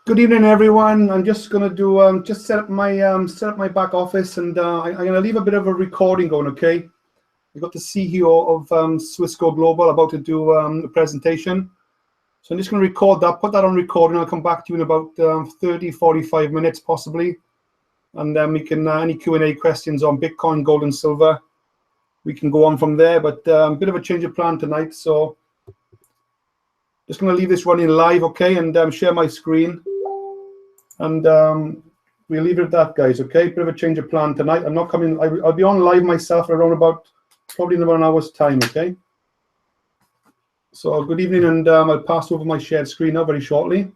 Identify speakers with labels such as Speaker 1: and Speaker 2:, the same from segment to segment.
Speaker 1: Good evening, everyone. I'm just going to do just set up my back office, and I'm going to leave a bit of a recording going. Okay, we got the CEO of Swissco Global about to do a presentation, so I'm just going to record that, put that on recording. I'll come back to you in about 30-45 minutes possibly, and then we can any Q&A questions on Bitcoin, gold, and silver. We can go on from there, but a bit of a change of plan tonight, so just going to leave this running live, okay, and share my screen. And we'll leave it at that, guys, okay? Bit of a change of plan tonight. I'm not coming, I'll be on live myself around probably in about an hour's time, okay? So good evening, and I'll pass over my shared screen now very shortly.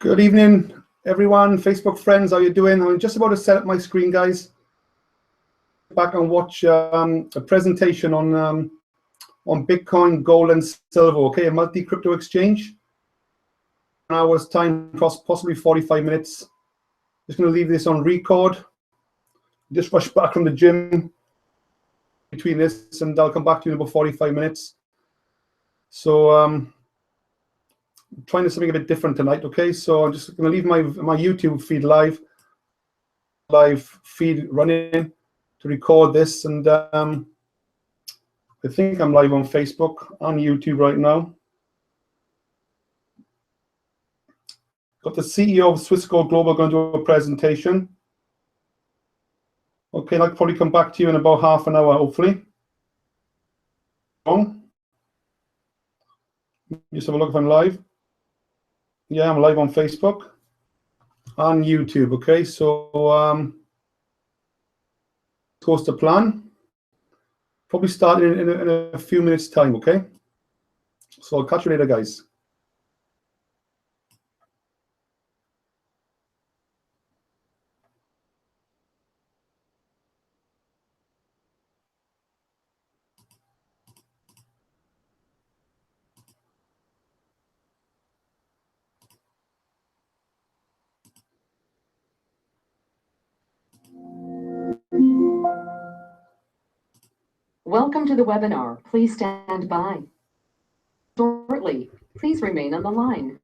Speaker 1: Good evening, everyone. Facebook friends, how you doing? I'm just about to set up my screen, guys. Back and watch a presentation on Bitcoin, gold, and silver. Okay, a multi-crypto exchange. An hour's time, possibly 45 minutes. Just going to leave this on record. Just rush back from the gym between this, and I'll come back to you in about 45 minutes. So trying something a bit different tonight, okay? So I'm just going to leave my YouTube feed live feed running to record this, and I think I'm live on Facebook, on YouTube right now. Got the CEO of Swissco Global going to do a presentation. Okay, I'll probably come back to you in about half an hour, hopefully. Just have a look if I'm live. Yeah, I'm live on Facebook, on YouTube. Okay, so goes to plan. Probably starting in a few minutes' time. Okay, so I'll catch you later, guys.
Speaker 2: Welcome to the webinar. Please stand by. Shortly, please remain on the line.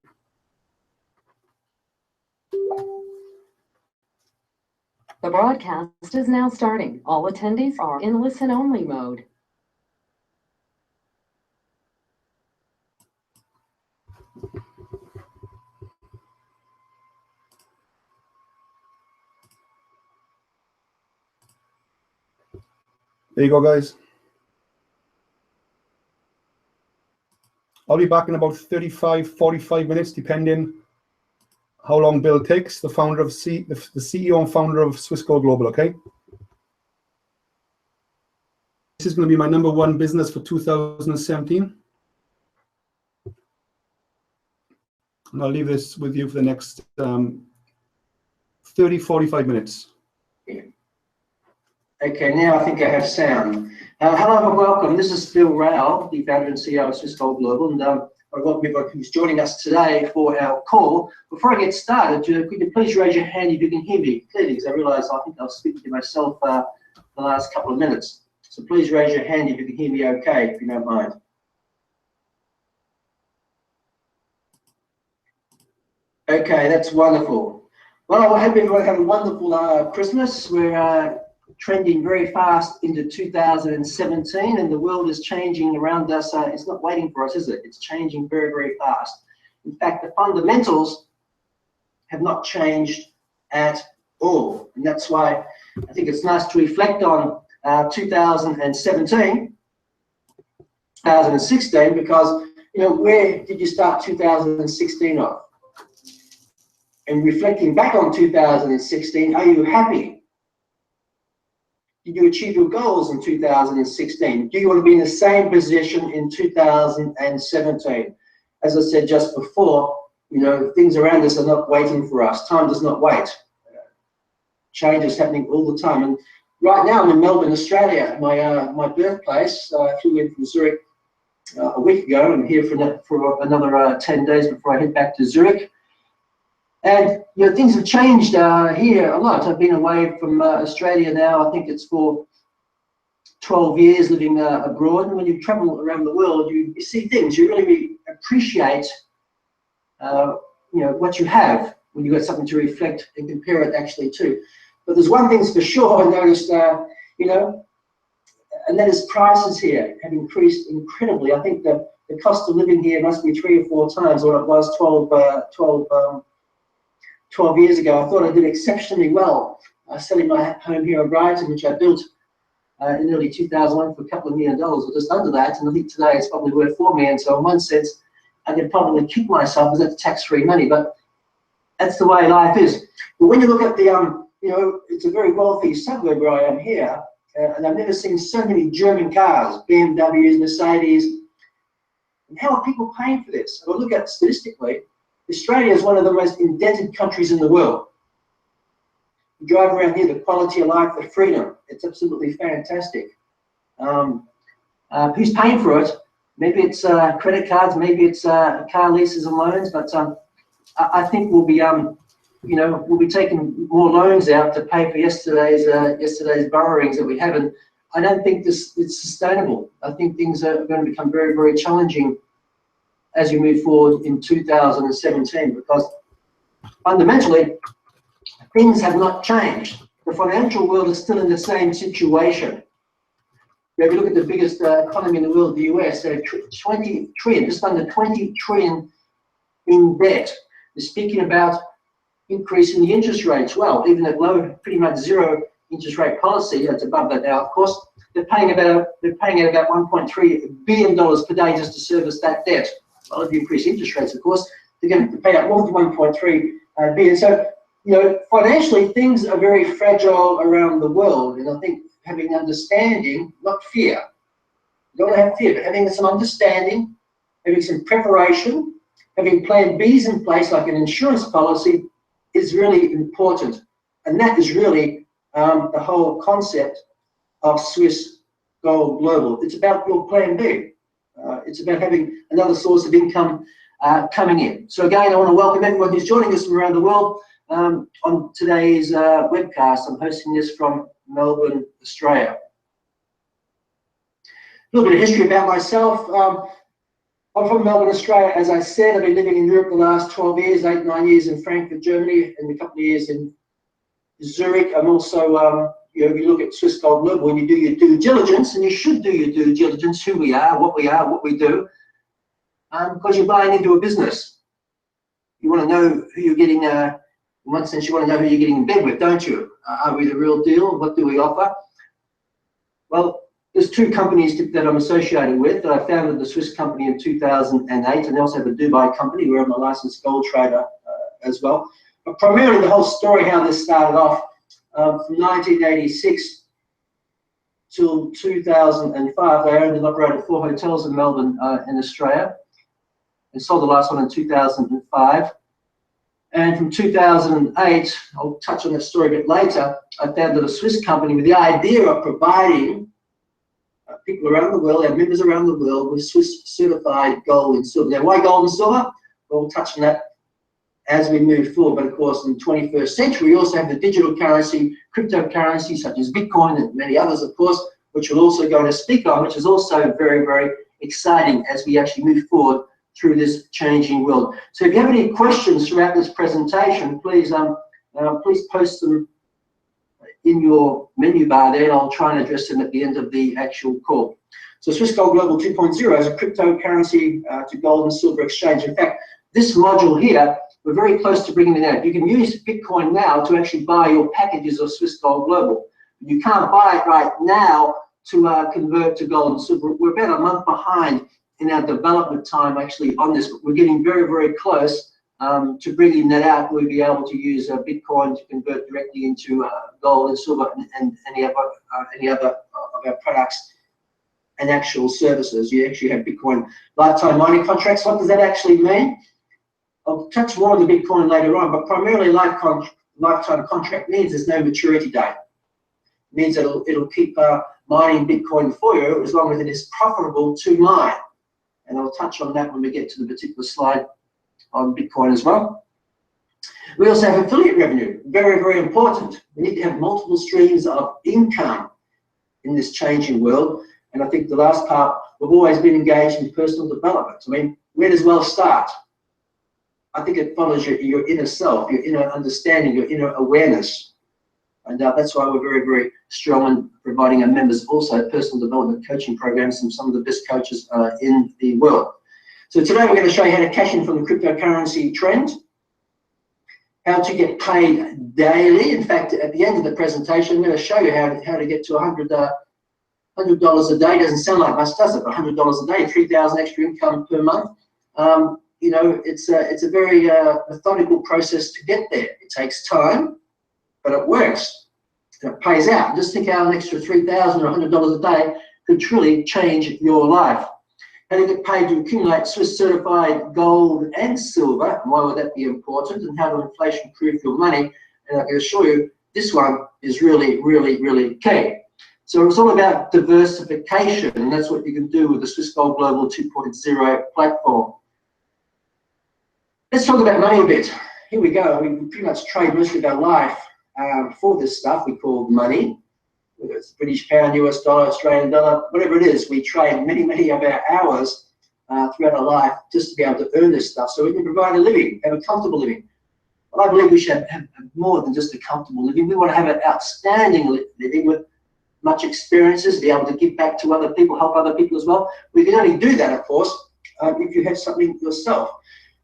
Speaker 2: The broadcast is now starting. All attendees are in listen-only mode.
Speaker 1: There you go, guys. I'll be back in about 35-45 minutes, depending how long Bill takes, the founder of the CEO and founder of Swissco Global. Okay. This is going to be my #1 business for 2017, and I'll leave this with you for the next 30-45 minutes.
Speaker 3: Okay, now I think I have sound. Hello and welcome. This is Bill Rao, the founder and CEO of Swissco Global, and I welcome everyone who's joining us today for our call. Before I get started, could you please raise your hand if you can hear me clearly? Because I realise I think I was speaking to myself the last couple of minutes. So please raise your hand if you can hear me okay, if you don't mind. Okay, that's wonderful. Well, I hope everyone have a wonderful Christmas. We're trending very fast into 2017, and the world is changing around us. It's not waiting for us, is it? It's changing very, very fast. In fact, the fundamentals have not changed at all, and that's why I think it's nice to reflect on 2017, 2016, because, you know, where did you start 2016 off? And reflecting back on 2016, are you happy? Did you achieve your goals in 2016? Do you want to be in the same position in 2017? As I said just before, you know, things around us are not waiting for us. Time does not wait. Change is happening all the time. And right now I'm in Melbourne, Australia, my birthplace. I flew in from Zurich a week ago. I'm here for another 10 days before I head back to Zurich. And you know, things have changed here a lot. I've been away from Australia now, I think it's for 12 years living abroad. And when you travel around the world, you see things, you really appreciate you know, what you have when you've got something to reflect and compare it actually to. But there's one thing's for sure I noticed, you know, and that is prices here have increased incredibly. I think the cost of living here must be 3 or 4 times what it was 12 years ago. I thought I did exceptionally well selling my home here in Brighton, which I built in early 2001 for a couple of $1 million or just under that. And I think today it's probably worth $4 million. So in one sense, I could probably kick myself because that's tax-free money, but that's the way life is. But when you look at the, you know, it's a very wealthy suburb where I am here, and I've never seen so many German cars, BMWs, Mercedes. And how are people paying for this? If I look at statistically, Australia is one of the most indebted countries in the world. You drive around here, the quality of life, the freedom, it's absolutely fantastic. Who's paying for it? Maybe it's credit cards, maybe it's car leases and loans, but I think we'll be, you know, we'll be taking more loans out to pay for yesterday's borrowings that we have, and I don't think it's sustainable. I think things are going to become very, very challenging as you move forward in 2017, because fundamentally things have not changed. The financial world is still in the same situation. If you look at the biggest economy in the world, the US, they're 20 trillion, just under 20 trillion in debt. They're speaking about increasing the interest rates. Well, even at low, pretty much zero interest rate policy, it's above that now, of course, they're paying out about $1.3 billion per day just to service that debt. Well, if you increase interest rates, of course, they're going to pay out more than $1.3 billion. So, you know, financially, things are very fragile around the world, and I think having understanding, not fear. You don't have fear, but having some understanding, having some preparation, having plan Bs in place like an insurance policy is really important. And that is really the whole concept of Swiss Gold Global. It's about your plan B. It's about having another source of income coming in. So again, I want to welcome everyone who's joining us from around the world on today's webcast. I'm hosting this from Melbourne, Australia. A little bit of history about myself. I'm from Melbourne, Australia. As I said, I've been living in Europe the last 12 years, 8, 9 years in Frankfurt, Germany, and a couple of years in Zurich. I'm also, you know, if you look at Swiss Gold Global, when you do your due diligence, and you should do your due diligence, who we are, what we do, because you're buying into a business. You want to know who you're getting, in one sense, you want to know who you're getting in bed with, don't you? Are we the real deal? What do we offer? Well, there's 2 companies that I'm associated with. I founded the Swiss company in 2008, and they also have a Dubai company where I'm a licensed gold trader as well. But primarily the whole story, how this started off, from 1986 till 2005, they owned and operated 4 hotels in Melbourne in Australia, and sold the last one in 2005. And from 2008, I'll touch on that story a bit later, I founded a Swiss company with the idea of providing people around the world, our members around the world, with Swiss certified gold and silver. Now, why gold and silver? We'll touch on that as we move forward. But of course, in the 21st century, we also have the digital currency, cryptocurrency, such as BitCoin and many others, of course, which we're also going to speak on, which is also very, very exciting as we actually move forward through this changing world. So if you have any questions throughout this presentation, please please post them in your menu bar there, and I'll try and address them at the end of the actual call. So Swiss Gold Global 2.0 is a cryptocurrency to gold and silver exchange. In fact, this module here, we're very close to bringing it out. You can use Bitcoin now to actually buy your packages of Swiss Gold Global. You can't buy it right now to convert to gold and silver. We're about a month behind in our development time actually on this, but we're getting very, very close To bring that out, we'll be able to use Bitcoin to convert directly into gold and silver and any other of our products and actual services. You actually have Bitcoin lifetime mining contracts. What does that actually mean? I'll touch more on the Bitcoin later on, but primarily lifetime contract means there's no maturity date. It means that it'll keep mining Bitcoin for you as long as it is profitable to mine. And I'll touch on that when we get to the particular slide on Bitcoin as well. We also have affiliate revenue, very, very important. We need to have multiple streams of income in this changing world. And I think the last part, we've always been engaged in personal development. I mean, where does wealth start? I think it follows your inner self, your inner understanding, your inner awareness. And that's why we're very, very strong in providing our members also personal development coaching programs from some of the best coaches in the world. So today we're going to show you how to cash in from the cryptocurrency trend, how to get paid daily. In fact, at the end of the presentation, I'm going to show you how to get to $100 a day. Doesn't sound like much, does it? $100 a day, 3,000 extra income per month. You know, it's a very methodical process to get there. It takes time, but it works. And it pays out. Just think how an extra $3,000 or $100 a day could truly change your life. How to get paid to accumulate Swiss certified gold and silver. Why would that be important? And how to inflation-proof your money. And I can assure you, this one is really, really, really key. So it's all about diversification, and that's what you can do with the Swiss Gold Global 2.0 platform. Let's talk about money a bit. Here we go. We pretty much trade most of our life for this stuff we call money. Whether it's British pound, US dollar, Australian dollar, whatever it is, we trade many, many of our hours throughout our life just to be able to earn this stuff so we can provide a living, have a comfortable living. Well, I believe we should have more than just a comfortable living. We want to have an outstanding living with much experiences, be able to give back to other people, help other people as well. We can only do that, of course, if you have something yourself.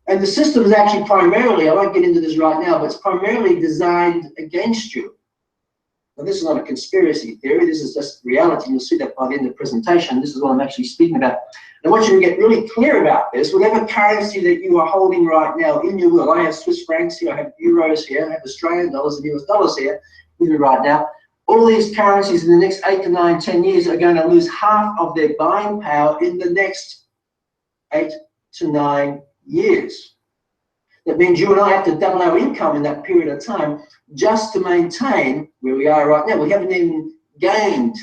Speaker 3: And the system is actually primarily, I won't get into this right now, but it's primarily designed against you. Now, this is not a conspiracy theory. This is just reality. You'll see that by the end of the presentation. This is what I'm actually speaking about. I want you to get really clear about this. Whatever currency that you are holding right now in your world, I have Swiss francs here, I have euros here, I have Australian dollars and US dollars here with me right now. All these currencies in the next 8 to 9, 10 years are going to lose half of their buying power in the next 8 to 9 years. That means you and I have to double our income in that period of time just to maintain where we are right now. We haven't even gained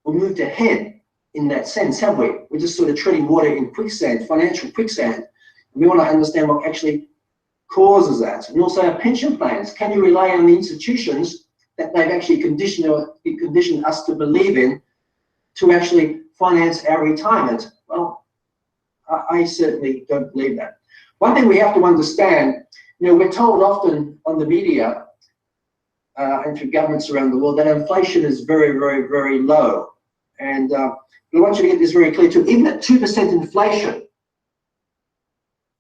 Speaker 3: or moved ahead in that sense, have we? We're just sort of treading water in quicksand, financial quicksand. We want to understand what actually causes that. And also our pension plans. Can you rely on the institutions that they've actually conditioned us to believe in to actually finance our retirement? Well, I certainly don't believe that. One thing we have to understand, you know, we're told often on the media and through governments around the world that inflation is very, very, very low. And we want you to get this very clear too. Even at 2% inflation,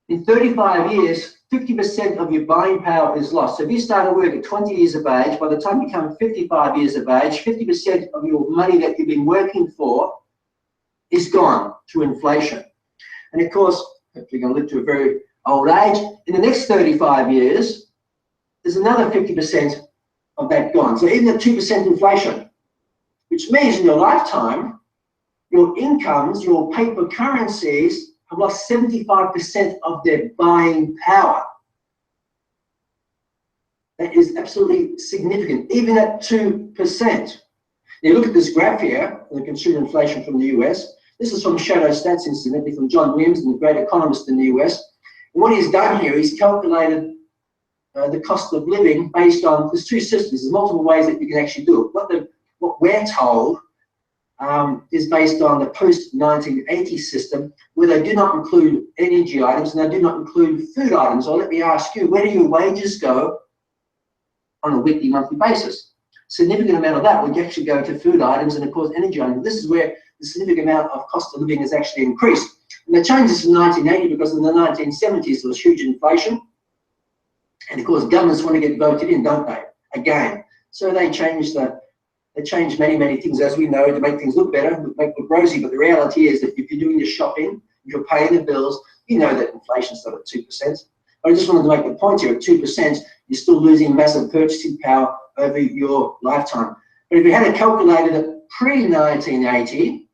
Speaker 3: in 35 years, 50% of your buying power is lost. So if you start to work at 20 years of age, by the time you come 55 years of age, 50% of your money that you've been working for is gone through inflation. And of course, if you're going to live to a very old age, in the next 35 years, there's another 50% of that gone. So even at 2% inflation, which means in your lifetime, your incomes, your paper currencies have lost 75% of their buying power. That is absolutely significant, even at 2%. Now look at this graph here, the consumer inflation from the US. This is from Shadow Stats, incidentally, from John Williams, the great economist in the US. And what he's done here, he's calculated the cost of living based on, there's two systems, there's multiple ways that you can actually do it. What we're told is based on the post-1980 system, where they do not include energy items and they do not include food items. So let me ask you, where do your wages go on a weekly, monthly basis? A significant amount of that would actually go to food items and, of course, energy items. This is where the significant amount of cost of living has actually increased. And they changed this in 1980 because in the 1970s there was huge inflation. And of course, governments want to get voted in, don't they? Again. So they changed many, many things, as we know, to make things look better, make it look rosy. But the reality is that if you're doing your shopping, you're paying the bills, you know that inflation's not at 2%. I just wanted to make the point here, at 2%, you're still losing massive purchasing power over your lifetime. But if you had it calculated at pre-1980,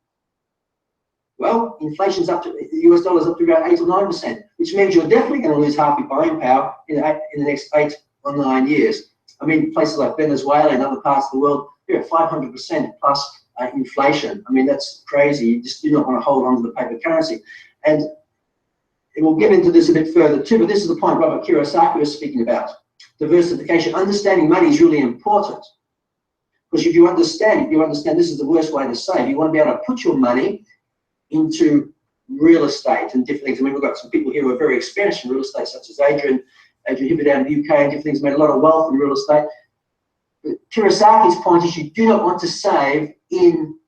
Speaker 3: well, inflation's up to, the US dollar's up to about 8 or 9%, which means you're definitely going to lose half your buying power in the next 8 or 9 years. I mean, places like Venezuela and other parts of the world, you're at 500% plus inflation. I mean, that's crazy. You just do not want to hold on to the paper currency. And we'll get into this a bit further too, but this is the point Robert Kiyosaki was speaking about. Diversification. Understanding money is really important. Because if you understand, this is the worst way to save. You want to be able to put your money into real estate and different things. I mean, we've got some people here who are very experienced in real estate, such as Adrian Hibbert out of the UK and different things, made a lot of wealth in real estate. But Kiyosaki's point is you do not want to save in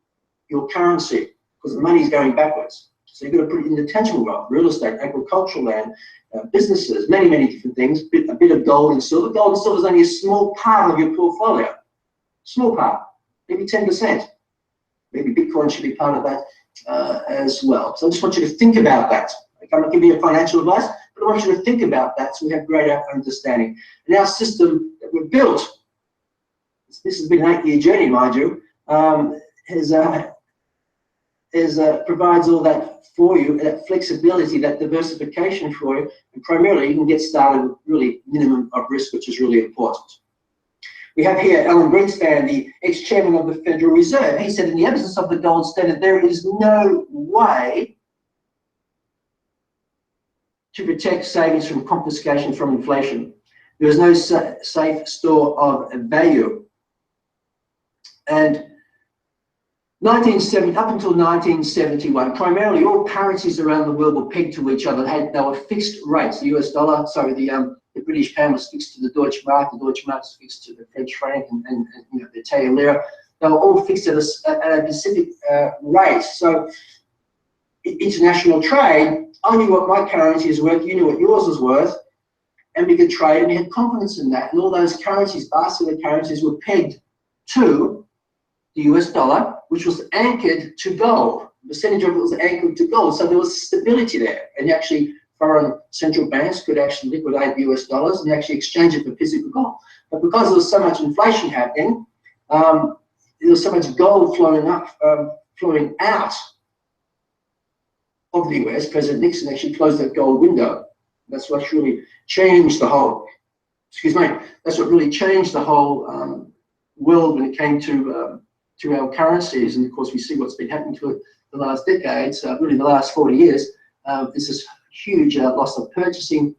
Speaker 3: your currency because the money is going backwards. So you've got to put it in the tangible wealth, real estate, agricultural land, businesses, many, many different things, a bit of gold and silver. Gold and silver is only a small part of your portfolio. Small part, maybe 10%. Maybe Bitcoin should be part of that as well. So I just want you to think about that. I'm not giving you financial advice, but I want you to think about that so we have greater understanding. And our system that we've built, this has been an 8-year journey, mind you, provides all that for you, that flexibility, that diversification for you, and primarily you can get started with really minimum of risk, which is really important. We have here Alan Greenspan, the ex-chairman of the Federal Reserve. He said, in the absence of the gold standard, there is no way to protect savings from confiscation from inflation. There is no safe store of value. And 1970, up until 1971, primarily all currencies around the world were pegged to each other. They were fixed rates. The US dollar, sorry, the British pound was fixed to the Deutsche Mark, the Deutsche Mark was fixed to the French franc, and you know, the Italian lira. They were all fixed at a specific rate. So international trade, I knew what my currency is worth, you knew what yours was worth, and we could trade, and we had confidence in that. And all those currencies, basket of currencies, were pegged to the US dollar, which was anchored to gold. The percentage of it was anchored to gold, so there was stability there. And actually, foreign central banks could actually liquidate US dollars and actually exchange it for physical gold. But because there was so much inflation happening, there was so much gold flowing out of the US, President Nixon actually closed that gold window. That's what really changed the whole, that's what really changed the whole world when it came to our currencies. And of course, we see what's been happening to the last decades, really the last 40 years. This is huge loss of purchasing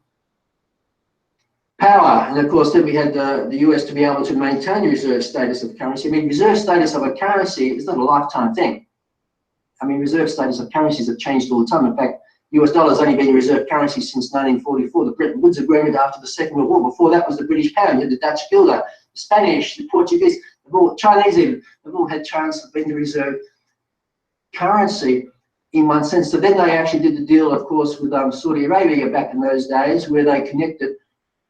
Speaker 3: power. And of course, then we had the US to be able to maintain reserve status of currency. I mean, reserve status of a currency is not a lifetime thing. I mean, reserve status of currencies have changed all the time. In fact, US dollar has only been a reserve currency since 1944, the Bretton Woods Agreement after the Second World War. Before that was the British pound, you had the Dutch guilder, the Spanish, the Portuguese, Chinese even, they've all had chance of being the reserve currency in one sense. So then they actually did the deal, of course, with Saudi Arabia back in those days, where they connected,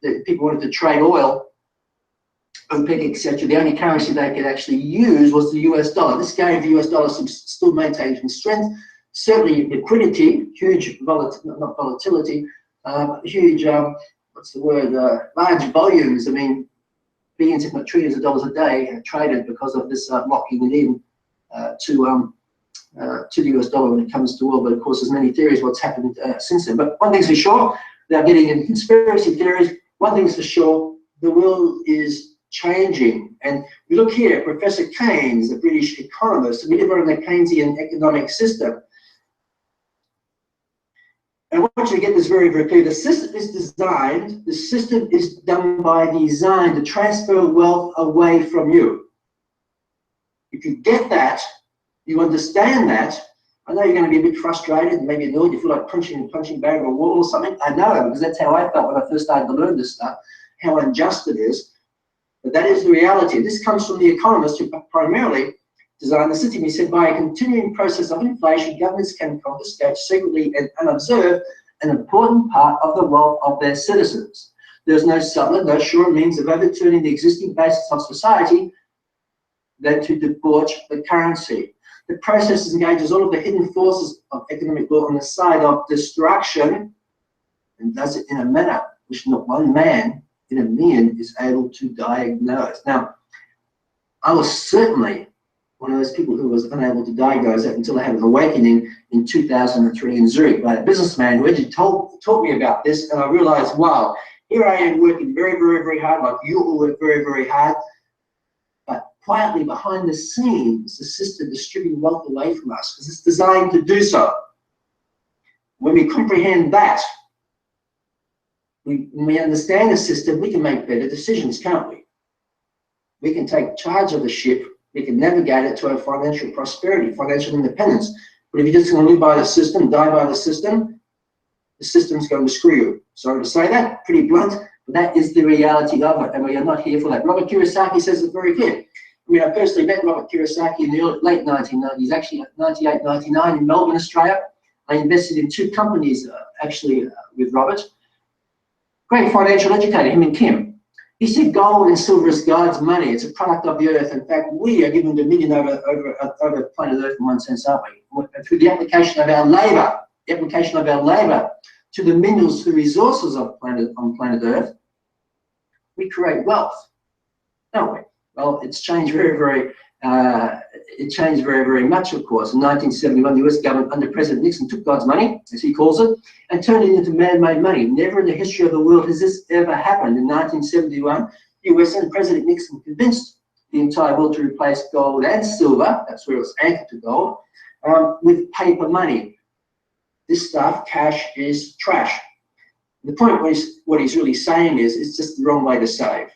Speaker 3: that people wanted to trade oil, OPEC, etc. The only currency they could actually use was the US dollar. This gave the US dollar still maintaining strength, certainly liquidity, huge volatility, huge, what's the word, large volumes. I mean, billions, if not trillions of dollars a day traded because of this locking it in to the US dollar when it comes to oil. But of course, there's many theories what's happened since then. But one thing's for sure, without getting into conspiracy theories, one thing's for sure, the world is changing. And we look here, Professor Keynes, a British economist, a believer in the Keynesian economic system. And I want you to get this very, very clear. The system is designed, the system is done by design to transfer wealth away from you. If you get that, you understand that, I know you're going to be a bit frustrated and maybe annoyed, you feel like punching bag or a wall or something. I know, because that's how I felt when I first started to learn this stuff, how unjust it is. But that is the reality. This comes from the economists who primarily designed the system. He said, by a continuing process of inflation, governments can confiscate secretly and unobserved an important part of the wealth of their citizens. There's no subtler, no surer means of overturning the existing basis of society than to debauch the currency. The process engages all of the hidden forces of economic law on the side of destruction and does it in a manner which not one man in a million is able to diagnose. Now, I was certainly one of those people who was unable to diagnose that until I had an awakening in 2003 in Zurich by a businessman who actually taught me about this, and I realized, wow, here I am working very, very, very hard, like you all work very, very hard, but quietly behind the scenes, the system distributing wealth away from us because it's designed to do so. When we comprehend that, when we understand the system, we can make better decisions, can't we? We can take charge of the ship, we can navigate it to our financial prosperity, financial independence. But if you're just going to live by the system, die by the system's going to screw you. Sorry to say that, pretty blunt, but that is the reality of it, and we are not here for that. Robert Kiyosaki says it very clear. I mean, I personally met Robert Kiyosaki in the late 1990s, actually 98, 99 in Melbourne, Australia. I invested in 2 companies, with Robert. Great financial educator, him and Kim. He said gold and silver is God's money. It's a product of the earth. In fact, we are given dominion over planet Earth in one sense, aren't we? Through the application of our labour, to the minerals, the resources of planet Earth, we create wealth, don't we? Well, it's changed very, very much, of course. In 1971, the US government under President Nixon took God's money, as he calls it, and turned it into man-made money. Never in the history of the world has this ever happened. In 1971, the US and President Nixon convinced the entire world to replace gold and silver, that's where it was anchored to gold, with paper money. This stuff, cash, is trash. The point what he's really saying is, it's just the wrong way to save.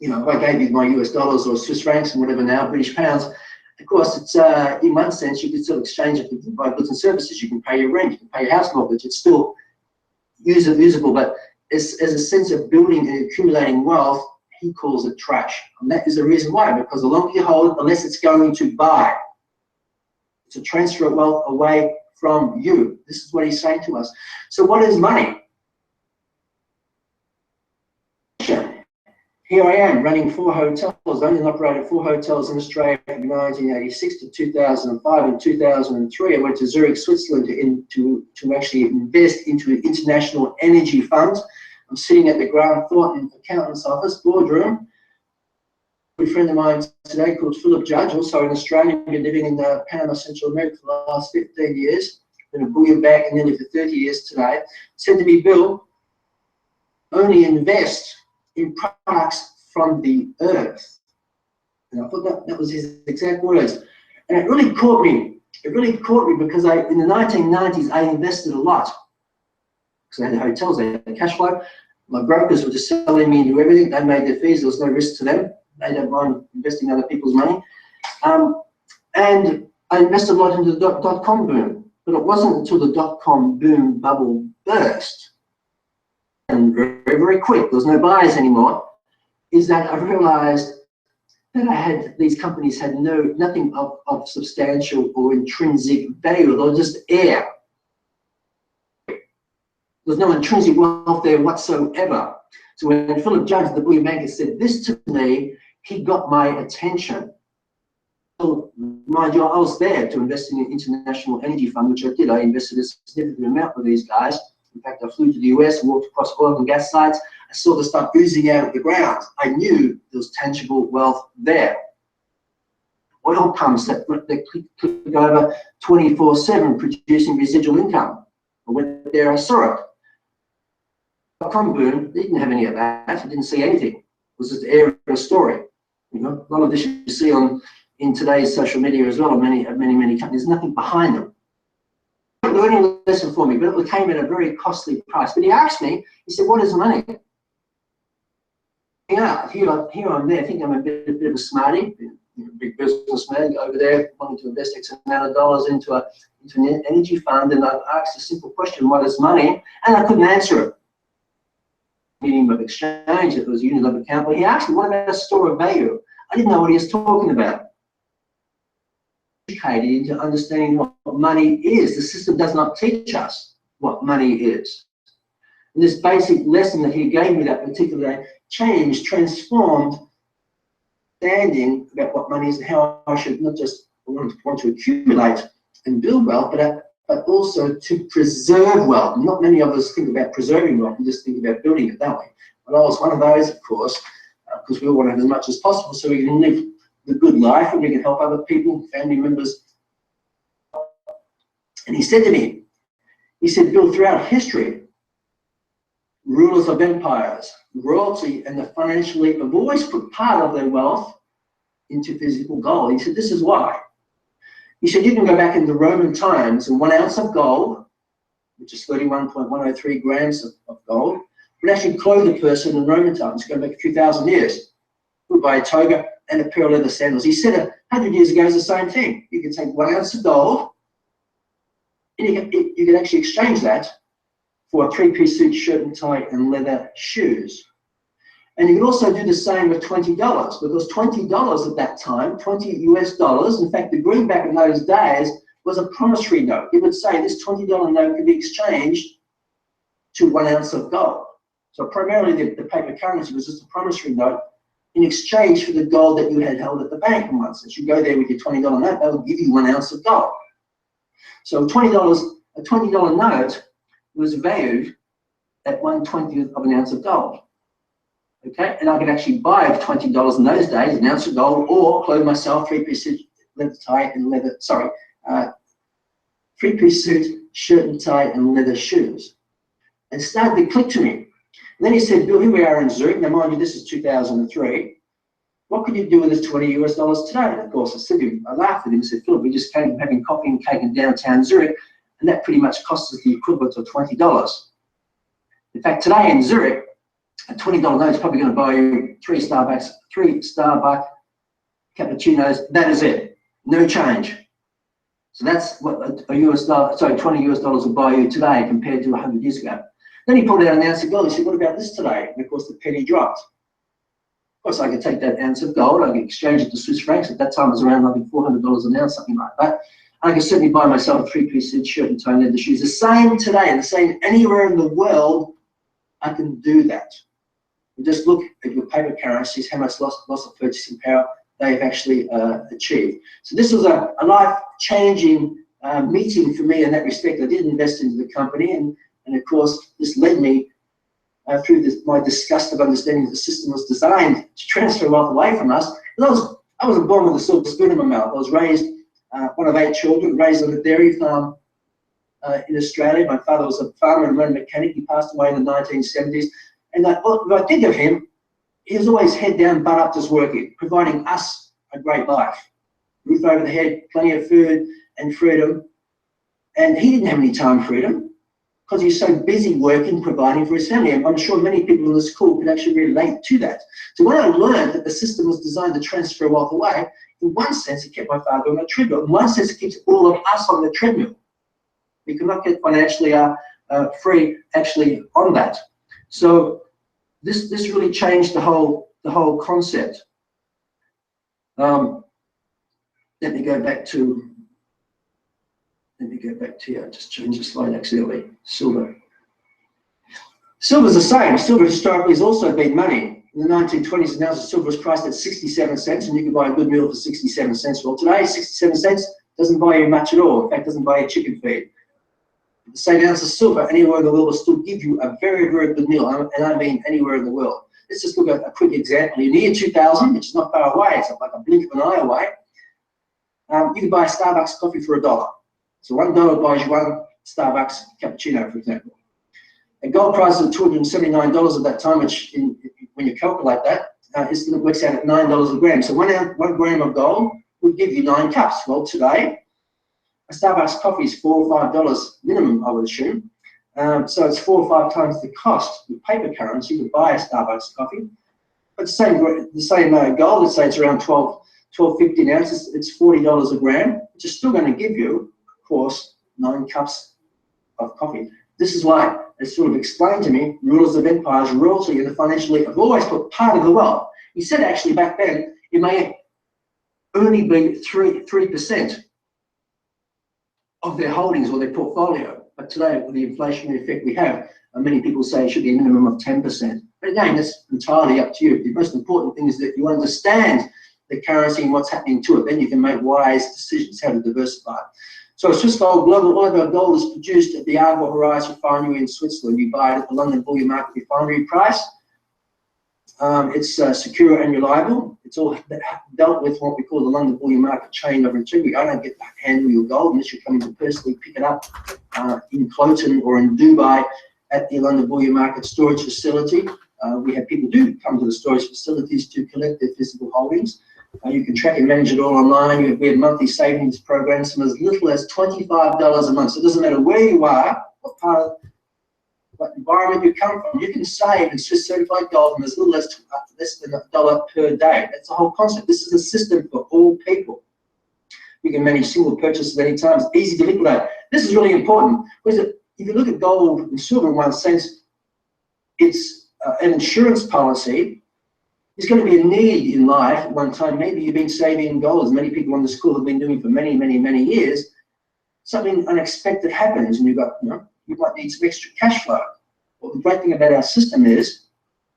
Speaker 3: You know, if I gave you my US dollars or Swiss francs and whatever now, British pounds, of course, it's in one sense, you could sort of exchange it for buy goods and services. You can pay your rent, you can pay your house mortgage. It's still usable, but as a sense of building and accumulating wealth, he calls it trash. And that is the reason why, because the longer you hold it, the less it's going to buy. It's a transfer of wealth away from you. This is what he's saying to us. So what is money? Here I am running 4 hotels, owned and operated 4 hotels in Australia from 1986 to 2005. In 2003, I went to Zurich, Switzerland to actually invest into an international energy fund. I'm sitting at the Grant Thornton accountant's office, boardroom. A friend of mine today called Philip Judge, also an Australian, been living in Panama, Central America for the last 15 years, been a bullion banker nearly for 30 years today, said to me, Bill, only invest in products from the earth. And I thought that was his exact words. And it really caught me. It really caught me because in the 1990s, I invested a lot. Because I had hotels, I had cash flow. My brokers were just selling me into everything. They made their fees, there was no risk to them. They don't mind investing other people's money. And I invested a lot into the dot-com boom. But it wasn't until the dot-com boom bubble burst, and very, very quick, there was no buyers anymore, is that I realized that these companies had nothing of substantial or intrinsic value. They were just air. There's no intrinsic wealth there whatsoever. So when Philip Judge, the bullion banker, said this to me, he got my attention. So, mind you, I was there to invest in an international energy fund, which I did. I invested a significant amount with these guys. In fact, I flew to the US and walked across oil and gas sites. I saw the stuff oozing out of the ground. I knew there was tangible wealth there. Oil pumps that click over 24/7, producing residual income. I went there, I saw it. .com boom, they didn't have any of that. I didn't see anything. It was just air of a story. You know, a lot of this you see in today's social media as well, of many companies. There's nothing behind them. Learning lesson for me, but it came at a very costly price. But he asked me, he said, what is money? Yeah, here I'm there, I think I'm a bit of a smarty, big businessman over there wanting to invest X amount of dollars into an energy fund, and I've asked a simple question, what is money? And I couldn't answer it. Medium of exchange, it was a unit of account, but he asked me, what about a store of value? I didn't know what he was talking about. Educated into understanding what money is. The system does not teach us what money is. And this basic lesson that he gave me that particular day transformed understanding about what money is and how I should not just want to accumulate and build wealth, but also to preserve wealth. Not many of us think about preserving wealth, we just think about building it that way. But I was one of those, of course, because we all want to have as much as possible so we can live the good life and we can help other people, family members. And he said to me, he said, Bill, throughout history, rulers of empires, royalty, and the financial elite have always put part of their wealth into physical gold. He said, this is why. He said, you can go back into Roman times and 1 ounce of gold, which is 31.103 grams of gold, would actually clothe a person in Roman times, going back a few thousand years. Would buy a toga and a pair of leather sandals. He said 100 years ago is the same thing. You can take 1 ounce of gold, and you can actually exchange that for a 3-piece suit, shirt and tie, and leather shoes. And you can also do the same with $20, because $20 at that time, 20 US dollars, in fact, the greenback in those days was a promissory note. It would say this $20 note could be exchanged to 1 ounce of gold. So primarily the paper currency was just a promissory note in exchange for the gold that you had held at the bank in one sense. You go there with your $20 note, they will give you 1 ounce of gold. So a $20 note was valued at 1/20th of an ounce of gold. Okay, and I could actually buy $20 in those days, an ounce of gold, or clothe myself 3-piece suit, leather tie, and leather, 3-piece suit, shirt and tie, and leather shoes. And started to click to me. And then he said, Bill, here we are in Zurich. Now, mind you, this is 2003. What could you do with this $20 US today? And of course, I laughed at him and said, Philip, we just came from having coffee and cake in downtown Zurich, and that pretty much costs us the equivalent of $20. In fact, today in Zurich, a $20 note is probably going to buy you 3 Starbucks cappuccinos. That is it. No change. So that's what $20 US will buy you today compared to 100 years ago. Then he pulled out an ounce of gold. He said, what about this today? And of course, the penny dropped. Of course, I could take that ounce of gold. I could exchange it to Swiss francs. At that time, it was around, I think, $400 an ounce, something like that. I could certainly buy myself a 3-piece suit, shirt and tie, and leather shoes. The same today, the same anywhere in the world, I can do that. And just look at your paper currencies, how much loss of purchasing power they've actually achieved. So this was a life-changing meeting for me in that respect. I did invest into the company, and of course, this led me through my disgust of understanding the system was designed to transfer wealth away from us. I wasn't born with a silver spoon in my mouth. I was raised, one of 8 children, raised on a dairy farm in Australia. My father was a farmer and a mechanic. He passed away in the 1970s. And if I think of him, he was always head down, butt up, just working, providing us a great life. Roof over the head, plenty of food and freedom. And he didn't have any time freedom because he's so busy working, providing for his family. And I'm sure many people in this call could actually relate to that. So when I learned that the system was designed to transfer wealth away, in one sense, it kept my father on a treadmill. In one sense, it keeps all of us on the treadmill. We cannot get financially free actually on that. So this really changed the whole concept. Let me go back to here. Just change the slide accidentally. Silver. Silver's the same. Silver historically has also been money. In the 1920s, an ounce of silver was priced at 67 cents, and you could buy a good meal for 67 cents. Well, today, 67 cents doesn't buy you much at all. In fact, doesn't buy you chicken feed. The same ounce of silver anywhere in the world will still give you a very, very good meal, and I mean anywhere in the world. Let's just look at a quick example. In the year 2000, which is not far away, it's like a blink of an eye away, you can buy a Starbucks coffee for $1. So $1 buys you 1 Starbucks cappuccino, for example. And gold prices are $279 at that time, which when you calculate that, it works out at $9 a gram. So 1 gram of gold would give you 9 cups. Well, today, a Starbucks coffee is $4 or $5 minimum, I would assume. So it's 4 or 5 times the cost with paper currency to buy a Starbucks coffee. But the same gold, let's say it's around 15 ounces, it's $40 a gram, which is still going to give you, of course, 9 cups of coffee. This is why it's sort of explained to me, rulers of empires, royalty, and the financial elite have always put part of the wealth. He said actually back then, it may only be 3% of their holdings or their portfolio. But today, with the inflationary effect we have, many people say it should be a minimum of 10%. But again, that's entirely up to you. The most important thing is that you understand the currency and what's happening to it. Then you can make wise decisions how to diversify. So Swiss Gold Global, all of our gold is produced at the Argo Horizon refinery in Switzerland. You buy it at the London Bullion Market refinery price. It's secure and reliable. It's all dealt with what we call the London Bullion Market chain of integrity. I don't get to handle your gold unless you're coming to personally pick it up in Cloton or in Dubai at the London Bullion Market storage facility. We have people do come to the storage facilities to collect their physical holdings. You can track and manage it all online. We have monthly savings programs from as little as $25 a month. So it doesn't matter where you are, what part of what environment you come from, you can save in Swiss certified gold from as little as less than $1 per day. That's the whole concept. This is a system for all people. You can manage single purchases at any time. It's easy to liquidate. This is really important because if you look at gold and silver in one sense, it's an insurance policy. There's going to be a need in life at one time. Maybe you've been saving in gold, as many people on the school have been doing for many, many, many years. Something unexpected happens, and you might need some extra cash flow. Well, the great thing about our system is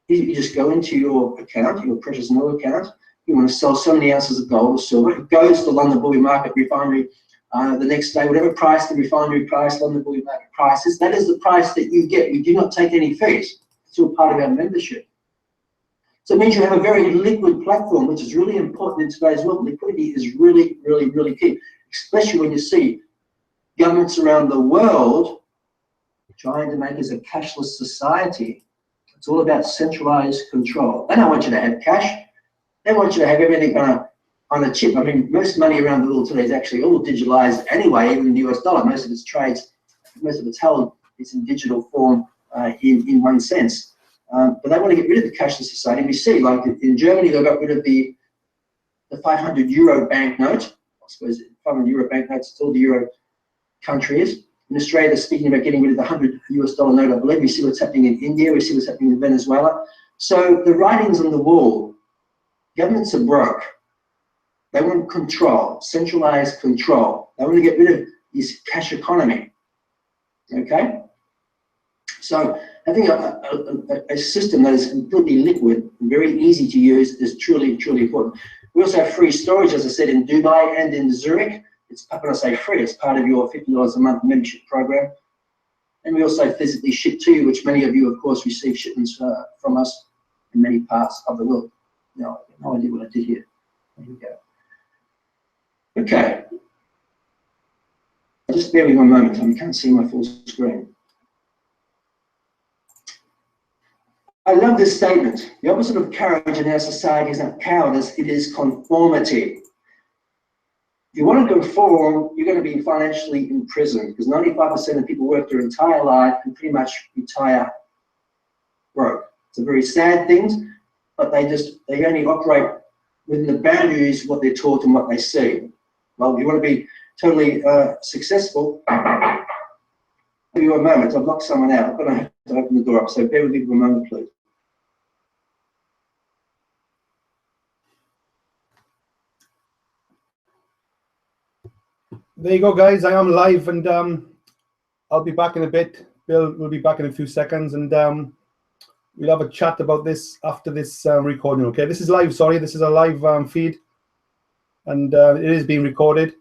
Speaker 3: you just go into your account, your precious metal account. You want to sell so many ounces of gold or silver. It goes to the London Bullion Market refinery the next day, whatever price the refinery price, London Bullion Market price is. That is the price that you get. We do not take any fees. It's all part of our membership. So it means you have a very liquid platform, which is really important in today's world. Liquidity is really, really, really key, especially when you see governments around the world trying to make us a cashless society. It's all about centralized control. They don't want you to have cash. They want you to have everything on a chip. I mean, most money around the world today is actually all digitalized anyway, even the US dollar. Most of its trades, most of its held is in digital form in one sense. But they want to get rid of the cashless society. We see, like in Germany, they got rid of the 500 euro banknote. I suppose 500 euro banknotes, it's all the euro countries. In Australia, they're speaking about getting rid of the $100 US note, I believe. We see what's happening in India. We see what's happening in Venezuela. So the writing's on the wall. Governments are broke. They want control, centralized control. They want to get rid of this cash economy. Okay? So I think a system that is completely liquid and very easy to use is truly, truly important. We also have free storage, as I said, in Dubai and in Zurich. It's, when I say free, it's part of your $50 a month membership program. And we also physically ship to you, which many of you, of course, receive shipments from us in many parts of the world. Now, I have no idea what I did here. There we go. Okay. Just bear with me one moment. I can't see my full screen. I love this statement. The opposite of courage in our society is not cowardice, it is conformity. If you want to conform, you're going to be financially imprisoned because 95% of people work their entire life and pretty much retire broke. It's a very sad thing, but they only operate within the boundaries of what they're taught and what they see. Well, if you want to be totally successful, I'll give you a moment. I've locked someone out, but I have to open the door up, so bear with me for a moment, please.
Speaker 1: There you go, guys. I am live, and I'll be back in a bit. Bill will be back in a few seconds, and we'll have a chat about this after this recording. Okay, this is live. Sorry, this is a live feed, and it is being recorded.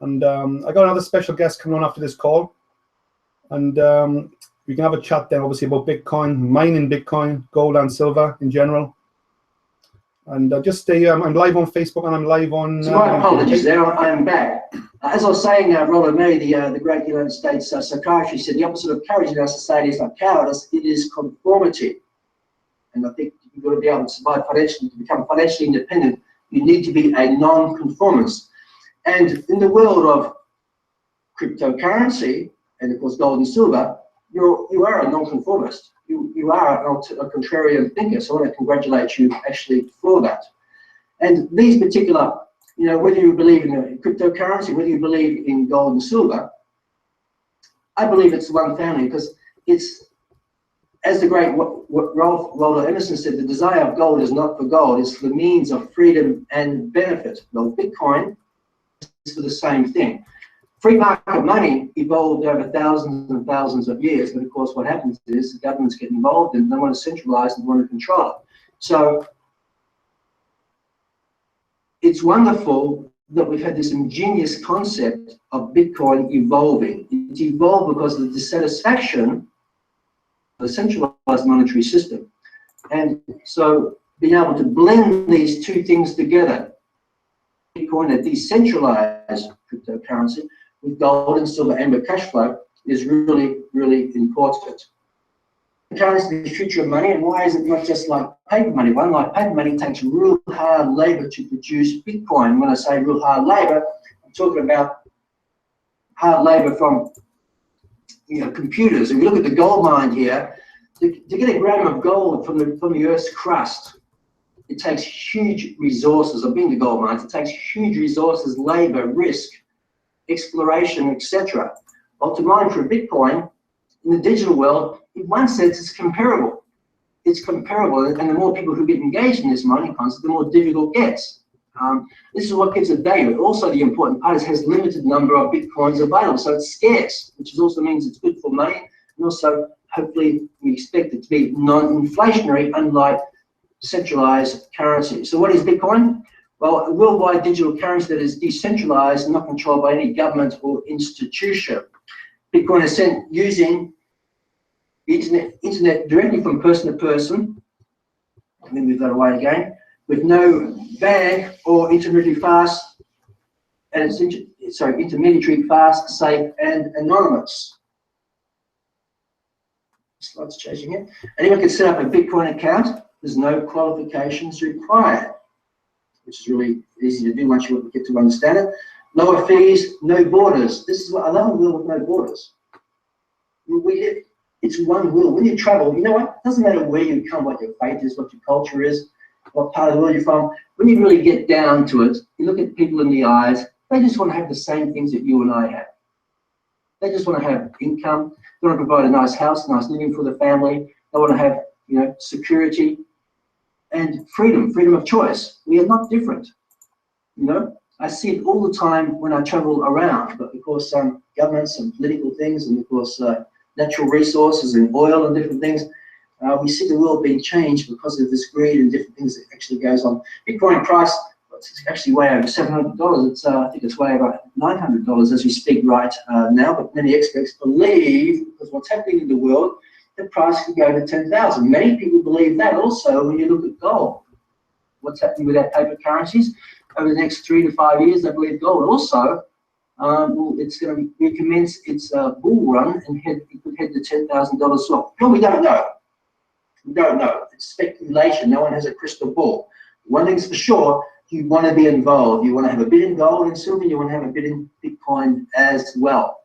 Speaker 1: And I got another special guest coming on after this call, and we can have a chat then, obviously, about Bitcoin, mining Bitcoin, gold and silver in general. And just stay. I'm live on Facebook and I'm live on.
Speaker 3: So my apologies there. I am back. As I was saying, Rollo May, the great United States psychiatrist, said the opposite of courage in our society is not cowardice; it is conformity. And I think you've got to be able to survive financially, to become financially independent. You need to be a non-conformist. And in the world of cryptocurrency and of course gold and silver, you are a non-conformist. You are a contrarian thinker, so I want to congratulate you actually for that. And these particular, whether you believe in cryptocurrency, whether you believe in gold and silver, I believe it's one family because it's, as the great Ralph Waldo Emerson said, the desire of gold is not for gold, it's for the means of freedom and benefit. Well, Bitcoin is for the same thing. Free market money evolved over thousands and thousands of years, but of course what happens is the governments get involved and they want to centralize and want to control it. So it's wonderful that we've had this ingenious concept of Bitcoin evolving. It's evolved because of the dissatisfaction of the centralized monetary system. And so being able to blend these two things together, Bitcoin, a decentralized cryptocurrency, with gold and silver and with cash flow, is really, really important. Currency is the future of money, and why is it not just like paper money? One, like paper money takes real hard labor to produce Bitcoin. When I say real hard labor, I'm talking about hard labor from computers. If you look at the gold mine here, to get a gram of gold from the Earth's crust, it takes huge resources. I've been to gold mines. It takes huge resources, labor, risk, exploration, etc. Well, to mine for Bitcoin in the digital world, in one sense, it's comparable. It's comparable, and the more people who get engaged in this mining concept, the more difficult it gets. This is what gives it value. Also, the important part is it has limited number of Bitcoins available, so it's scarce, which also means it's good for money, and also, hopefully, we expect it to be non-inflationary, unlike centralized currency. So what is Bitcoin? Well, a worldwide digital currency that is decentralized and not controlled by any government or institution. Bitcoin is sent using the internet directly from person to person. Let me move that away again. With no bank or intermediary fast, and it's intermediary fast, safe, and anonymous. Slides changing here. Anyone can set up a Bitcoin account. There's no qualifications required, which is really easy to do once you get to understand it. Lower fees, no borders. This is what I love, a world with no borders. It's one world. When you travel, you know what? It doesn't matter where you come, what your faith is, what your culture is, what part of the world you're from. When you really get down to it, you look at people in the eyes, they just want to have the same things that you and I have. They just want to have income. They want to provide a nice house, nice living for the family. They want to have, security and freedom of choice. We are not different. I see it all the time when I travel around, but of course, governments and political things, and of course, natural resources and oil and different things, we see the world being changed because of this greed and different things that actually goes on. Bitcoin price, it's actually way over $700. It's I think it's way over $900 as we speak right now, but many experts believe, because what's happening in the world, the price could go to 10,000. Many people believe that also when you look at gold. What's happening with our paper currencies? Over the next 3 to 5 years, I believe gold also, it's going to recommence its bull run and it could head to $10,000 swap. No, we don't know. We don't know. It's speculation. No one has a crystal ball. One thing's for sure, you want to be involved. You want to have a bit in gold and silver. You want to have a bit in Bitcoin as well.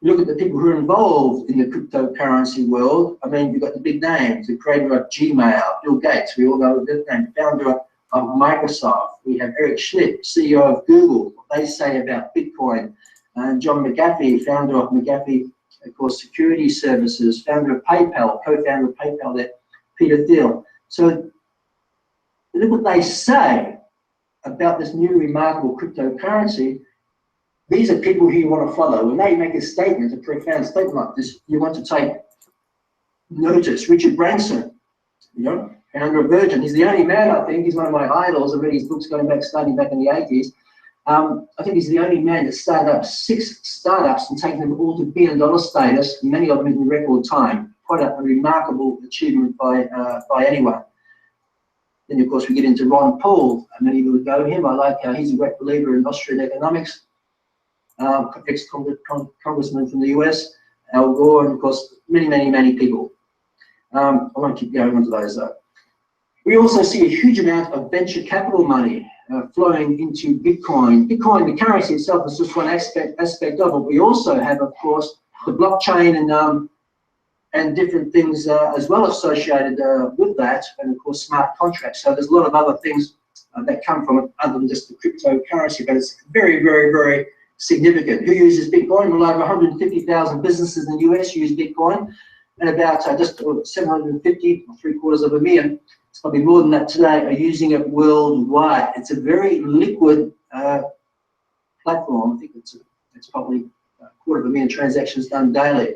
Speaker 3: You look at the people who are involved in the cryptocurrency world. I mean, you've got the big names, the creator of Gmail, Bill Gates. We all know that name. Founder of Microsoft. We have Eric Schmidt, CEO of Google. What they say about Bitcoin. John McAfee, founder of McAfee, of course, Security Services, founder of PayPal, co-founder of PayPal, there, Peter Thiel. So look what they say about this new remarkable cryptocurrency. These are people who you want to follow. When they make a statement, a profound statement like this, you want to take notice. Richard Branson, founder of Virgin. He's the only man, I think, he's one of my idols. I've read his books starting back in the 80s. I think he's the only man that started up 6 startups and taken them all to billion-dollar status, many of them in record time. Quite a remarkable achievement by anyone. Then, of course, we get into Ron Paul. Many people would know him. I like he's a great believer in Austrian economics. Ex-congressman from the US, Al Gore, and of course, many people. I won't keep going onto those though. We also see a huge amount of venture capital money flowing into Bitcoin. Bitcoin, the currency itself, is just one aspect of it. We also have, of course, the blockchain and different things as well associated with that, and of course, smart contracts. So there's a lot of other things that come from it other than just the cryptocurrency, but it's very significant. Who uses Bitcoin? Well, over 150,000 businesses in the US use Bitcoin, and about just 750, 750,000, it's probably more than that today, are using it worldwide. It's a very liquid platform. I think it's probably 250,000 transactions done daily.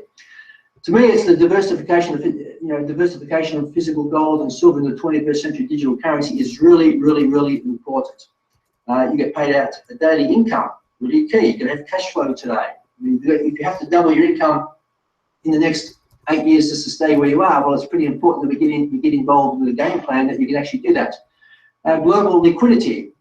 Speaker 3: To me, it's the diversification of physical gold and silver in the 21st century digital currency is really important. You get paid out a daily income, really key. You can have cash flow today. I mean, if you have to double your income in the next 8 years just to stay where you are, well, it's pretty important that we get involved in the game plan that you can actually do that. Global liquidity,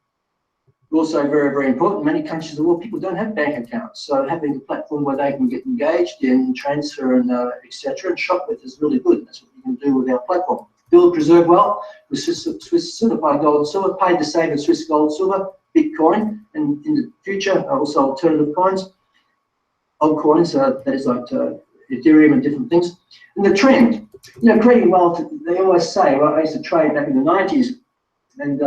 Speaker 3: also very, very important. Many countries of the world, people don't have bank accounts, so having a platform where they can get engaged in transfer and etc. and shop with is really good. That's what you can do with our platform. Build, preserve wealth with Swiss certified gold and silver, paid to save in Swiss gold, silver, BitCoin, and in the future also alternative coins, altcoins, that is like Ethereum and different things. And the trend, you know, creating wealth. They always say, well, I used to trade back in the 90s, and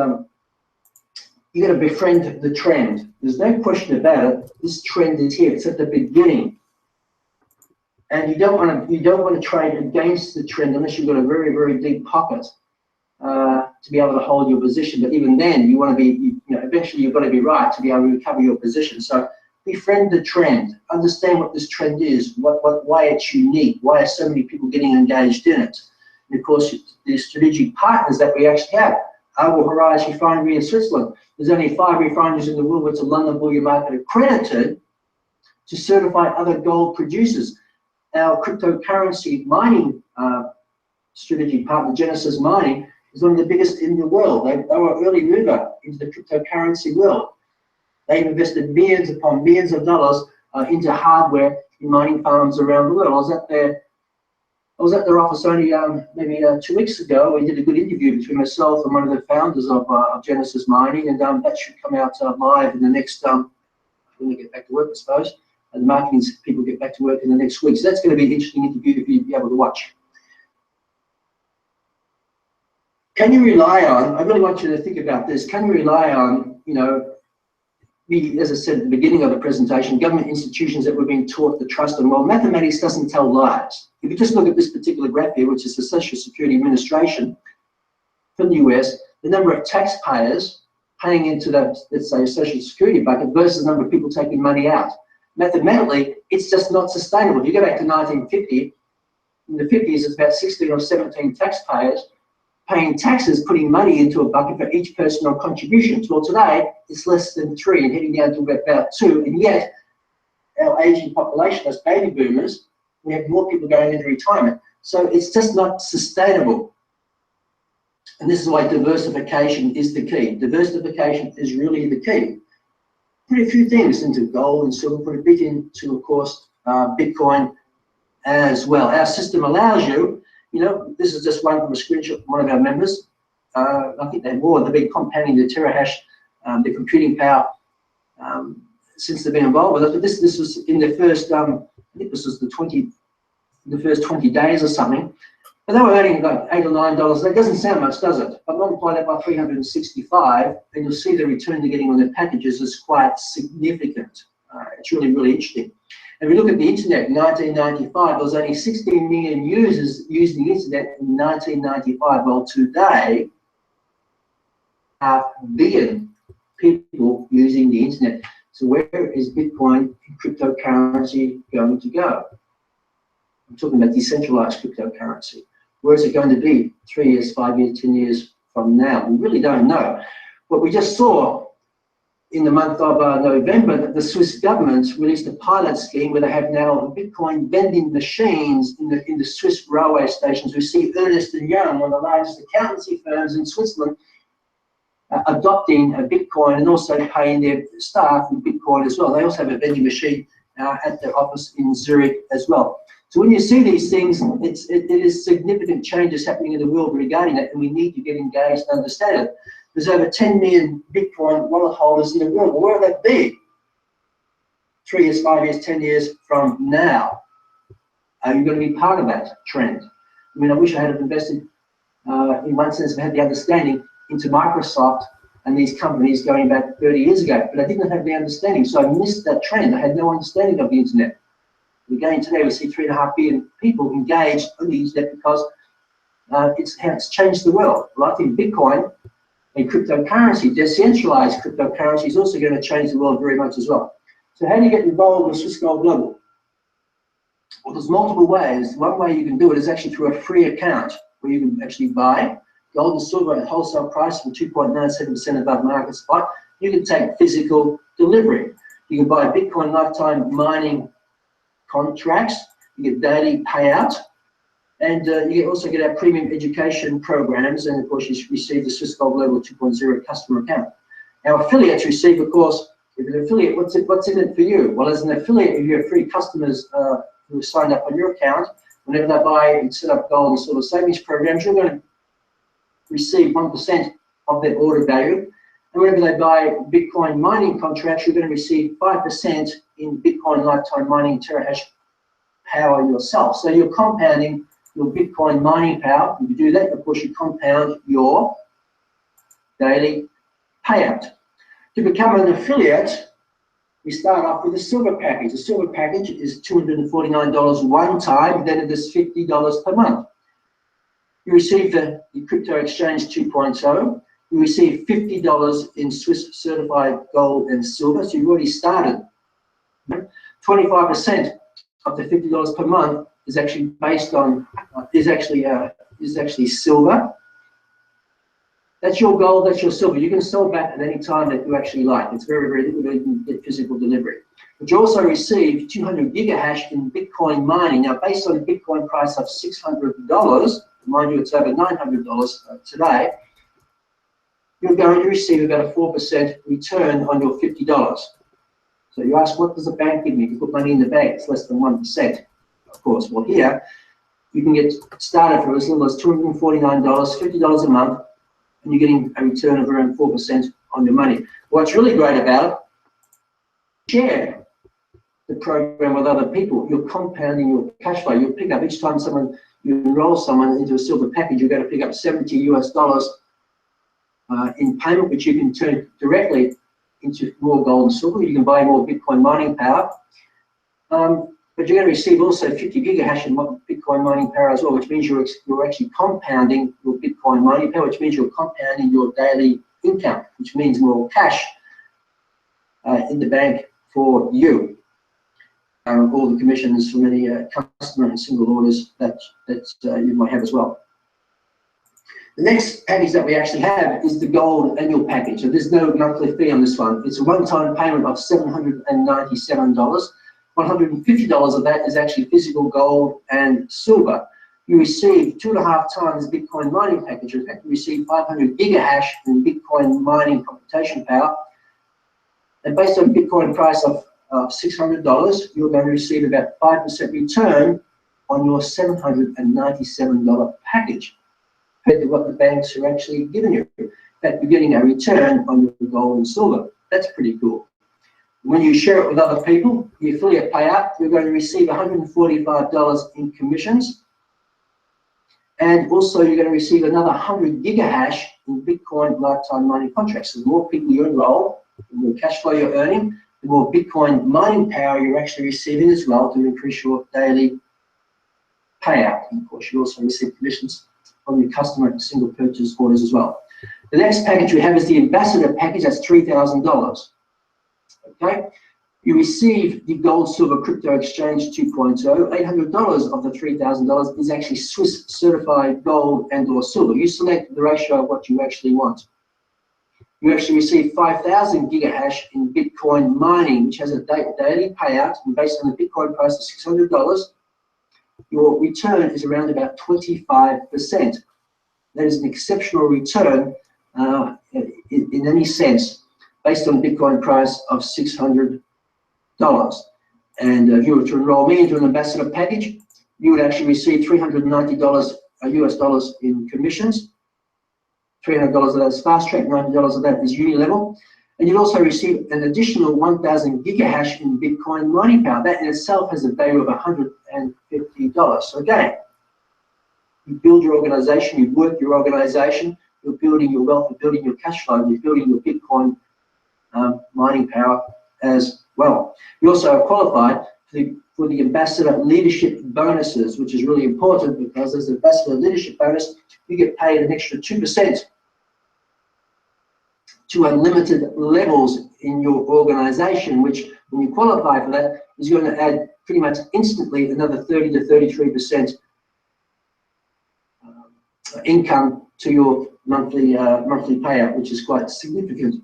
Speaker 3: you got to befriend the trend. There's no question about it. This trend is here. It's at the beginning, and you don't want to trade against the trend unless you've got a very, very deep pocket to be able to hold your position. But even then, you want to be, you know, eventually you've got to be right to be able to recover your position. So befriend the trend. Understand what this trend is. Why it's unique. Why are so many people getting engaged in it? And of course, the strategic partners that we actually have. Our Horizon Refinery in Switzerland. There's only 5 refineries in the world with a London Bullion Market accredited to certify other gold producers. Our cryptocurrency mining strategic partner, Genesis Mining, is one of the biggest in the world. They were an early mover into the cryptocurrency world. They've invested millions upon millions of dollars into hardware in mining farms around the world. I was at their office only maybe 2 weeks ago. We did a good interview between myself and one of the founders of Genesis Mining, and that should come out live in the next, when they get back to work, I suppose. And the marketing people get back to work in the next week. So that's going to be an interesting interview for you to be able to watch. Can you rely on, I really want you to think about this, can you rely on, you know, as I said at the beginning of the presentation, government institutions that we're being taught to trust them? Well, mathematics doesn't tell lies. If you just look at this particular graph here, which is the Social Security Administration from the US, the number of taxpayers paying into that, let's say, Social Security bucket versus the number of people taking money out. Mathematically, it's just not sustainable. If you go back to 1950, in the 50s, it's about 16 or 17 taxpayers paying taxes, putting money into a bucket for each personal contribution. Well, today, it's less than 3 and heading down to about 2, and yet our aging population, as baby boomers, we have more people going into retirement. So it's just not sustainable. And this is why diversification is the key. Diversification is really the key. Put a few things into gold and silver, put a bit into, of course, BitCoin as well. Our system allows you, you know, this is just one from a screenshot from one of our members. I think they've been compounding the terahash, the computing power since they've been involved with it. But this was in the first, I think this was the first 20 days or something. But they were earning like $8 or $9. That doesn't sound much, does it? But multiply that by 365, and you'll see the return they're getting on their packages is quite significant. It's really, really interesting. And if we look at the internet in 1995, there was only 16 million users using the internet in 1995. Well, today, 500 million people using the internet. So where is Bitcoin and cryptocurrency going to go? I'm talking about decentralized cryptocurrency. Where is it going to be 3 years, 5 years, 10 years from now? We really don't know. What we just saw in the month of November, that the Swiss government released a pilot scheme where they have now Bitcoin vending machines in the Swiss railway stations. We see Ernst & Young, one of the largest accountancy firms in Switzerland, adopting a Bitcoin and also paying their staff with Bitcoin as well. They also have a vending machine at their office in Zurich as well. So when you see these things, it is significant changes happening in the world regarding that, and we need to get engaged and understand it. There's over 10 million Bitcoin wallet holders in the world. Well, where will that be 3 years, 5 years, 10 years from now? Are you going to be part of that trend? I mean, I wish I had invested, in one sense, I had the understanding into Microsoft and these companies going back 30 years ago, but I didn't have the understanding, so I missed that trend. I had no understanding of the internet. Again, today we see 3.5 billion people engaged on the internet because it's changed the world. Well, I think Bitcoin and cryptocurrency, decentralized cryptocurrency, is also going to change the world very much as well. So how do you get involved with Swiss Gold Global? Well, there's multiple ways. One way you can do it is actually through a free account where you can actually buy gold and silver at wholesale price from 2.97% above market spot. You can take physical delivery. You can buy Bitcoin lifetime mining contracts. You get daily payout. And you also get our premium education programs. And of course, you receive the Swiss Gold Global 2.0 customer account. Our affiliates receive, of course, if an affiliate, what's in it for you? Well, as an affiliate, if you have free customers who have signed up on your account, whenever they buy and set up gold and silver savings programs, you're going to receive 1% of their order value. And whenever they buy Bitcoin mining contracts, you're going to receive 5% in Bitcoin lifetime mining terahash power yourself. So you're compounding your Bitcoin mining power. If you do that, of course, you compound your daily payout. To become an affiliate, we start off with a silver package. The silver package is $249 one time, then it is $50 per month. You receive the crypto exchange 2.0. You receive $50 in Swiss certified gold and silver. So you've already started. 25% of the $50 per month is actually based on is actually silver. That's your gold, that's your silver. You can sell that at any time that you actually like. It's very, very difficult to get physical delivery. But you also receive 200 gigahash in Bitcoin mining. Now, based on the Bitcoin price of $600, mind you, it's over $900 today, you're going to receive about a 4% return on your $50. So you ask, what does the bank give me? If you put money in the bank, it's less than 1%, of course. Well, here, you can get started for as little as $249, $50 a month, and you're getting a return of around 4% on your money. What's really great about it, share the program with other people. You're compounding your cash flow. You'll pick up each time you enroll someone into a silver package, you're going to pick up $70 US in payment, which you can turn directly into more gold and silver. You can buy more Bitcoin mining power. But you're going to receive also 50 gigahash in Bitcoin mining power as well, which means you're actually compounding your Bitcoin mining power, which means you're compounding your daily income, which means more cash in the bank for you. All the commissions from any customer and single orders that you might have as well. The next package that we actually have is the gold annual package. So there's no monthly fee on this one. It's a one-time payment of $797. $150 of that is actually physical gold and silver. You receive 2.5 times Bitcoin mining package. In fact, you receive 500 gigahash in Bitcoin mining computation power. And based on Bitcoin price of $600, you're going to receive about 5% return on your $797 package, compared to what the banks are actually giving you. In fact, you're getting a return on your gold and silver. That's pretty cool. When you share it with other people, the affiliate payout, you're going to receive $145 in commissions. And also you're going to receive another 100 gigahash in Bitcoin lifetime mining contracts. So the more people you enroll, the more cash flow you're earning, the more Bitcoin mining power you're actually receiving as well to increase your daily payout. And of course, you also receive commissions from your customer and single purchase orders as well. The next package we have is the ambassador package. That's $3,000. Okay, you receive the gold silver crypto exchange 2.0. $800 of the $3,000 is actually Swiss certified gold and or silver. You select the ratio of what you actually want. You actually receive 5,000 gigahash in Bitcoin mining, which has a daily payout, and based on the Bitcoin price of $600, your return is around about 25%. That is an exceptional return in any sense, based on Bitcoin price of $600. And if you were to enroll me into an ambassador package, you would actually receive $390 US dollars in commissions. $300 of that is fast track, $90 of that is uni level. And you'd also receive an additional 1,000 gigahash in Bitcoin mining power. That in itself has a value of $150. So again, you build your organization, you work your organization, you're building your wealth, you're building your cash flow, you're building your Bitcoin mining power as well. You also are qualified for the ambassador leadership bonuses, which is really important because as an ambassador leadership bonus, you get paid an extra 2% to unlimited levels in your organization, which when you qualify for that is going to add pretty much instantly another 30 to 33% income to your monthly payout, which is quite significant.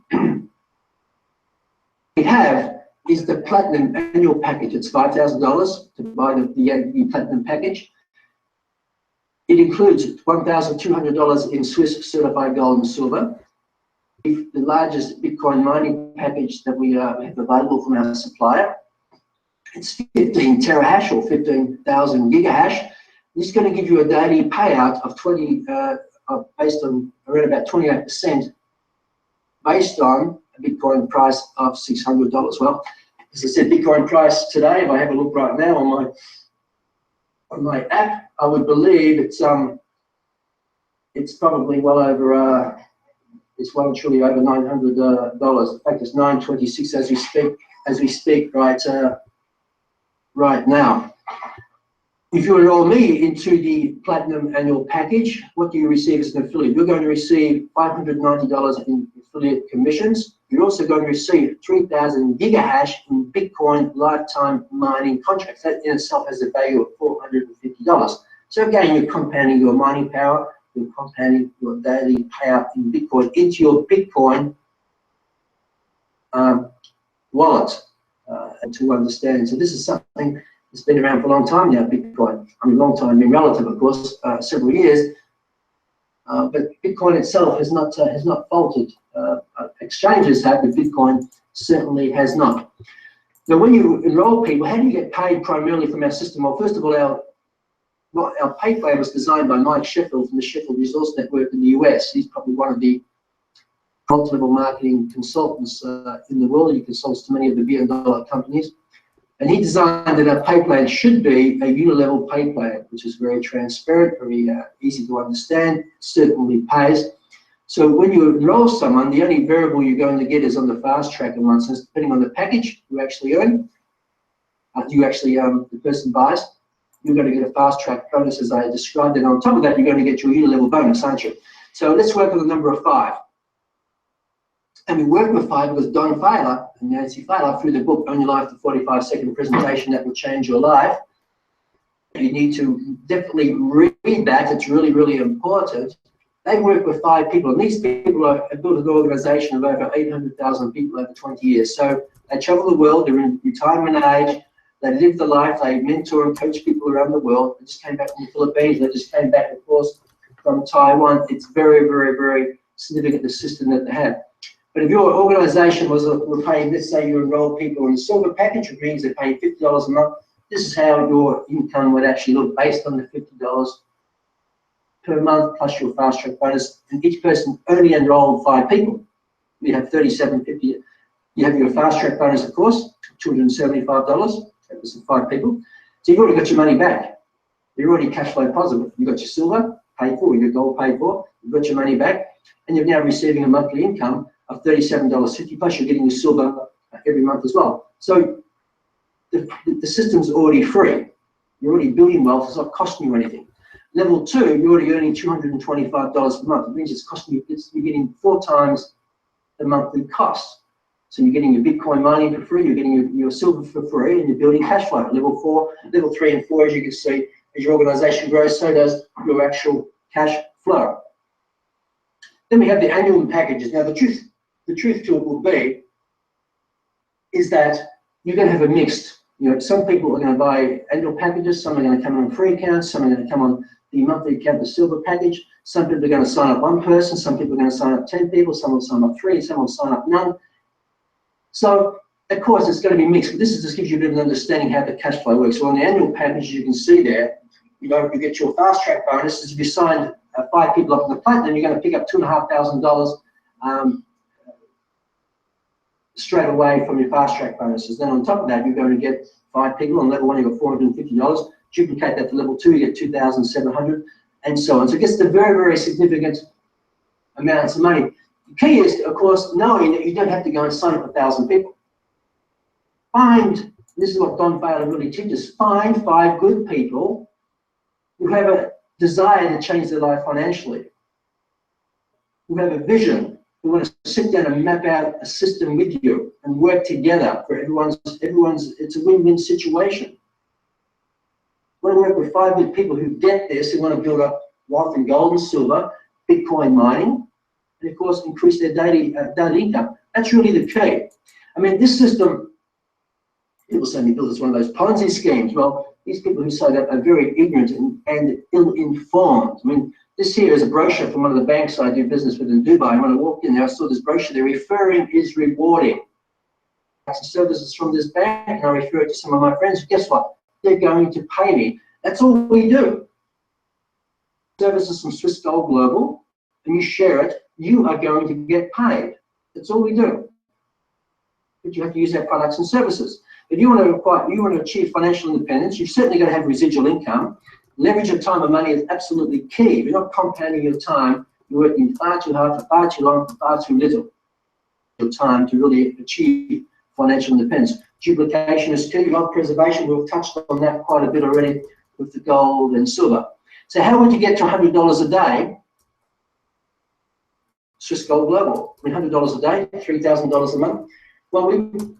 Speaker 3: we have is the Platinum annual package. It's $5,000 to buy the Platinum package. It includes $1,200 in Swiss certified gold and silver. The largest Bitcoin mining package that we have available from our supplier. It's 15 terahash or 15,000 gigahash. This is going to give you a daily payout of based on around about 28%, based on a Bitcoin price of $600. Well, as I said, Bitcoin price today, if I have a look right now on my app, I would believe it's probably well over it's well truly over $900. In fact, it's $926 as we speak right now. If you enroll me into the Platinum annual package, what do you receive as an affiliate? You're going to receive $590 in affiliate commissions. You're also going to receive 3,000 gigahash in Bitcoin lifetime mining contracts. That in itself has a value of $450. So again, you're compounding your mining power, you're compounding your daily payout in Bitcoin into your Bitcoin wallet to understand. So this is something that's been around for a long time now, Bitcoin. I mean, long time, being relative, of course, several years. But Bitcoin itself has not faltered. Exchanges have, but Bitcoin certainly has not. Now, when you enroll people, how do you get paid primarily from our system? Well, first of all, our pay plan was designed by Mike Sheffield from the Sheffield Resource Network in the US. He's probably one of the multi-level marketing consultants in the world. He consults to many of the billion-dollar companies. And he designed that our pay plan should be a unilevel pay plan, which is very transparent, very easy to understand, certainly pays. So when you enroll someone, the only variable you're going to get is on the fast track in one sense, depending on the package you actually earn, the person buys, you're going to get a fast track bonus as I described. And on top of that, you're going to get your unilevel bonus, aren't you? So let's work on the number of 5. And we worked with 5 because Don Feiler and Nancy Feiler, through the book Own Your Life, the 45-second presentation that will change your life. You need to definitely read that. It's really, really important. They work with 5 people, and these people have built an organization of over 800,000 people over 20 years. So they travel the world, they're in retirement age, they live the life, they mentor and coach people around the world. They just came back from the Philippines, they just came back, of course, from Taiwan. It's very, very, very significant, the system that they have. But if your organization were paying, let's say you enroll people in the silver package, which means they're paying $50 a month, this is how your income would actually look based on the $50 per month plus your fast track bonus. And each person only enrolled 5 people. You have $37.50. You have your fast track bonus, of course, $275. That was 5 people. So you've already got your money back. You're already cash flow positive. You've got your silver paid for, your gold paid for, you've got your money back, and you're now receiving a monthly income of $37.50, plus you're getting your silver every month as well. So the system's already free. You're already building wealth. It's not costing you anything. Level 2, you're already earning $225 per month. It means it's costing you, you're getting 4 times the monthly cost. So you're getting your Bitcoin mining for free, you're getting your silver for free, and you're building cash flow. Level 4, level 3 and 4, as you can see, as your organization grows, so does your actual cash flow. Then we have the annual packages. Now the truth to it will be is that you're going to have a mixed, some people are going to buy annual packages, some are going to come on free accounts, some are going to come on the monthly account, the silver package. Some people are going to sign up 1 person, some people are going to sign up 10 people, some will sign up 3, some will sign up none. So of course it's going to be mixed, but this just gives you a bit of an understanding how the cash flow works. So on the annual package, you can see there, you get your fast track bonuses. If you sign 5 people up in the Platinum, you're going to pick up $2,500 straight away from your fast track bonuses. Then on top of that, you're going to get 5 people on level 1, you got $450. Duplicate that to level 2, you get $2,700, and so on. So it gets the very, very significant amounts of money. The key is, of course, knowing that you don't have to go and sign up 1,000 people. This is what Don Feiler really teaches, find 5 good people who have a desire to change their life financially, who have a vision, who want to sit down and map out a system with you and work together for everyone's it's a win-win situation. You want to work with 5 good people who get this, who want to build up wealth in gold and silver, Bitcoin mining, and of course increase their daily income. That's really the key. I mean, this system, people say Bill, it's one of those Ponzi schemes. Well, these people who say that are very ignorant and ill-informed. I mean, this here is a brochure from one of the banks I do business with in Dubai. And when I walked in there, I saw this brochure. They're referring is rewarding. Services from this bank, and I refer it to some of my friends. Guess what? They're going to pay me. That's all we do. Services from Swiss Gold Global, and you share it, you are going to get paid. That's all we do. But you have to use our products and services. If you want to achieve financial independence, you've certainly got to have residual income. Leverage of time and money is absolutely key. If you're not compounding your time, you're working far too hard for far too long for far too little. Your time to really achieve financial independence. Duplication is key. Wealth preservation, we've touched on that quite a bit already with the gold and silver. So how would you get to $100 a day? Swiss Gold Global. I mean, $100 a day, $3,000 a month. Well,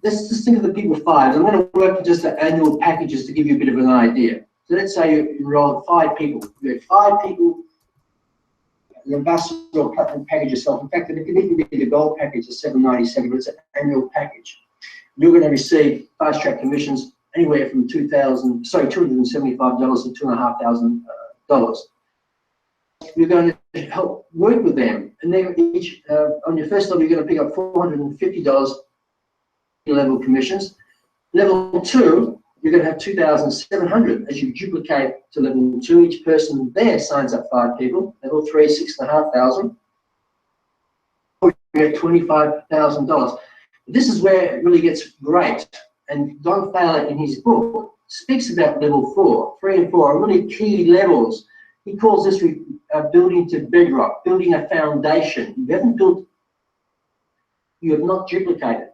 Speaker 3: let's just think of the people five. I'm going to work with just the annual packages to give you a bit of an idea. So let's say you enroll 5 people. You have 5 people. The ambassador platform package yourself. In fact, it can even be the gold package, the $797, but it's an annual package. You're going to receive fast track commissions anywhere from $275 to $2,500. You're going to help work with them, and then each on your first level you're going to pick up $450 level commissions. Level 2, you're going to have $2,700 as you duplicate to level 2. Each person there signs up 5 people. Level 3, $6,500. You have $25,000. This is where it really gets great. And Don Fowler in his book speaks about level 4, 3 and 4 are really key levels. He calls this building to bedrock, building a foundation. You haven't built, you have not duplicated.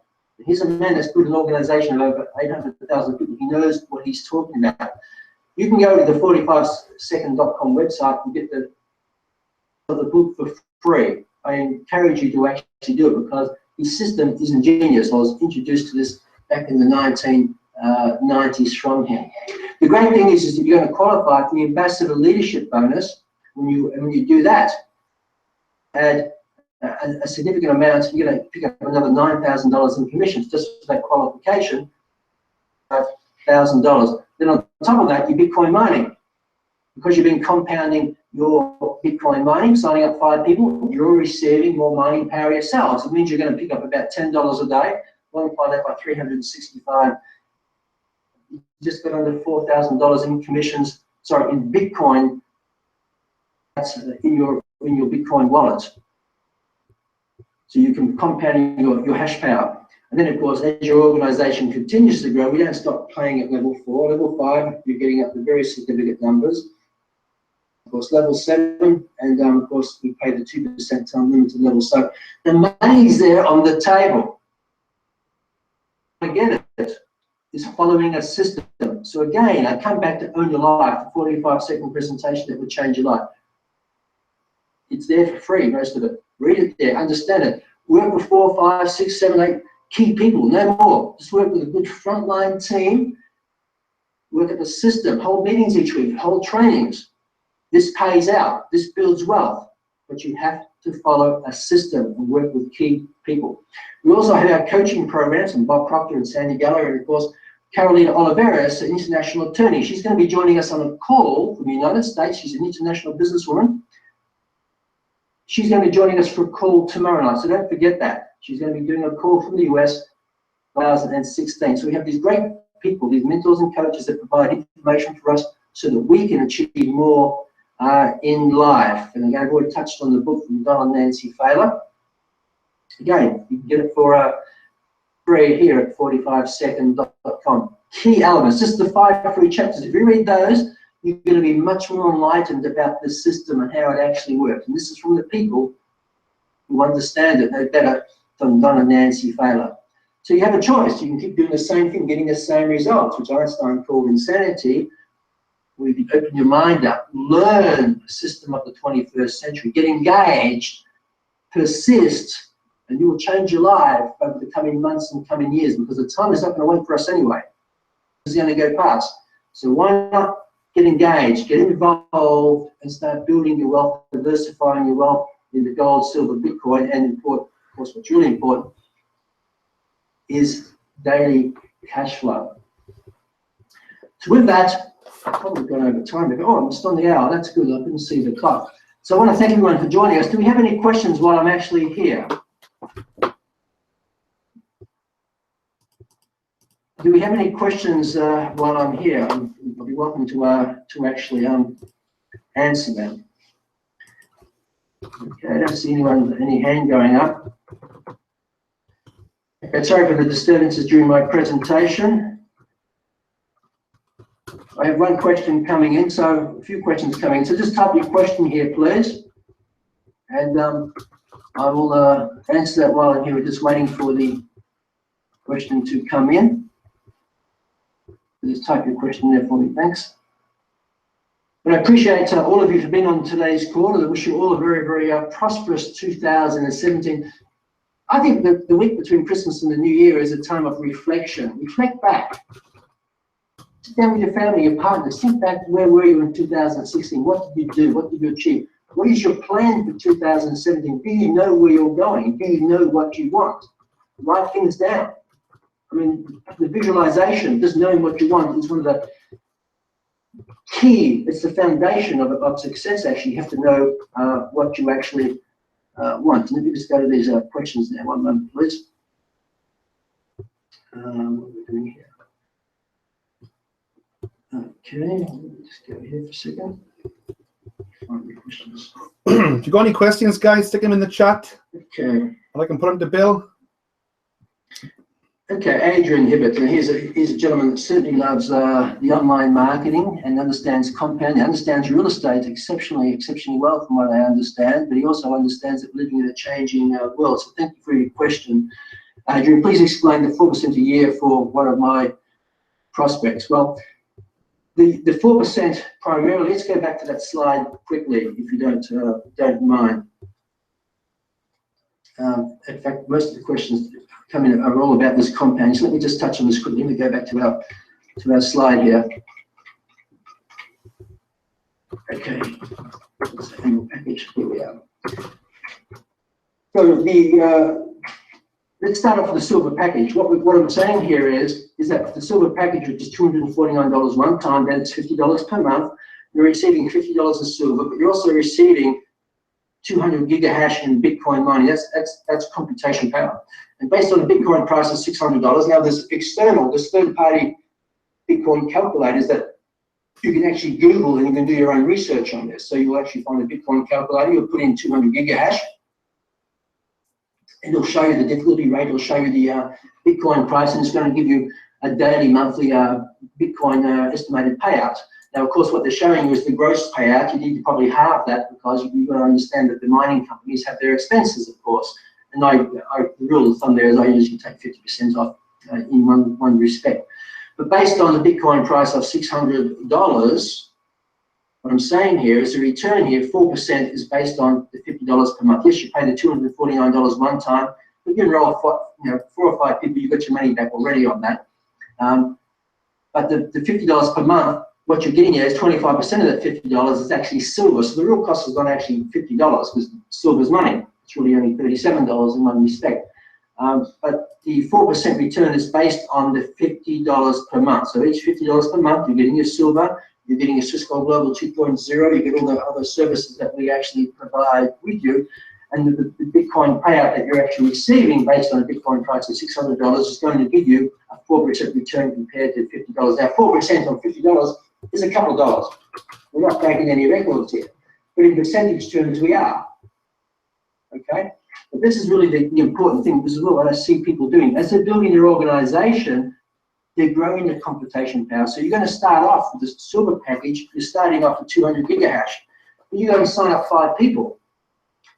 Speaker 3: Here's a man that's built an organization of over 800,000 people. He knows what he's talking about. You can go to the 45second.com website and get the book for free. I encourage you to actually do it because his system is ingenious. I was introduced to this back in the 1990s from him. The great thing is that you're going to qualify for the ambassador leadership bonus. When you do that, add a significant amount, you're going to pick up another $9,000 in commissions just for that qualification, $1,000. Then on top of that, your Bitcoin mining. Because you've been compounding your Bitcoin mining, signing up 5 people, you're receiving more mining power yourselves. It means you're going to pick up about $10 a day. Multiply that by 365. You just got under $4,000 in commissions. Sorry, in Bitcoin. That's in your Bitcoin wallet. So you can compound your hash power. And then, of course, as your organization continues to grow, we don't stop playing at level 4. Level 5, you're getting up to very significant numbers. Of course, level 7, and of course, we pay the 2% time limited level. So the money's there on the table. Get it is following a system. So again, I come back to Own Your Life, the 45-second presentation that would change your life. It's there for free, most of it. Read it there, understand it. Work with 4, 5, 6, 7, 8 key people, no more. Just work with a good frontline team. Work at the system. Hold meetings each week. Hold trainings. This pays out. This builds wealth. But you have to follow a system and work with key people. We also have our coaching programs from Bob Proctor and Sandy Geller, and of course, Carolina Oliveras, an international attorney. She's going to be joining us on a call from the United States. She's an international businesswoman. She's going to be joining us for a call tomorrow night, so don't forget that. She's going to be doing a call from the US 2016. So we have these great people, these mentors and coaches that provide information for us so that we can achieve more in life. And again, I've already touched on the book from Don and Nancy Fowler. Again, you can get it for free here at 45second.com. Key elements, just the 5 free chapters. If you read those, you're going to be much more enlightened about the system and how it actually works. And this is from the people who understand it no better than Don and Nancy Fowler. So you have a choice. You can keep doing the same thing, getting the same results, which Einstein called insanity. Where you can open your mind up, learn the system of the 21st century, get engaged, persist, and you will change your life over the coming months and coming years, because the time is not going to wait for us anyway. It's going to go past. So why not get engaged, get involved, and start building your wealth, diversifying your wealth into gold, silver, Bitcoin, and of course, what's really important, is daily cash flow. So with that, I've probably gone over time. Oh, I'm just on the hour. That's good. I didn't see the clock. So I want to thank everyone for joining us. Do we have any questions while I'm actually here? Do we have any questions while I'm here? I'll be welcome to actually answer them. Okay, I don't see any hand going up. Okay, sorry for the disturbances during my presentation. I have one question coming in, so a few questions coming in. So just type your question here, please. And I will answer that while I'm here. We're just waiting for the question to come in. Just type your question there for me, thanks. But I appreciate all of you for being on today's call. I wish you all a very, very prosperous 2017. I think that the week between Christmas and the New Year is a time of reflection. Reflect back. Sit down with your family, your partner. Think back, where were you in 2016? What did you do? What did you achieve? What is your plan for 2017? Do you know where you're going? Do you know what you want? Write things down. I mean, the visualization, just knowing what you want, is one of the key, it's the foundation of success, actually. You have to know what you actually want. Let me just go to these questions now. One moment, please. What are we doing here? Okay, let me just go here for a second. Find the questions.
Speaker 1: If you got any questions, guys, stick them in the chat.
Speaker 3: Okay.
Speaker 1: I can put them to Bill. Okay,
Speaker 3: Adrian Hibbert. Here's a gentleman that certainly loves the online marketing and understands compounding, understands real estate exceptionally well from what I understand, but he also understands that we're living in a changing world. So thank you for your question. Adrian, please explain the 4% a year for one of my prospects. Well, the 4% primarily, let's go back to that slide quickly if you don't mind. In fact, most of the questions come in are all about this compound. So let me just touch on this quickly. Let me go back to our slide here. Okay, annual package. Here we are. So let's start off with the silver package. What I'm saying here is that the silver package, which is $249 one time, then it's $50 per month. You're receiving $50 in silver, but you're also receiving 200 gigahash in Bitcoin mining. That's computation power. And based on the Bitcoin price of $600, now there's third-party Bitcoin calculators that you can actually Google and you can do your own research on this. So you'll actually find a Bitcoin calculator, you'll put in 200 gigahash, and it'll show you the difficulty rate, it'll show you the Bitcoin price, and it's going to give you a daily, monthly Bitcoin estimated payout. Now, of course, what they're showing you is the gross payout. You need to probably halve that because you've got to understand that the mining companies have their expenses, of course. And the rule of thumb there is I usually take 50% off in one respect. But based on the Bitcoin price of $600, what I'm saying here is the return here, 4% is based on the $50 per month. Yes, you pay the $249 one time, but you enroll 4 or 5 people, you got your money back already on that. But the $50 per month, what you're getting here is 25% of that $50 is actually silver. So the real cost is not actually $50 because silver's money. It's really only $37 in one respect. But the 4% return is based on the $50 per month. So each $50 per month, you're getting your silver, you're getting a Cisco Global 2.0, you get all the other services that we actually provide with you. And the Bitcoin payout that you're actually receiving based on a Bitcoin price of $600 is going to give you a 4% return compared to $50. Now, 4% on $50 is a couple of dollars. We're not breaking any records here. But in percentage terms, we are. Okay? But this is really the important thing. This is what I see people doing. As they're building their organization, they're growing their computation power. So you're going to start off with this silver package. You're starting off with 200 gigahash. You're going to sign up 5 people.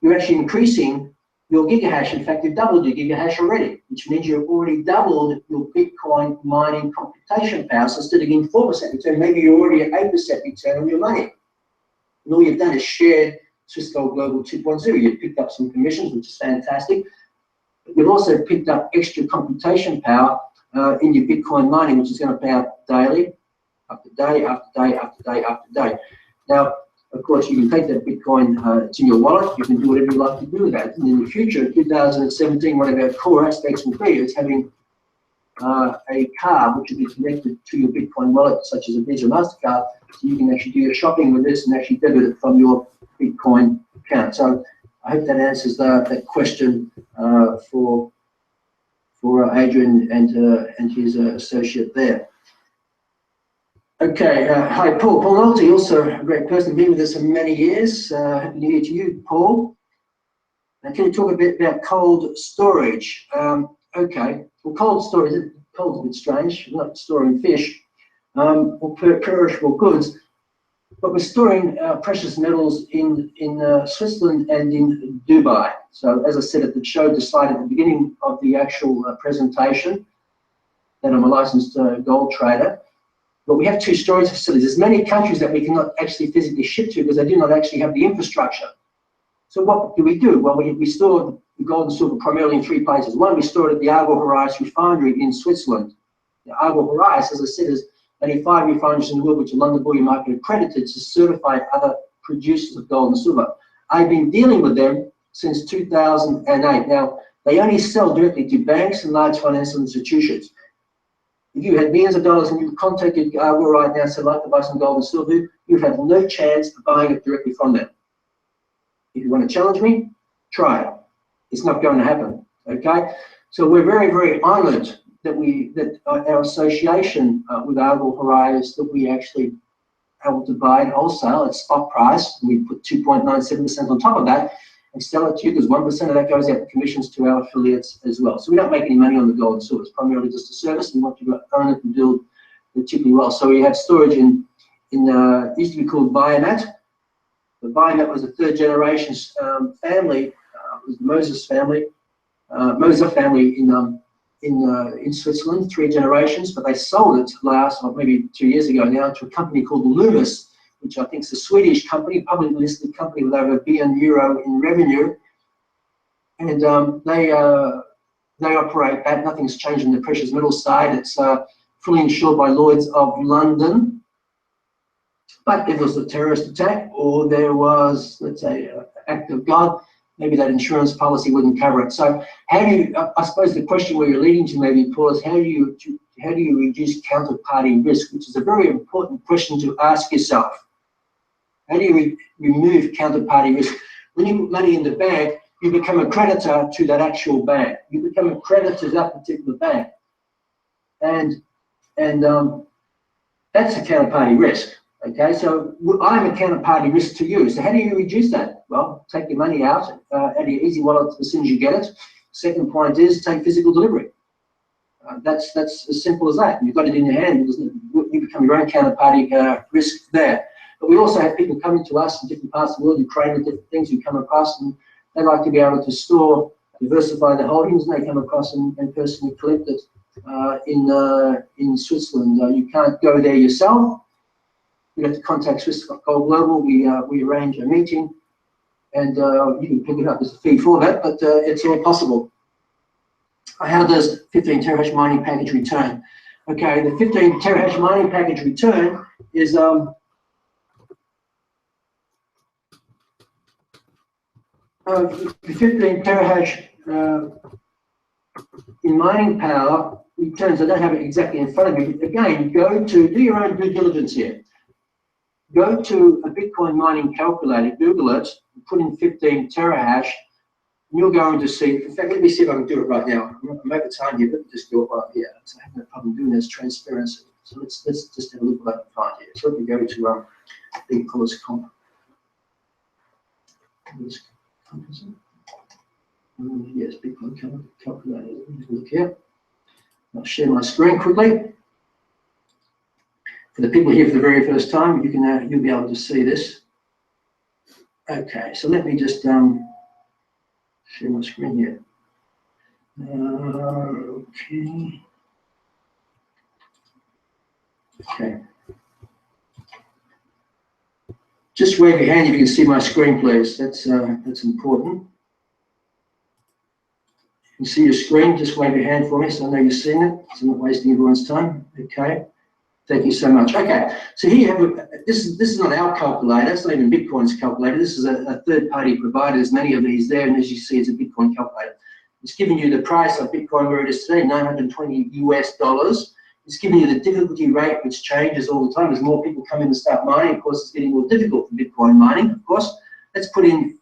Speaker 3: You're actually increasing your gigahash. In fact, you've doubled your gigahash already, which means you've already doubled your Bitcoin mining computation power. So instead of getting 4% return, maybe you're already at 8% return on your money. And all you've done is shared Cisco Global 2.0. You've picked up some commissions, which is fantastic. But you've also picked up extra computation power in your Bitcoin mining, which is going to pay out daily, after day, after day, after day, after day. Now, of course, you can take that Bitcoin, it's in your wallet, you can do whatever you like to do with that. And in the future, 2017, one of our core aspects will be is having a card which will be connected to your Bitcoin wallet, such as a Visa MasterCard, so you can actually do your shopping with this and actually debit it from your Bitcoin account. So I hope that answers that question for Adrian and his associate there. Okay, hi Paul. Paul Nolte, also a great person, been with us for many years. Happy New Year to you, Paul. And can you talk a bit about cold storage? Okay, well, cold storage, cold's a bit strange, we're not storing fish or perishable goods, but we're storing precious metals in Switzerland and in Dubai. So as I said, it showed the slide at the beginning of the actual presentation that I'm a licensed gold trader. But we have 2 storage facilities. There's many countries that we cannot actually physically ship to because they do not actually have the infrastructure. So what do? Well, we store the gold and silver primarily in 3 places. One, we store it at the Argo Horizon refinery in Switzerland. The Argo Horizon, as I said, is only 5 refineries in the world which are London Bullion Market accredited to certify other producers of gold and silver. I've been dealing with them since 2008. Now, they only sell directly to banks and large financial institutions. If you had millions of dollars and you contacted Argo right now and said, I'd like to buy some gold and silver, you have no chance of buying it directly from them. If you want to challenge me, try it. It's not going to happen, okay? So we're very, very honored that our association with Argo Horizon, that we actually able to buy at wholesale at spot price. We put 2.97% on top of that and sell it to you because 1% of that goes out in commissions to our affiliates as well. So we don't make any money on the gold and silver. It's primarily just a service. We want you to own it and build it particularly well. So we have storage in used to be called Biomat. The Biomat was a 3rd generation family. It was the Moses family, Moser family in Switzerland, 3 generations. But they sold it maybe 2 years ago now to a company called Loomis, which I think is a Swedish company, publicly listed company with over €1 billion in revenue. And they operate that. Nothing's changed on the precious metal side. It's fully insured by Lloyd's of London. But if it was a terrorist attack or there was, let's say, an act of God, maybe that insurance policy wouldn't cover it. So how do you, I suppose the question where you're leading to maybe, Paul, is how do you reduce counterparty risk, which is a very important question to ask yourself. How do you remove counterparty risk? When you put money in the bank, you become a creditor to that actual bank. You become a creditor to that particular bank. And that's a counterparty risk. Okay, so I'm a counterparty risk to you. So how do you reduce that? Well, take your money out of your easy wallet as soon as you get it. Second point is take physical delivery. That's as simple as that. You've got it in your hand. You become your own counterparty risk there. But we also have people coming to us in different parts of the world who trade with different things, who come across, and they like to be able to store, diversify their holdings, and they come across and personally collect it in Switzerland. You can't go there yourself. You have to contact Swiss Gold Global. We arrange a meeting, and you can pick it up. There's a fee for that, but it's all possible. How does 15 terahash mining package return? Okay, the 15 terahash mining package return is the 15 terahash in mining power returns. I don't have it exactly in front of me. But again, do your own due diligence here. Go to a Bitcoin mining calculator, Google it, put in 15 terahash, and you're going to see. In fact, let me see if I can do it right now. I'm over time here, but just do it right here. So I have no problem doing this transparency. So let's just have a look what I can find here. So let me go to Bitcoin's comp. Yes, Bitcoin calculator. Let me look here. I'll share my screen quickly. For the people here for the very first time, you'll be able to see this. Okay, so let me just share my screen here. Okay. Just wave your hand if you can see my screen, please. That's important. You can see your screen. Just wave your hand for me, so I know you're seeing it. So I'm not wasting everyone's time. Okay. Thank you so much. Okay, so here you have this is not our calculator. It's not even Bitcoin's calculator. This is a third-party provider. There's many of these there, and as you see, it's a Bitcoin calculator. It's giving you the price of Bitcoin where it is today, $920 US. It's giving you the difficulty rate, which changes all the time. As more people come in and start mining, of course, it's getting more difficult for Bitcoin mining, of course. Let's put in,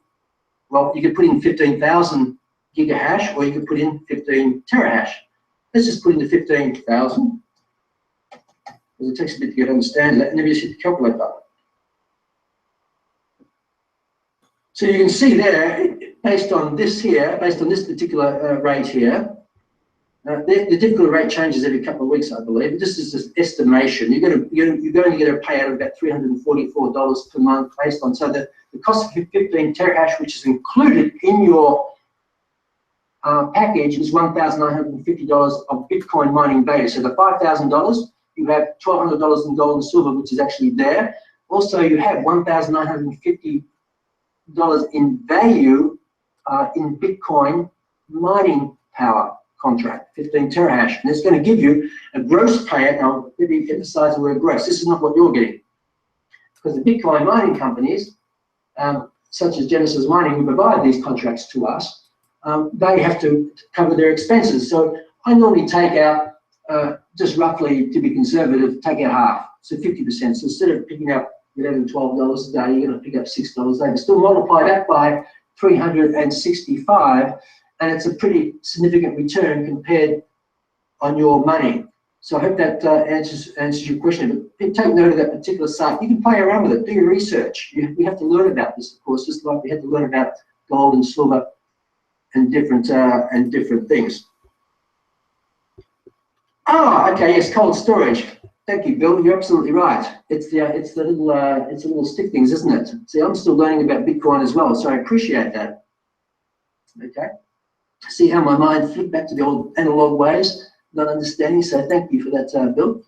Speaker 3: well, you could put in 15,000 gigahash, or you could put in 15 terahash. Let's just put in the 15,000, because it takes a bit to get to understand that, and then you just hit the calculate button. So you can see there, based on this here, based on this particular rate here, the difficulty rate changes every couple of weeks, I believe. This is just estimation. You're going to get a payout of about $344 per month based on, so the cost of 15 terahash, which is included in your package, is $1,950 of Bitcoin mining value. So the $5,000, you have $1,200 in gold and silver, which is actually there. Also, you have $1,950 in value in Bitcoin mining power contract, 15 terahash, and it's going to give you a gross payout. Now, let me emphasize the word gross. This is not what you're getting, because the Bitcoin mining companies, such as Genesis Mining, who provide these contracts to us, they have to cover their expenses. So I normally take out, just roughly to be conservative, take out half, so 50%. So instead of picking up $11, $12 a day, you're going to pick up $6 a day. But still multiply that by 365, and it's a pretty significant return compared on your money. So I hope that answers your question. But take note of that particular site. You can play around with it, do your research. We have to learn about this, of course, just like we had to learn about gold and silver and different things. Ah, okay, yes, cold storage. Thank you, Bill. You're absolutely right. It's the little stick things, isn't it? See, I'm still learning about Bitcoin as well, so I appreciate that. Okay. See how my mind flipped back to the old analog ways, not understanding. So thank you for that, Bill.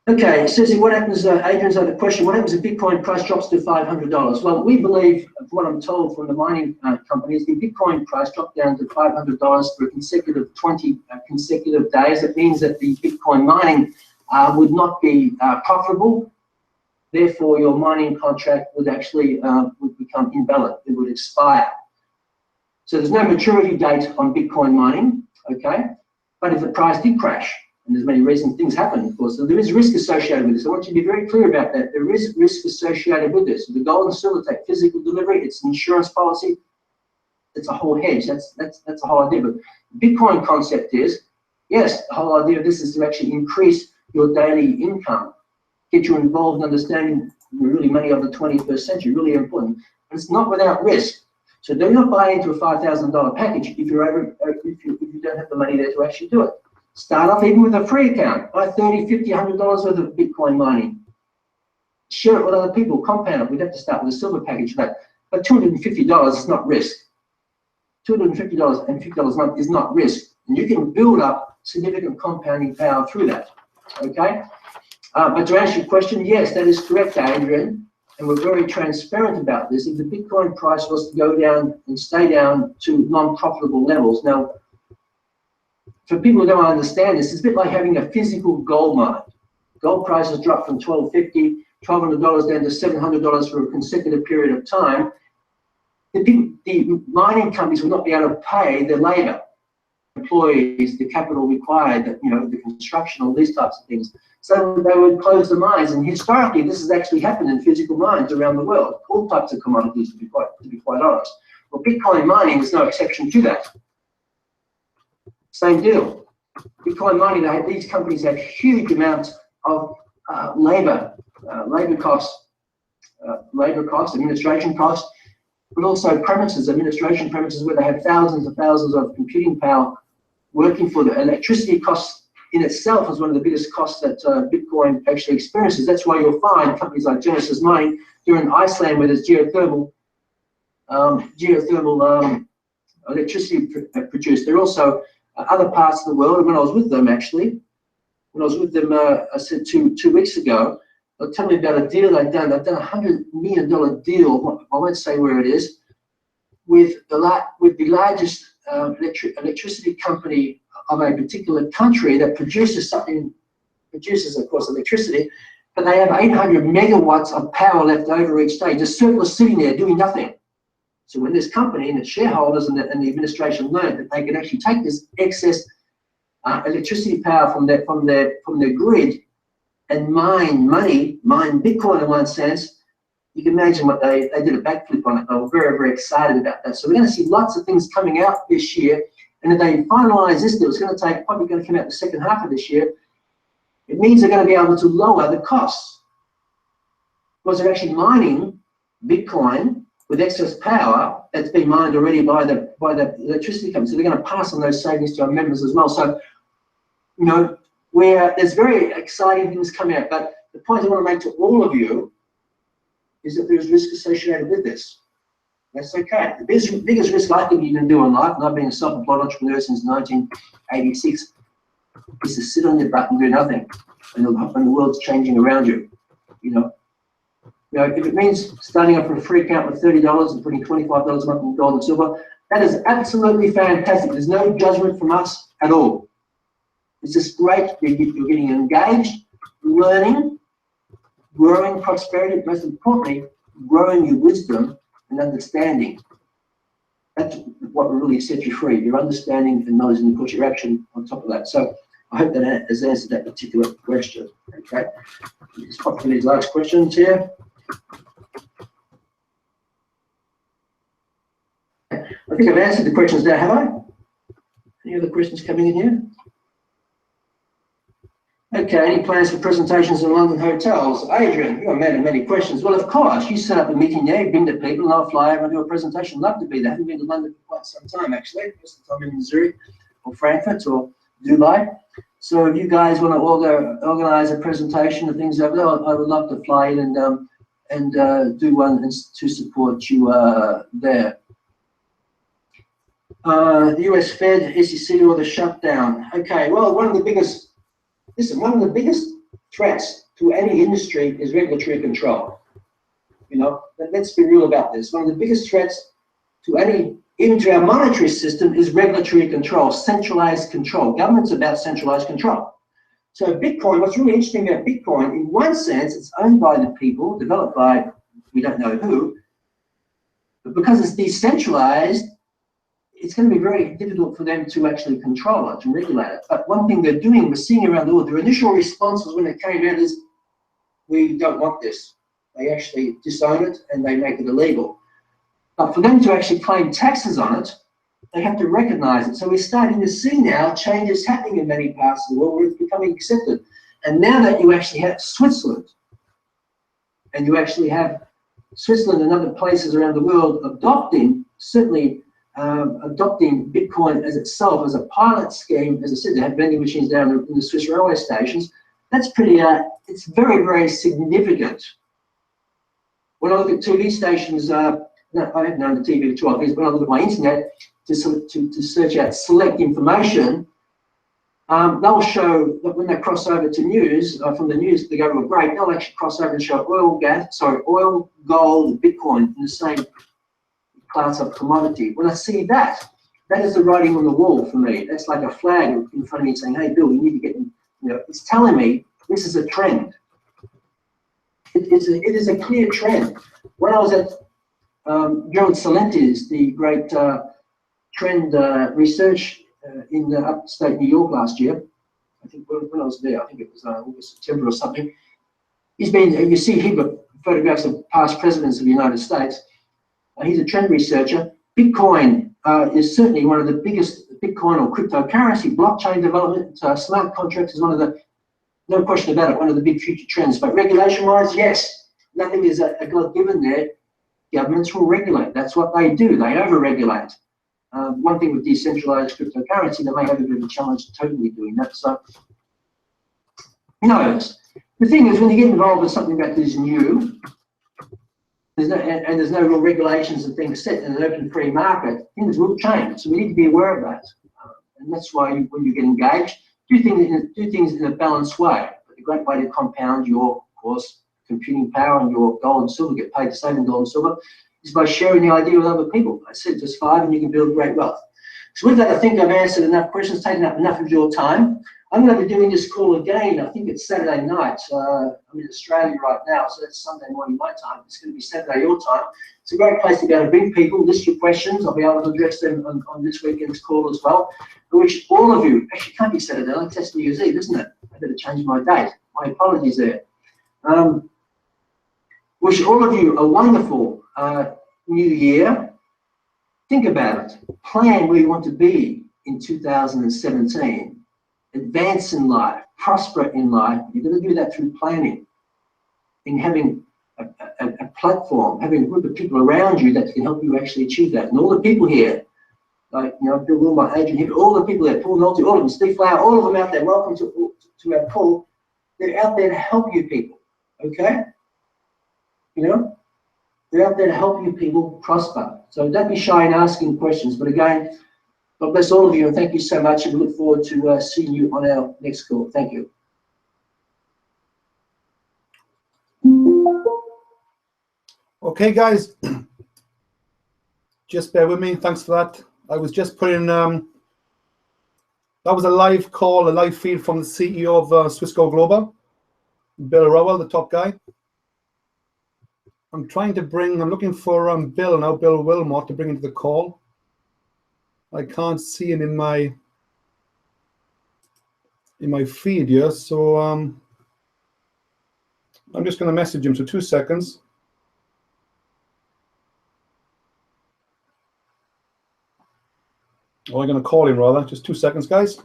Speaker 3: Okay, Susie, what happens? Adrian's other question: what happens if Bitcoin price drops to $500? Well, we believe, from what I'm told from the mining companies, the Bitcoin price dropped down to $500 for a consecutive 20 consecutive days. It means that the Bitcoin mining would not be profitable. Therefore, your mining contract would actually would become invalid. It would expire. So there's no maturity date on Bitcoin mining, okay? But if the price did crash, and there's many reasons things happen, of course, so there is risk associated with this. I want you to be very clear about that. There is risk associated with this. The gold and silver take physical delivery. It's an insurance policy. It's a whole hedge. That's the whole idea. But the Bitcoin concept is, yes, the whole idea of this is to actually increase your daily income, get you involved in understanding really money of the 21st century, really important. But it's not without risk. So do not buy into a $5,000 package if you don't have the money there to actually do it. Start off even with a free account. Buy $30, $50, $100 worth of Bitcoin mining. Share it with other people. Compound it. We'd have to start with a silver package for that. But $250 is not risk. $250 and $50 is not risk. And you can build up significant compounding power through that. Okay? But to answer your question, yes, that is correct, Adrian. And we're very transparent about this. If the Bitcoin price was to go down and stay down to non-profitable levels. Now, for people who don't understand this, it's a bit like having a physical gold mine. Gold prices drop from $1,250, $1,200 down to $700 for a consecutive period of time. The mining companies will not be able to pay their labor, employees, the capital required, the construction, all these types of things. So they would close the mines, and historically, this has actually happened in physical mines around the world, all types of commodities, to be quite honest. Well, Bitcoin mining is no exception to that. Same deal. Bitcoin mining, these companies have huge amounts of labor costs, administration costs, but also administration premises where they have thousands and thousands of computing power working for the electricity costs. In itself is one of the biggest costs that Bitcoin actually experiences. That's why you'll find companies like Genesis Mining, here in Iceland, where there's geothermal electricity produced. There are also other parts of the world. And when I was with them, I said two weeks ago, they'll tell me about a deal they've done. They've done a $100 million deal. I won't say where it is, with the largest electricity company of a particular country that produces, of course, electricity, but they have 800 megawatts of power left over each day, just surplus sitting there doing nothing. So when this company and its shareholders and the administration learned that they can actually take this excess electricity power from their grid and mine Bitcoin in one sense, you can imagine what they did a backflip on it. They were very, very excited about that. So we're going to see lots of things coming out this year. And if they finalize this deal, it's going to take, probably going to come out the second half of this year. It means they're going to be able to lower the costs because they're actually mining Bitcoin with excess power that's been mined already by the electricity company. So they're going to pass on those savings to our members as well. So, you know, there's very exciting things coming out. But the point I want to make to all of you is that there's risk associated with this. That's okay. The biggest risk I think you can do in life, and I've been a self-employed entrepreneur since 1986, is to sit on your butt and do nothing, and the world's changing around you. You know, if it means starting up a free account with $30 and putting $25 a month in gold and silver, that is absolutely fantastic. There's no judgment from us at all. It's just great. You're getting engaged, learning, growing prosperity, most importantly, growing your wisdom and understanding. That's what will really set you free. Your understanding and knowledge, and put your action on top of that. So I hope that has answered that particular question. Okay. Let's pop through these last questions here. I think I've answered the questions there, have I? Any other questions coming in here? Okay, any plans for presentations in London hotels? Adrian, you're a man of many questions. Well, of course, you set up a meeting there, you bring the people, and I'll fly over and do a presentation. Love to be there. I haven't been to London for quite some time, actually. Most of the time in Zurich or Frankfurt or Dubai. So if you guys want to organize a presentation and things over there, I would love to fly in and do one to support you there. The US Fed, SEC, or the shutdown. Okay, well, one of the biggest threats to any industry is regulatory control. You know, let's be real about this. One of the biggest threats to even to our monetary system is regulatory control, centralized control. Government's about centralized control. So Bitcoin, what's really interesting about Bitcoin, in one sense, it's owned by the people, developed by we don't know who, but because it's decentralized, it's going to be very difficult for them to actually control it and regulate it. But one thing they're doing, we're seeing around the world, their initial responses when it came out is, we don't want this. They actually disown it and they make it illegal. But for them to actually claim taxes on it, they have to recognize it. So we're starting to see now changes happening in many parts of the world where it's becoming accepted. And now that you actually have Switzerland, and you actually have Switzerland and other places around the world adopting, certainly adopting Bitcoin as itself as a pilot scheme, as I said, they have vending machines down in the Swiss railway stations. That's pretty, it's very, very significant. When I look at TV stations, I haven't known the TV for 12 years, but when I look at my internet to search out select information, they'll show that when they cross over to news, from the news they go to a break, they'll actually cross over and show oil, gold, Bitcoin in the same class of commodity. When I see that, that is the writing on the wall for me. That's like a flag in front of me saying, hey, Bill, you need to get, it's telling me this is a trend. It is a clear trend. When I was at Gerald Celenti's, the great trend research in upstate New York last year, I think when I was there, I think it was August, September or something, you see he's got photographs of past presidents of the United States. He's a trend researcher. Bitcoin is certainly one of the biggest, Bitcoin or cryptocurrency, blockchain development, smart contracts is one of the, no question about it, one of the big future trends. But regulation-wise, yes, nothing is a God-given there. Governments will regulate. That's what they do. They over-regulate. One thing with decentralized cryptocurrency, they may have a bit of a challenge totally doing that. So, who knows? The thing is, when you get involved with something that is new, there's no real regulations and things set in an open free market, things will change. So we need to be aware of that. And that's why when you get engaged, do things in a balanced way. But the great way to compound your, of course, computing power and your gold and silver, get paid to save in gold and silver, is by sharing the idea with other people. I said just 5 and you can build great wealth. So with that, I think I've answered enough questions, taken up enough of your time. I'm going to be doing this call again. I think it's Saturday night. I'm in Australia right now, so that's Sunday morning my time. It's going to be Saturday your time. It's a great place to be able to bring people, list your questions. I'll be able to address them on this weekend's call as well. I wish all of you, actually it can't be Saturday night, that's New Year's Eve, isn't it? I better change my date. My apologies there. Wish all of you a wonderful new year. Think about it. Plan where you want to be in 2017. Advance in life, prosper in life. You're going to do that through planning, in having a platform, having a group of people around you that can help you actually achieve that. And all the people here, like Bill Wilmot, Adrian Hibbert, all the people there, Paul Nolte, all of them, Steve Flower, all of them out there. Welcome to our call. They're out there to help you people. Okay, they're out there to help you people prosper. So don't be shy in asking questions. But again, God bless all of you, and thank you so much, and we look forward to seeing you on our next call. Thank you.
Speaker 1: Okay, guys, just bear with me. Thanks for that. I was just putting, that was a live call, a live feed from the CEO of Swissco Global, Bill Rowell, the top guy. I'm looking for Bill now, Bill Wilmot, to bring into the call. I can't see him in my feed here, so I'm just going to message him. So 2 seconds. Oh, I'm going to call him rather. Just 2 seconds, guys.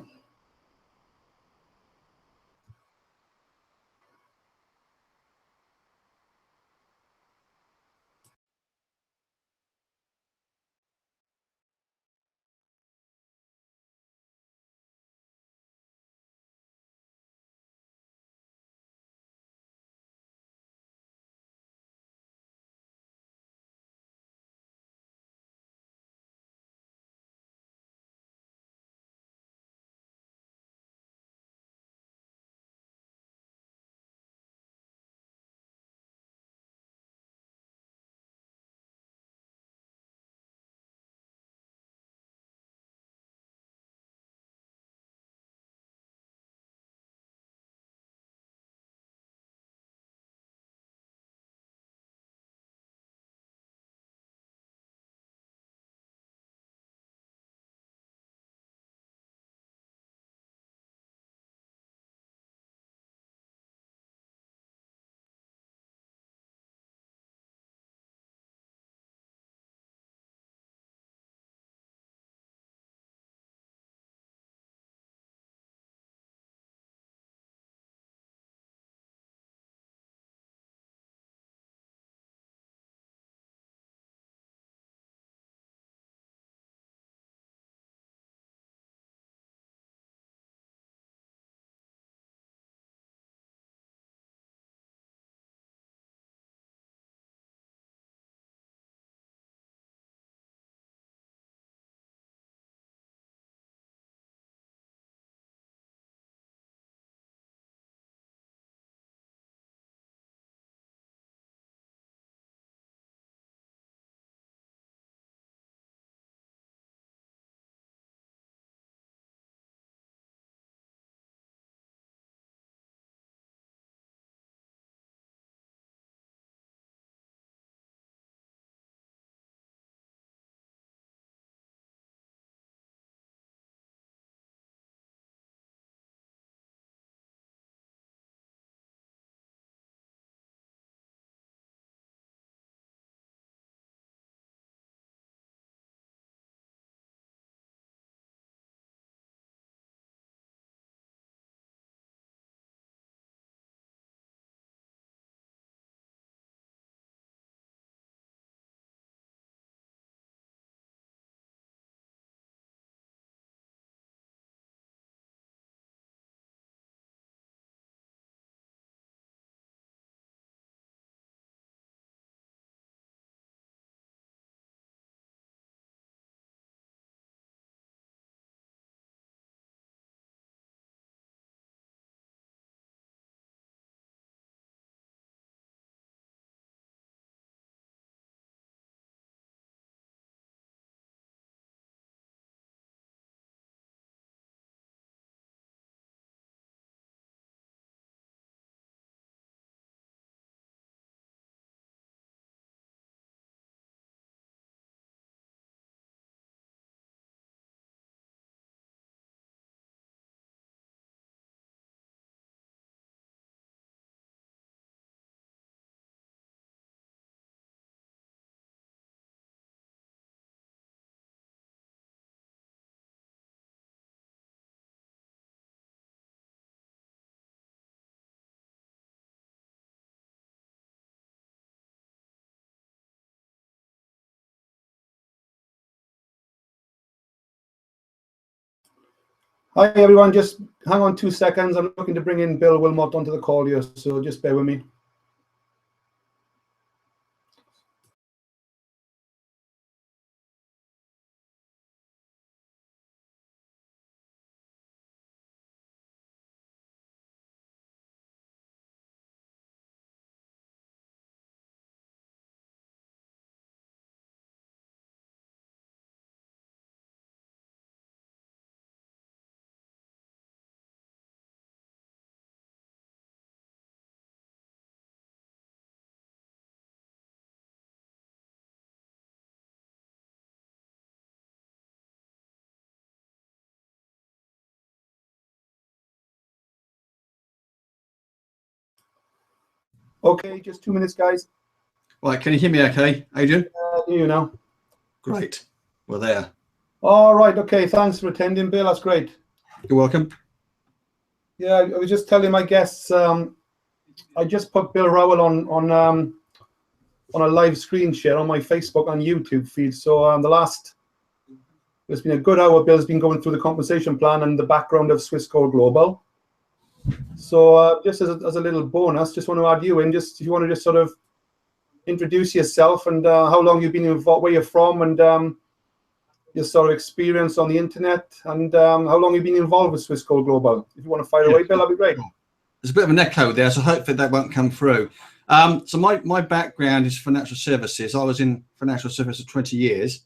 Speaker 1: Hi everyone, just hang on 2 seconds. I'm looking to bring in Bill Wilmot onto the call here, so just bear with me. Okay, just 2 minutes, guys.
Speaker 4: Right, can you hear me okay, Adrian?
Speaker 1: You know.
Speaker 4: Great. We're there.
Speaker 1: All right, okay, thanks for attending, Bill. That's great.
Speaker 4: You're welcome.
Speaker 1: Yeah, I was just telling my guests, I just put Bill Rowell on a live screen share on my Facebook and YouTube feed. So it's been a good hour. Bill's been going through the compensation plan and the background of Swissquote Global. So just as a little bonus, just want to add you in. Just if you want to just sort of introduce yourself and how long you've been involved, where you're from, and your sort of experience on the internet, and how long you've been involved with Swissquote Global. If you want to fire away, Bill, that'd be great.
Speaker 4: There's a bit of an echo there, so hopefully that won't come through. So my background is financial services. I was in financial services for 20 years,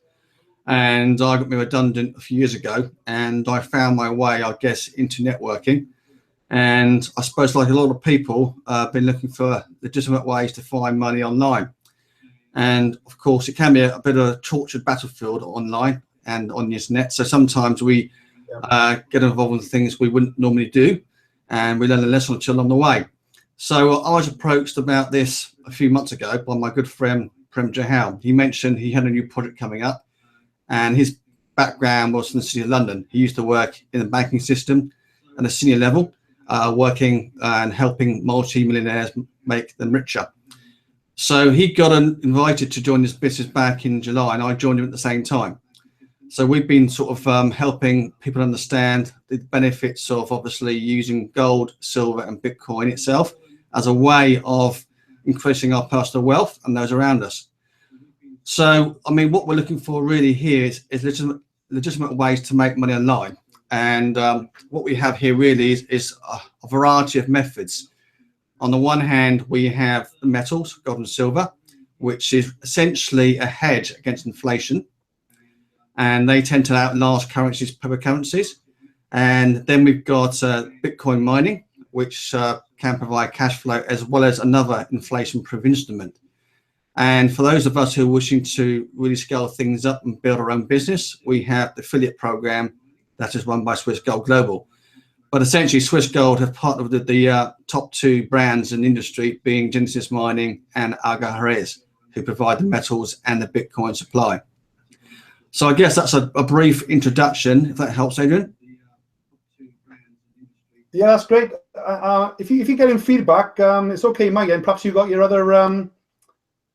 Speaker 4: and I got me redundant a few years ago, and I found my way, I guess, into networking. And I suppose, like a lot of people, I've been looking for legitimate ways to find money online. And of course, it can be a bit of a tortured battlefield online and on the internet. So sometimes we get involved in things we wouldn't normally do, and we learn a lesson or two along the way. So I was approached about this a few months ago by my good friend, Prem Jahal. He mentioned he had a new project coming up, and his background was in the City of London. He used to work in the banking system at a senior level, working and helping multi-millionaires make them richer. So he got invited to join this business back in July, and I joined him at the same time. So we've been sort of helping people understand the benefits of obviously using gold, silver, and Bitcoin itself as a way of increasing our personal wealth and those around us. So, I mean, what we're looking for really here is legitimate ways to make money online. And what we have here really is a variety of methods. On the one hand, we have the metals, gold and silver, which is essentially a hedge against inflation. And they tend to outlast currencies, paper currencies. And then we've got Bitcoin mining, which can provide cash flow as well as another inflation-proof instrument. And for those of us who are wishing to really scale things up and build our own business, we have the affiliate program that is run by Swissquote Global. But essentially, Swissquote have partnered with the top two brands in the industry, being Genesis Mining and Agarres, who provide the metals and the Bitcoin supply. So I guess that's a brief introduction, if that helps, Adrian.
Speaker 1: Yeah, that's great. If you're getting feedback, it's okay, Mike. And perhaps you got your other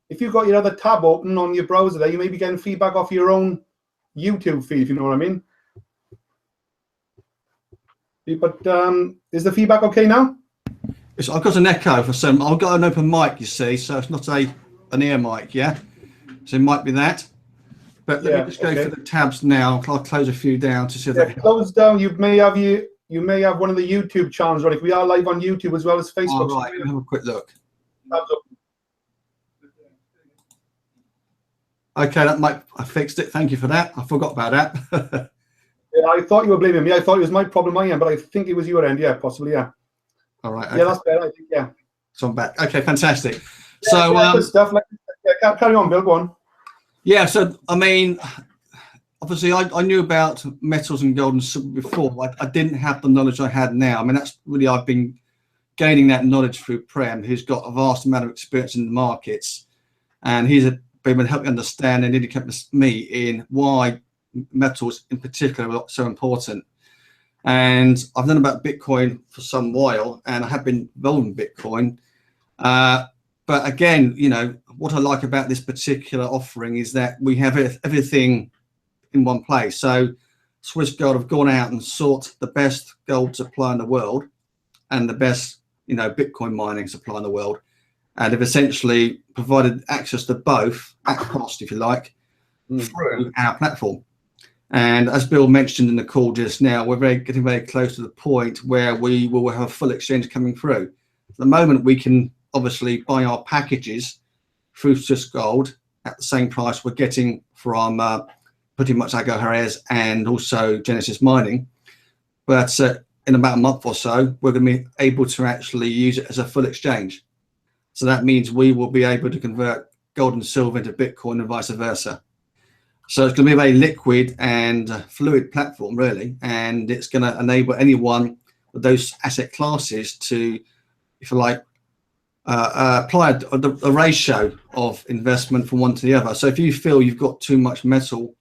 Speaker 1: if you've got your other tab open on your browser there, you may be getting feedback off your own YouTube feed, if you know what I mean. But is the feedback okay now?
Speaker 4: I've got an echo for some. I've got an open mic, you see, so it's not an ear mic, yeah? So it might be that. But let me just go for the tabs now. I'll close a few down to see if they
Speaker 1: close down. You may have one of the YouTube channels running. We are live on YouTube as well as Facebook.
Speaker 4: All right, let me have a quick look. Okay, I fixed it. Thank you for that. I forgot about that.
Speaker 1: Yeah, I thought you were blaming me. I thought it was my problem, my end, but I think it was your end. Yeah, possibly. Yeah.
Speaker 4: All right. Okay.
Speaker 1: Yeah, that's better. I think. Yeah.
Speaker 4: So I'm back. Okay, fantastic.
Speaker 1: Yeah,
Speaker 4: so
Speaker 1: good stuff. Carry on, Bill. Go on.
Speaker 4: Yeah. So I mean, obviously, I knew about metals and gold and silver before. I didn't have the knowledge I had now. I mean, that's really I've been gaining that knowledge through Prem, who's got a vast amount of experience in the markets, and he's been able to help me understand and educate me in why metals in particular are so important. And I've known about Bitcoin for some while, and I have been involved in Bitcoin. But again, you know, what I like about this particular offering is that we have everything in one place. So Swiss Gold have gone out and sought the best gold supply in the world and the best, Bitcoin mining supply in the world, and have essentially provided access to both at cost, if you like, through our platform. And as Bill mentioned in the call just now, we're getting very close to the point where we will have a full exchange coming through. At the moment, we can obviously buy our packages through Swiss Gold at the same price we're getting from pretty much Agro Jerez and also Genesis Mining. But in about a month or so, we're going to be able to actually use it as a full exchange. So that means we will be able to convert gold and silver into Bitcoin and vice versa. So it's going to be a very liquid and fluid platform, really, and it's going to enable anyone with those asset classes to, if you like, apply a ratio of investment from one to the other. So if you feel you've got too much metal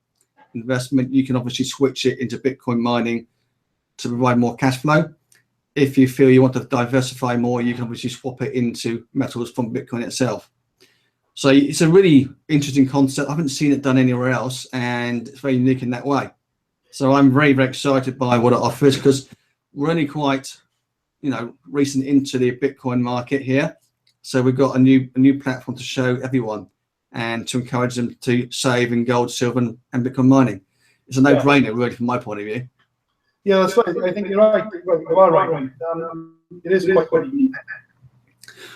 Speaker 4: investment, you can obviously switch it into Bitcoin mining to provide more cash flow. If you feel you want to diversify more, you can obviously swap it into metals from Bitcoin itself. So it's a really interesting concept. I haven't seen it done anywhere else, and it's very unique in that way. So I'm very, very excited by what it offers, because we're only quite, recent into the Bitcoin market here. So we've got a new platform to show everyone and to encourage them to save in gold, silver, and Bitcoin mining. It's a no-brainer, really, from my point of view.
Speaker 1: Yeah, that's right. I think you're right. You are right. It is quite unique.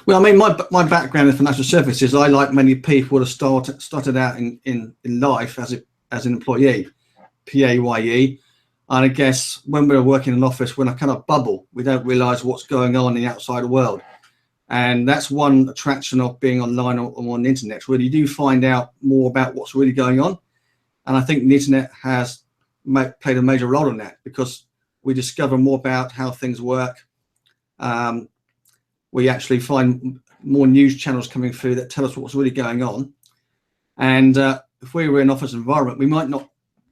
Speaker 4: Well, I mean, my background in financial services, I, like many people, have started out in life as an employee, PAYE. And I guess when we're working in an office, we're in a kind of bubble. We don't realise what's going on in the outside world. And that's one attraction of being online or on the internet. Really, you do find out more about what's really going on. And I think the internet has played a major role in that, because we discover more about how things work. We actually find more news channels coming through that tell us what's really going on. And if we were in an office environment, we might not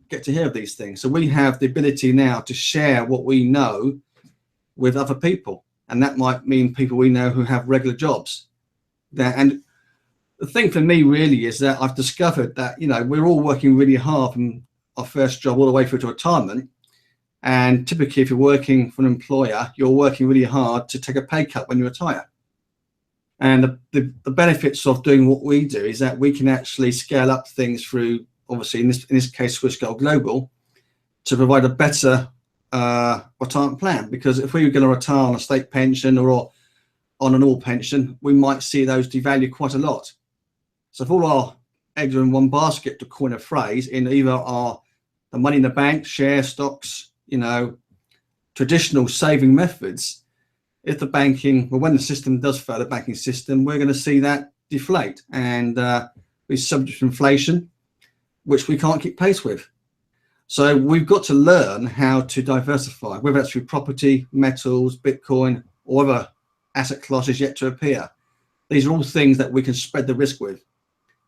Speaker 4: get to hear of these things. So we have the ability now to share what we know with other people. And that might mean people we know who have regular jobs. And the thing for me really is that I've discovered that, we're all working really hard from our first job all the way through to retirement. And typically, if you're working for an employer, you're working really hard to take a pay cut when you retire. And the benefits of doing what we do is that we can actually scale up things through, obviously, in this case, Swiss Gold Global, to provide a better retirement plan. Because if we were going to retire on a state pension or on an all pension, we might see those devalue quite a lot. So if all our eggs are in one basket, to coin a phrase, in either the money in the bank, share stocks, traditional saving methods, if the banking, when the system does fail, the banking system, we're going to see that deflate and be subject to inflation, which we can't keep pace with. So we've got to learn how to diversify, whether that's through property, metals, Bitcoin, or other asset classes yet to appear. These are all things that we can spread the risk with.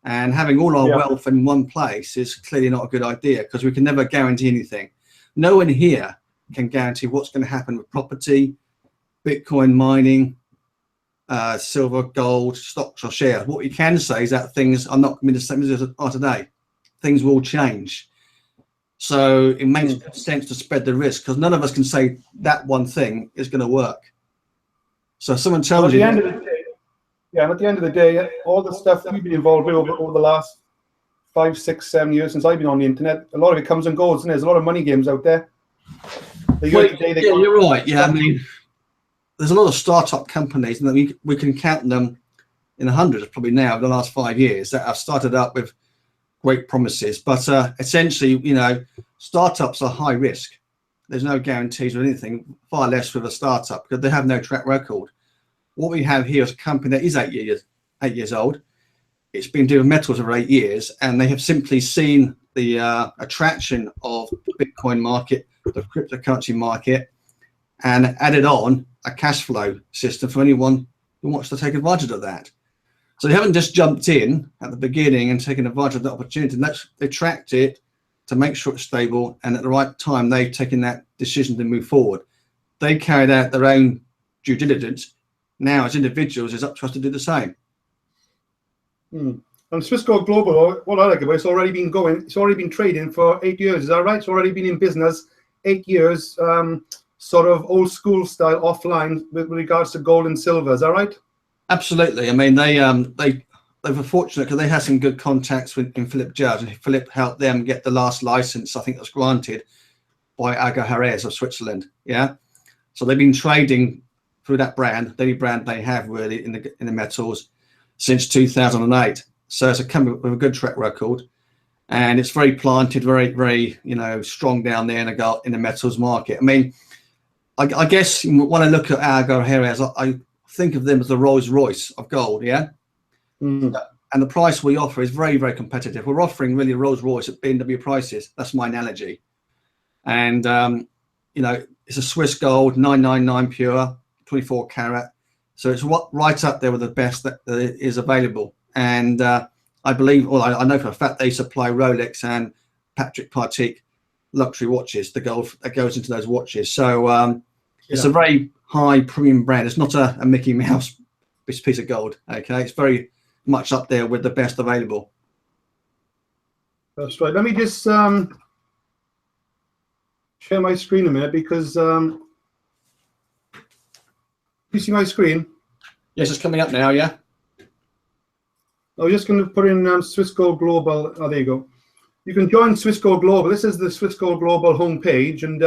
Speaker 4: And having all our wealth in one place is clearly not a good idea, because we can never guarantee anything. No one here can guarantee what's going to happen with property, Bitcoin mining, silver, gold, stocks or shares. What we can say is that things are not going to be the same as they are today. Things will change. So it makes sense to spread the risk, because none of us can say that one thing is going to work. So if someone tells you...
Speaker 1: At the end of the day, all the stuff we've been involved with over the last 5, 6, 7 years since I've been on the internet, a lot of it comes and goes, and there's a lot of money games out there.
Speaker 4: You're right. Yeah, I mean, there's a lot of startup companies, and we can count them in the hundreds probably now in the last 5 years that have started up with great promises. But essentially, startups are high risk. There's no guarantees or anything, far less with a startup, because they have no track record. What we have here is a company that is 8 years old. It's been doing metals for 8 years, and they have simply seen the attraction of the Bitcoin market, the cryptocurrency market, and added on a cash flow system for anyone who wants to take advantage of that. So they haven't just jumped in at the beginning and taken advantage of the opportunity. They tracked it to make sure it's stable, and at the right time, they've taken that decision to move forward. They carried out their own due diligence. Now, as individuals, it's up to us to do the same.
Speaker 1: And Swissquote Global, what I like about it, it's already been trading for 8 years. Is that right? It's already been in business 8 years, sort of old school style offline with regards to gold and silver. Is that right?
Speaker 4: Absolutely. I mean, they were fortunate because they had some good contacts with in Philip Judge, and Philip helped them get the last license. I think that was granted by Agar Jerez of Switzerland. Yeah, so they've been trading through that brand, the only brand they have really in the metals since 2008. So it's a company with a good track record, and it's very planted, very strong down there in the metals market. I mean, I guess when I look at Agar Jerez, I think of them as the Rolls Royce of gold. Yeah. And the price we offer is very, very competitive. We're offering really Rolls Royce at BMW prices. That's my analogy. And it's a Swiss gold 999 pure, 24 carat. So it's right up there with the best that is available. And I believe, well, I know for a fact they supply Rolex and Patrick Partique luxury watches, the gold that goes into those watches. So it's a very high premium brand. It's not a Mickey Mouse piece of gold. Okay, it's very much up there with the best available.
Speaker 1: That's right. Let me just share my screen a minute, because you see my screen?
Speaker 4: Yes, it's coming up now. Yeah.
Speaker 1: I was just going to put in Swissquote Global. Oh, there you go. You can join Swissquote Global. This is the Swissquote Global homepage, and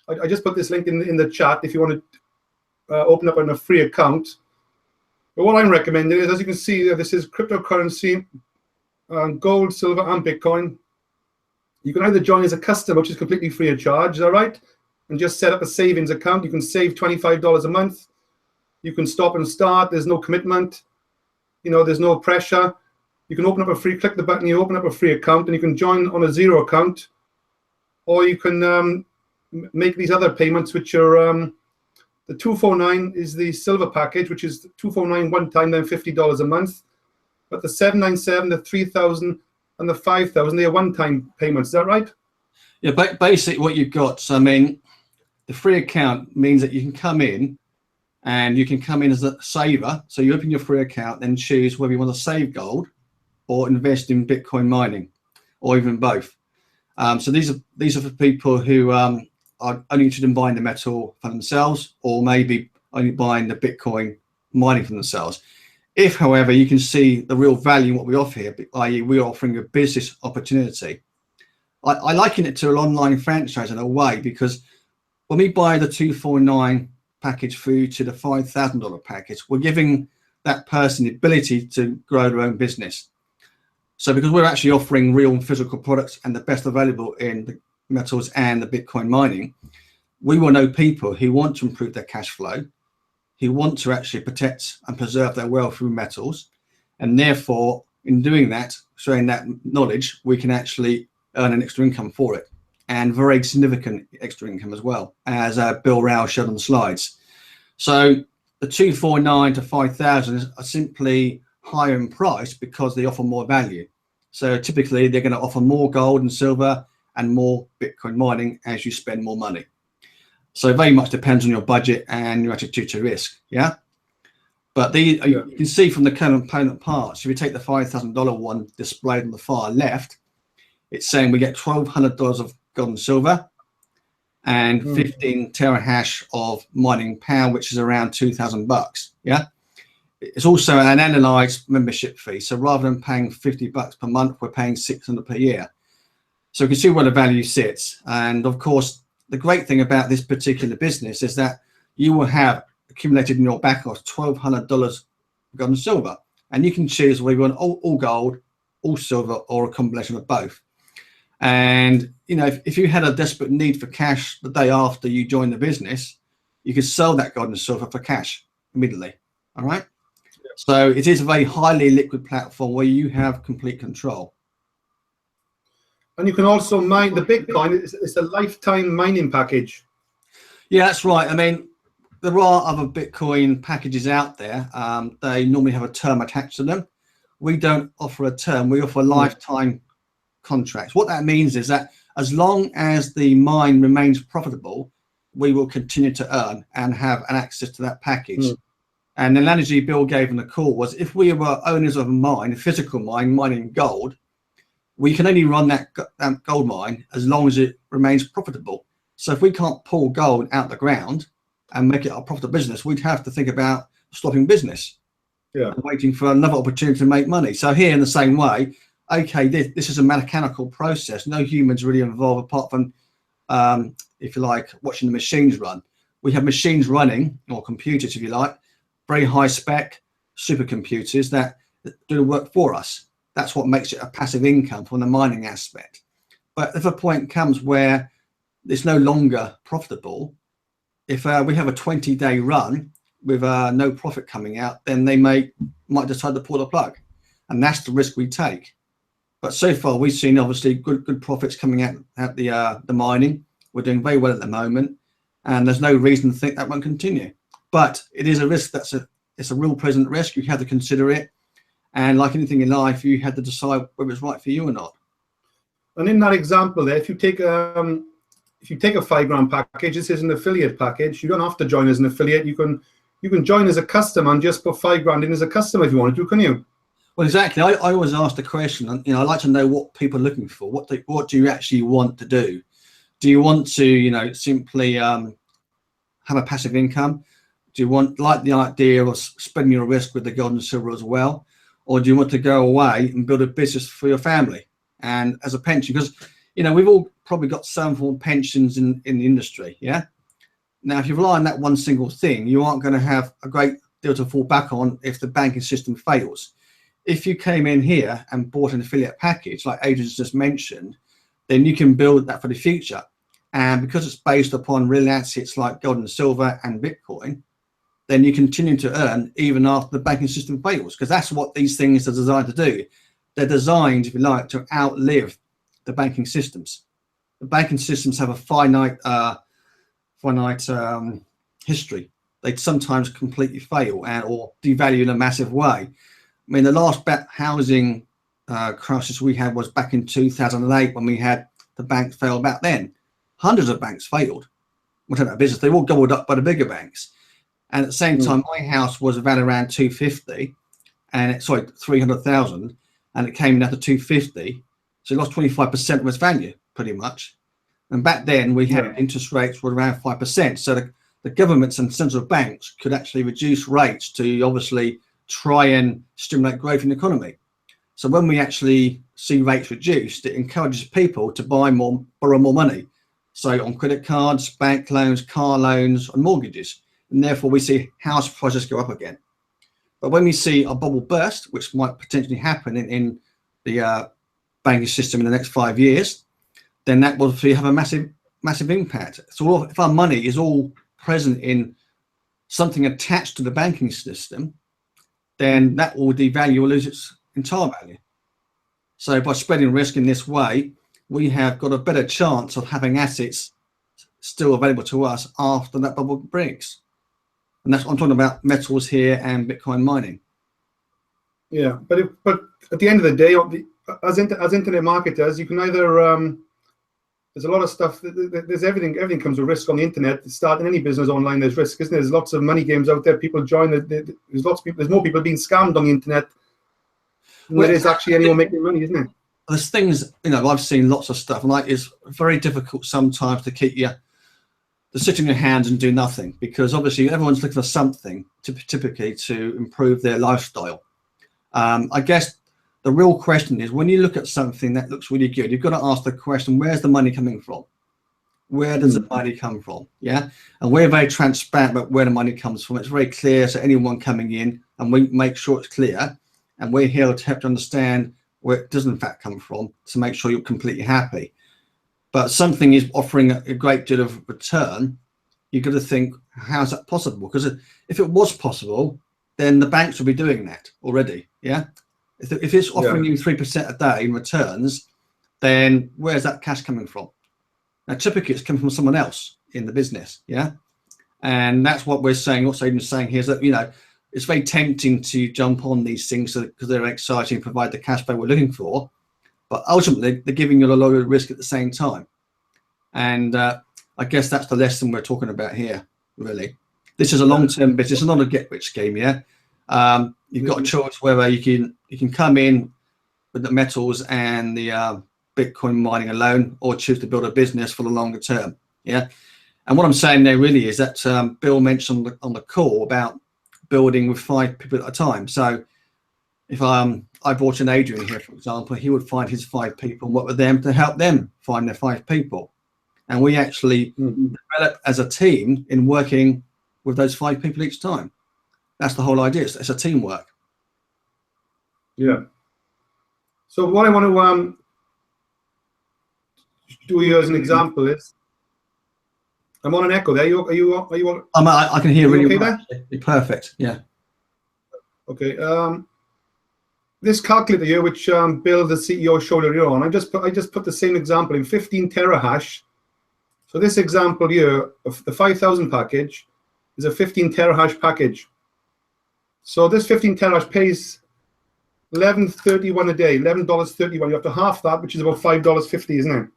Speaker 1: I just put this link in the chat if you want to open up on a free account. But what I'm recommending is, as you can see, this is cryptocurrency, gold, silver, and Bitcoin. You can either join as a customer, which is completely free of charge, is that right? And just set up a savings account. You can save $25 a month. You can stop and start. There's no commitment. There's no pressure. You can open up click the button, you open up a free account, and you can join on a zero account. Or you can make these other payments, which are the 249 is the silver package, which is 249 one time, then $50 a month. But the 797, the 3,000, and the 5,000, they are one-time payments. Is that right?
Speaker 4: Yeah, but basically what you've got, so I mean, the free account means that you can come in, and you can come in as a saver. So you open your free account, then choose whether you want to save gold or invest in Bitcoin mining, or even both. So these are for people who are only interested in buying the metal for themselves, or maybe only buying the Bitcoin mining for themselves. If, however, you can see the real value in what we offer here, i.e. we're offering a business opportunity. I liken it to an online franchise in a way, because when we buy the 249 package through to the $5,000 package, we're giving that person the ability to grow their own business. So because we're actually offering real and physical products and the best available in the metals and the Bitcoin mining, we will know people who want to improve their cash flow, who want to actually protect and preserve their wealth through metals. And therefore, in doing that, showing that knowledge, we can actually earn an extra income for it, and very significant extra income as well, as Bill Rao showed on the slides. So the 249 to 5,000 are simply higher in price because they offer more value. So typically they're going to offer more gold and silver and more Bitcoin mining as you spend more money. So it very much depends on your budget and your attitude to risk. Yeah. But you can see from the component parts, if you take the $5,000 one displayed on the far left, it's saying we get $1,200 of gold and silver and 15 terahash of mining power, which is around $2,000. Yeah. It's also an analyzed membership fee. So rather than paying $50 per month, we're paying $600 per year. So you can see where the value sits. And of course, the great thing about this particular business is that you will have accumulated in your back of $1,200 gold and silver. And you can choose whether you want all gold, all silver, or a combination of both. And, if you had a desperate need for cash the day after you join the business, you could sell that gold and silver for cash immediately. All right. So it is a very highly liquid platform where you have complete control.
Speaker 1: And you can also mine the Bitcoin. It's a lifetime mining package.
Speaker 4: Yeah, that's right. I mean, there are other Bitcoin packages out there. They normally have a term attached to them. We don't offer a term. We offer lifetime contracts. What that means is that as long as the mine remains profitable, we will continue to earn and have an access to that package. And the analogy Bill gave in the call was, if we were owners of a mine, a physical mine, mining gold, we can only run that gold mine as long as it remains profitable. So if we can't pull gold out the ground and make it a profitable business, we'd have to think about stopping business, and waiting for another opportunity to make money. So here, in the same way, okay, this is a mechanical process. No humans really involved, apart from, if you like, watching the machines run. We have machines running, or computers, if you like, very high spec supercomputers that do the work for us. That's what makes it a passive income from the mining aspect. But if a point comes where it's no longer profitable, if we have a 20-day run with no profit coming out, then they might decide to pull the plug, and that's the risk we take. But so far, we've seen obviously good profits coming out at the mining. We're doing very well at the moment, and there's no reason to think that won't continue. But it is a risk. It's a real present risk. You have to consider it, and like anything in life, you have to decide whether it's right for you or not.
Speaker 1: And in that example there, if you take a £5 package, this is an affiliate package. You don't have to join as an affiliate. You can join as a customer and just put £5 in as a customer if you want to, can you?
Speaker 4: Well, exactly. I always ask the question, and I like to know what people are looking for. What do you actually want to do? Do you want to, simply have a passive income? Do you like the idea of spreading your risk with the gold and silver as well? Or do you want to go away and build a business for your family and as a pension? Because, we've all probably got some form of pensions in the industry, yeah? Now, if you rely on that one single thing, you aren't going to have a great deal to fall back on if the banking system fails. If you came in here and bought an affiliate package, like Adrian's just mentioned, then you can build that for the future. And because it's based upon real assets like gold and silver and Bitcoin, then you continue to earn even after the banking system fails, because that's what these things are designed to do. They're designed, if you like, to outlive the banking systems. The banking systems have a finite history. They sometimes completely fail or devalue in a massive way. I mean, the last housing crisis we had was back in 2008, when we had the banks fail back then. Hundreds of banks failed. Went out of business. They were all gobbled up by the bigger banks. And at the same time, my house was valued around 250, and 300,000, and it came down to 250. So it lost 25% of its value, pretty much. And back then, we had interest rates were around 5%. So the governments and central banks could actually reduce rates to obviously try and stimulate growth in the economy. So when we actually see rates reduced, it encourages people to borrow more money. So on credit cards, bank loans, car loans, and mortgages. And therefore, we see house prices go up again. But when we see a bubble burst, which might potentially happen in the banking system in the next 5 years, then that will have a massive impact. So if our money is all present in something attached to the banking system, then that will devalue or lose its entire value. So by spreading risk in this way, we have got a better chance of having assets still available to us after that bubble breaks. And that's what I'm talking about, metals here and Bitcoin mining.
Speaker 1: Yeah, but at the end of the day, as internet marketers, you can either there's a lot of stuff. There's everything comes with risk on the internet. Starting any business online, there's risk, isn't there? There's lots of money games out there. People join. There's lots of people. There's more people being scammed on the internet than there is actually anyone making money, isn't it?
Speaker 4: There's things, I've seen lots of stuff, and it's very difficult sometimes to keep to sit in your hands and do nothing, because obviously everyone's looking for something typically to improve their lifestyle. I guess the real question is, when you look at something that looks really good, you've got to ask the question, where's the money coming from? Where does the money come from? Yeah. And we're very transparent about where the money comes from. It's very clear to anyone coming in, and we make sure it's clear. And we're here to help to understand where it does in fact come from, to make sure you're completely happy. But something is offering a great deal of return, you've got to think, how is that possible? Because if it was possible, then the banks would be doing that already. Yeah. If it's offering you 3% a day in returns, then where's that cash coming from? Now, typically it's coming from someone else in the business. Yeah. And that's what we're saying. What Aidan's saying here is that, it's very tempting to jump on these things because they're exciting, provide the cash flow we're looking for. But ultimately, they're giving you a lot of risk at the same time. And I guess that's the lesson we're talking about here, really. This is a long-term business. It's not a get-rich scheme. Yeah, you've got a choice whether you can come in with the metals and the Bitcoin mining alone, or choose to build a business for the longer term. Yeah, and what I'm saying there really is that Bill mentioned on the call about building with 5 people at a time. So if I brought in Adrian here, for example, he would find his 5 people and work with them to help them find their 5 people. And we actually develop as a team in working with those 5 people each time. That's the whole idea. It's a teamwork.
Speaker 1: Yeah. So what I want to do here as an example is, I'm on an echo there. Are you on?
Speaker 4: I can hear really
Speaker 1: okay
Speaker 4: well.
Speaker 1: there?
Speaker 4: Perfect. Yeah.
Speaker 1: Okay. This calculator here, which Bill, the CEO, showed earlier on, I just put the same example in 15 terahash. So this example here of the 5,000 package is a 15 terahash package. So this 15 terahash pays $11.31 a day, $11.31. You have to half that, which is about $5.50, isn't it?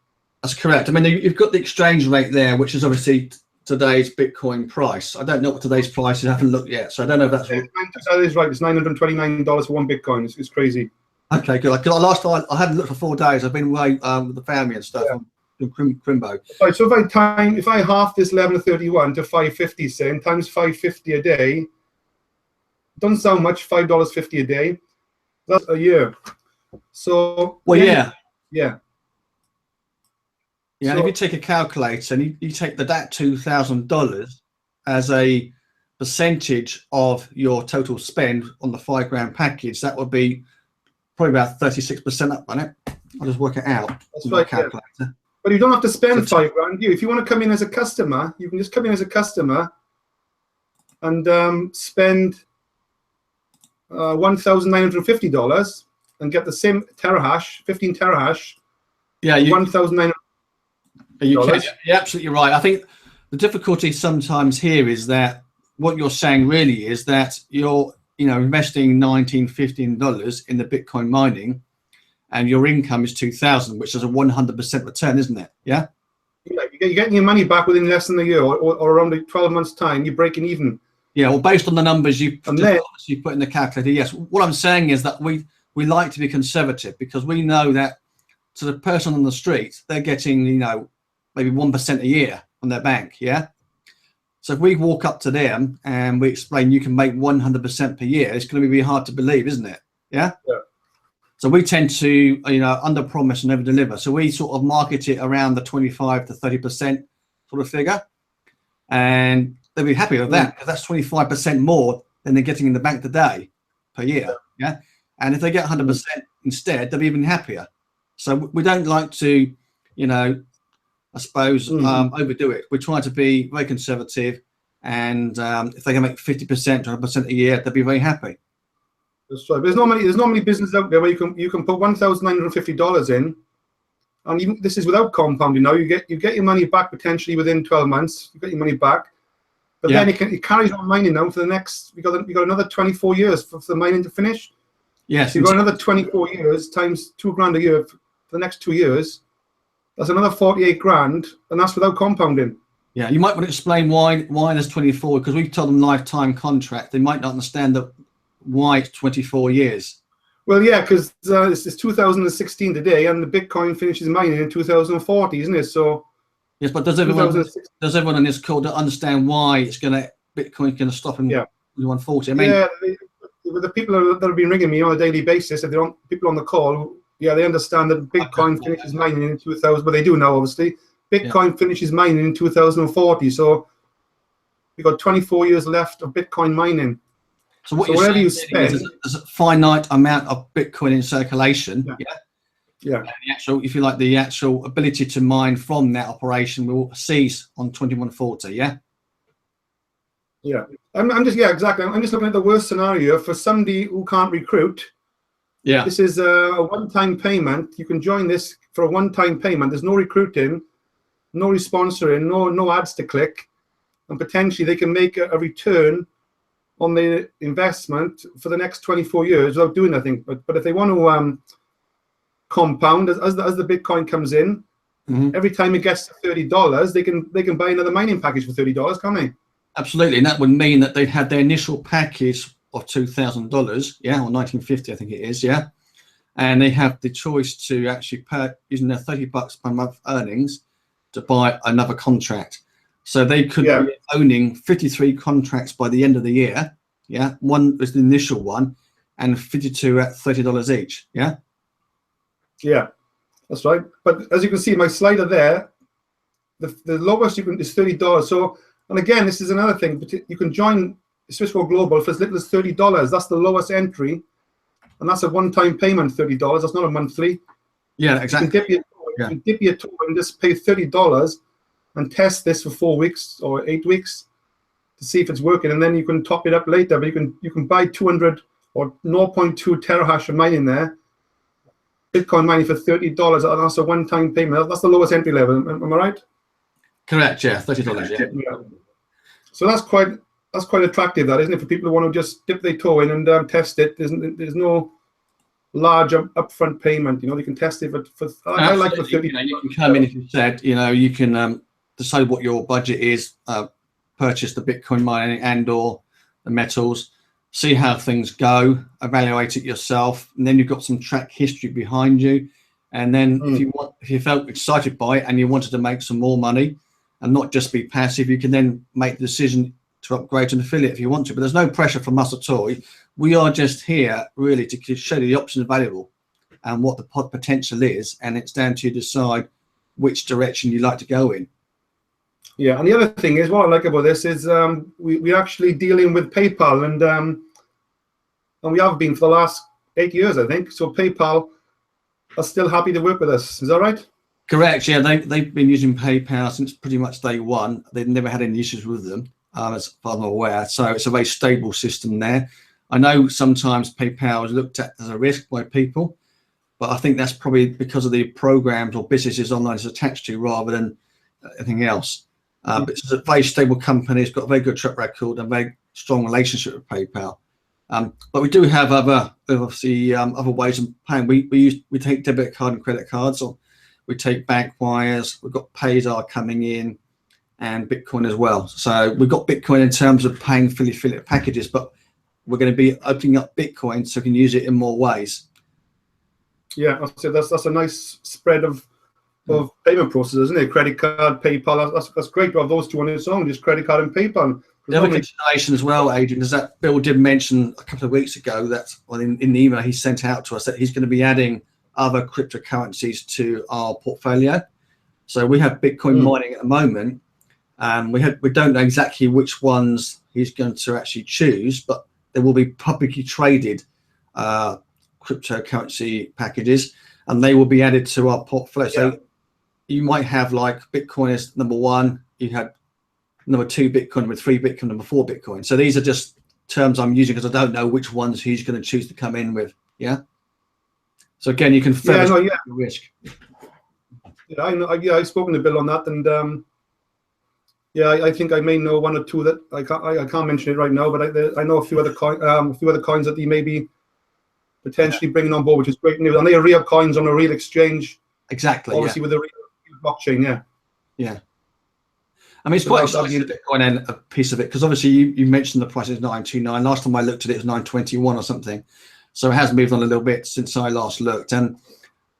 Speaker 4: That's correct. I mean, you've got the exchange rate there, which is obviously today's Bitcoin price. I don't know what today's price is. I haven't looked yet, so I don't know if that's.
Speaker 1: That is right. It's $929 for 1 Bitcoin. It's crazy.
Speaker 4: Okay, good. Like last time, I hadn't looked for 4 days. I've been away with the family and stuff.
Speaker 1: Yeah.
Speaker 4: In Crimbo.
Speaker 1: Right. So if I half this 11.31 to 5.50 cent times 5.50 a day, doesn't sound much. $5.50 a day. That's a year. So.
Speaker 4: Well, yeah.
Speaker 1: Yeah.
Speaker 4: Yeah,
Speaker 1: So,
Speaker 4: and if you take a calculator and you take that $2,000 as a percentage of your total spend on the £5 package, that would be probably about 36% up on it. I'll just work it out.
Speaker 1: That's right. Calculator. Yeah. But you don't have to spend $5,000. If you want to come in as a customer, you can just come in as a customer and spend $1,950 and get the same terahash, 15 terahash.
Speaker 4: Yeah,
Speaker 1: $1,900.
Speaker 4: You're absolutely right. I think the difficulty sometimes here is that what you're saying really is that you're investing $15 in the Bitcoin mining, and your income is $2,000, which is a 100% return, isn't it? Yeah.
Speaker 1: Yeah, you're getting your money back within less than a year, or around 12 months' time. You're breaking even. Yeah,
Speaker 4: well, based on the numbers you put in the calculator, yes. What I'm saying is that we like to be conservative, because we know that to the person on the street, they're getting maybe 1% a year on their bank. Yeah. So if we walk up to them and we explain you can make 100% per year, it's going to be hard to believe, isn't it? Yeah.
Speaker 1: Yeah.
Speaker 4: So we tend to under promise and over deliver. So we sort of market it around the 25 to 30% sort of figure, and they'll be happy with that, because that's 25% more than they're getting in the bank today per year. Yeah. And if they get 100% instead, they'll be even happier. So we don't like to, I suppose, overdo it. We try to be very conservative, and if they can make 50%, 100% a year, they'll be very happy.
Speaker 1: That's right. But there's not many businesses out there where you can put $1,950 in, and even this is without compounding. Now you get your money back potentially within 12 months. You get your money back, but then it carries on mining now for the next. We got another 24 years for the mining to finish.
Speaker 4: Yes,
Speaker 1: so you've got another 24 years times $2,000 a year for the next 2 years. That's another 48 grand, and that's without compounding.
Speaker 4: Yeah, you might want to explain why there's 24, because we've told them lifetime contract. They might not understand why it's 24 years.
Speaker 1: Well, yeah, because it's 2016 today, and the Bitcoin finishes mining in 2040, isn't it? So
Speaker 4: yes, but does everyone on this call understand why Bitcoin's going to stop in 140? I mean,
Speaker 1: yeah, the people that have been ringing me on a daily basis, if they're people on the call. Yeah, they understand that Bitcoin finishes mining in 2000, but they do now, obviously. Bitcoin finishes mining in 2040, so we've got 24 years left of Bitcoin mining.
Speaker 4: So whatever you spend, there's a finite amount of Bitcoin in circulation. Yeah. And the actual ability to mine from that operation will cease on 2140. Yeah.
Speaker 1: Yeah. I'm just exactly. I'm just looking at the worst scenario for somebody who can't recruit.
Speaker 4: Yeah.
Speaker 1: This is a one-time payment. You can join this for a one-time payment. There's no recruiting, no responsoring, no ads to click, and potentially they can make a return on the investment for the next 24 years without doing nothing. But if they want to compound as the Bitcoin comes in, every time it gets to $30, they can buy another mining package for $30, can't they?
Speaker 4: Absolutely, and that would mean that they had their initial package of $2,000, yeah, or 1950, I think it is, yeah, and they have the choice to actually pay using their $30 per month earnings to buy another contract. So they could be owning 53 contracts by the end of the year. Yeah, one was the initial one, and 52 at $30 each. Yeah.
Speaker 1: Yeah, that's right. But as you can see, my slider there, the lowest you can is $30. So, and again, this is another thing. But you can join Swissquote Global for as little as $30. That's the lowest entry, and that's a one-time payment. $30. That's not a monthly.
Speaker 4: Yeah, exactly.
Speaker 1: You can dip your toe and just pay $30 and test this for 4 weeks or 8 weeks to see if it's working, and then you can top it up later. But you can buy 200 or 0.2 terahash of mining there, Bitcoin mining for $30. That's a one-time payment. That's the lowest entry level. Am I right?
Speaker 4: Correct. Yeah, $30. Yeah.
Speaker 1: So that's quite attractive, that isn't it, for people who want to just dip their toe in and test it. There's no large upfront payment. You know, they can test it for I like the 30.
Speaker 4: You can come in, if you said, you can decide what your budget is, purchase the Bitcoin mining and or the metals, see how things go, evaluate it yourself, and then you've got some track history behind you. And then if you felt excited by it and you wanted to make some more money and not just be passive, you can then make the decision to upgrade to an affiliate if you want to. But there's no pressure from us at all. We are just here really to show you the options available and what the potential is, and it's down to you to decide which direction you like to go in.
Speaker 1: Yeah, and the other thing is, what I like about this is we're actually dealing with PayPal, and we have been for the last 8 years, I think. So PayPal are still happy to work with us. Is that right?
Speaker 4: Correct. Yeah, they've been using PayPal since pretty much day one. They've never had any issues with them, as far as I'm aware. So it's a very stable system there. I know sometimes PayPal is looked at as a risk by people, but I think that's probably because of the programs or businesses online is attached to rather than anything else. But it's a very stable company. It's got a very good track record and a very strong relationship with PayPal. But we do have other ways of paying. We take debit card and credit cards, or we take bank wires. We've got Paysar coming in, and Bitcoin as well. So we've got Bitcoin in terms of paying for the affiliate packages, but we're going to be opening up Bitcoin so we can use it in more ways.
Speaker 1: Yeah, so that's a nice spread of payment processes, isn't it? Credit card, PayPal. That's great to have those two on its own, just credit card and PayPal.
Speaker 4: The other consideration as well, Adrian, is that Bill did mention a couple of weeks ago that, well, in the email he sent out to us, that he's going to be adding other cryptocurrencies to our portfolio. So we have Bitcoin mining at the moment. We don't know exactly which ones he's going to actually choose, but there will be publicly traded cryptocurrency packages, and they will be added to our portfolio. Yeah. So you might have like Bitcoin as number one, you had number two Bitcoin, number three Bitcoin, number four Bitcoin. So these are just terms I'm using because I don't know which ones he's going to choose to come in with. Yeah. So again, you can the risk.
Speaker 1: Yeah, I know. Yeah, I've spoken to Bill on that, and I think I may know one or two that I can't mention it right now, but I know a few other coins that he may be potentially bringing on board, which is great news. And they are real coins on a real exchange.
Speaker 4: Exactly.
Speaker 1: Obviously, with a real blockchain. Yeah.
Speaker 4: Yeah. I mean, it's quite exciting, the Bitcoin and a piece of it, because obviously you mentioned the price is 929. Last time I looked at it, it was 921 or something. So it has moved on a little bit since I last looked. And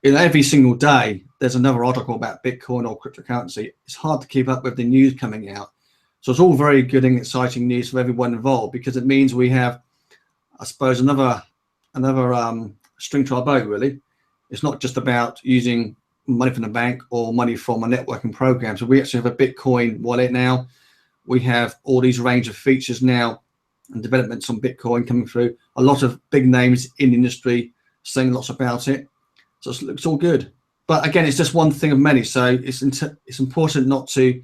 Speaker 4: every single day, there's another article about Bitcoin or cryptocurrency. It's hard to keep up with the news coming out. So it's all very good and exciting news for everyone involved, because it means we have, I suppose, another string to our bow, really. It's not just about using money from the bank or money from a networking program. So we actually have a Bitcoin wallet now. We have all these range of features now and developments on Bitcoin coming through. A lot of big names in the industry saying lots about it. So it's all good. But again, it's just one thing of many. So it's important not to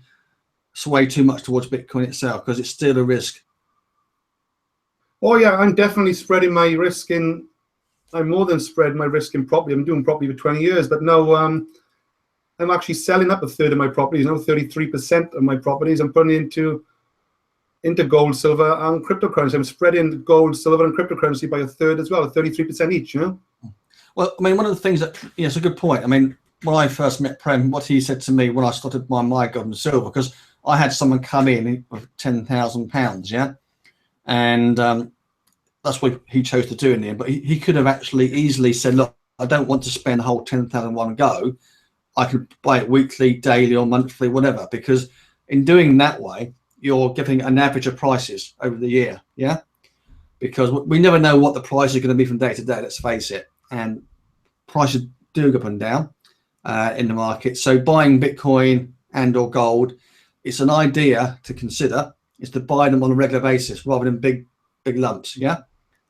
Speaker 4: sway too much towards Bitcoin itself, because it's still a risk.
Speaker 1: Oh yeah, I'm definitely spreading my risk in. I'm more than spread my risk in property. I'm doing property for 20 years, but no, I'm actually selling up a third of my properties. Now 33% of my properties I'm putting into gold, silver, and cryptocurrency. I'm spreading gold, silver, and cryptocurrency by a third as well, 33% each. You know.
Speaker 4: Well, I mean, one of the things that it's a good point. I mean, when I first met Prem, what he said to me when I started my gold and silver, because I had someone come in with £10,000, yeah, and that's what he chose to do in the end. But he could have actually easily said, look, I don't want to spend the whole 10,000 in one go. I could buy it weekly, daily, or monthly, whatever, because in doing that way, you're getting an average of prices over the year, yeah? Because we never know what the price is going to be from day to day, let's face it. And prices do go up and down in the market. So buying Bitcoin and or gold, it's an idea to consider, is to buy them on a regular basis rather than big lumps, yeah?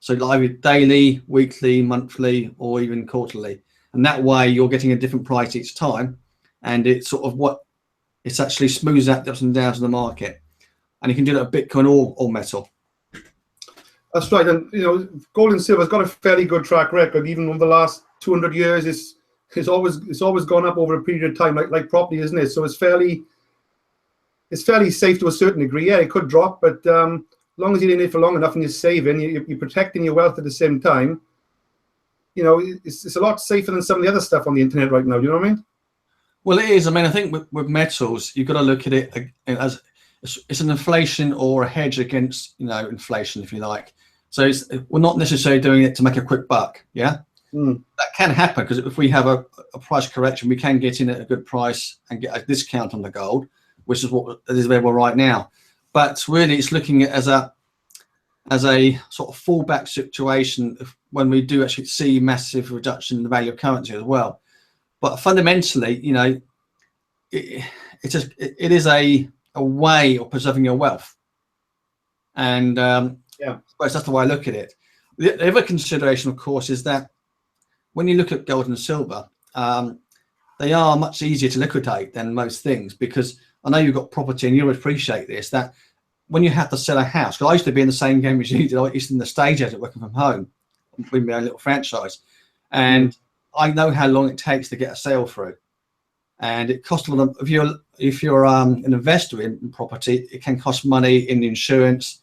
Speaker 4: So either daily, weekly, monthly, or even quarterly. And that way you're getting a different price each time. And it's sort of it's actually smooths out the ups and downs of the market. And you can do that with Bitcoin or metal.
Speaker 1: That's right. And, gold and silver has got a fairly good track record. Even over the last 200 years, it's always gone up over a period of time, like property, isn't it? So it's fairly safe to a certain degree. Yeah, it could drop, but as long as you're in it for long enough and you're saving, you're protecting your wealth at the same time. It's a lot safer than some of the other stuff on the internet right now. Do you know what I mean? Well,
Speaker 4: it is. I mean, I think with metals, you've got to look at it as it's an inflation or a hedge against, inflation, if you like. So we're not necessarily doing it to make a quick buck. Yeah, that can happen because if we have a price correction, we can get in at a good price and get a discount on the gold, which is what is available right now. But really, it's looking at as a sort of fallback situation when we do actually see massive reduction in the value of currency as well. But fundamentally, it is a way of preserving your wealth. And I suppose that's the way I look at it. The other consideration, of course, is that when you look at gold and silver, they are much easier to liquidate than most things, because I know you've got property and you'll appreciate this, that when you have to sell a house, because I used to be in the same game as you did, I used to be in the stage agent working from home with my own little franchise. And I know how long it takes to get a sale through. And it costs a lot of, if you're an investor in property, it can cost money in the insurance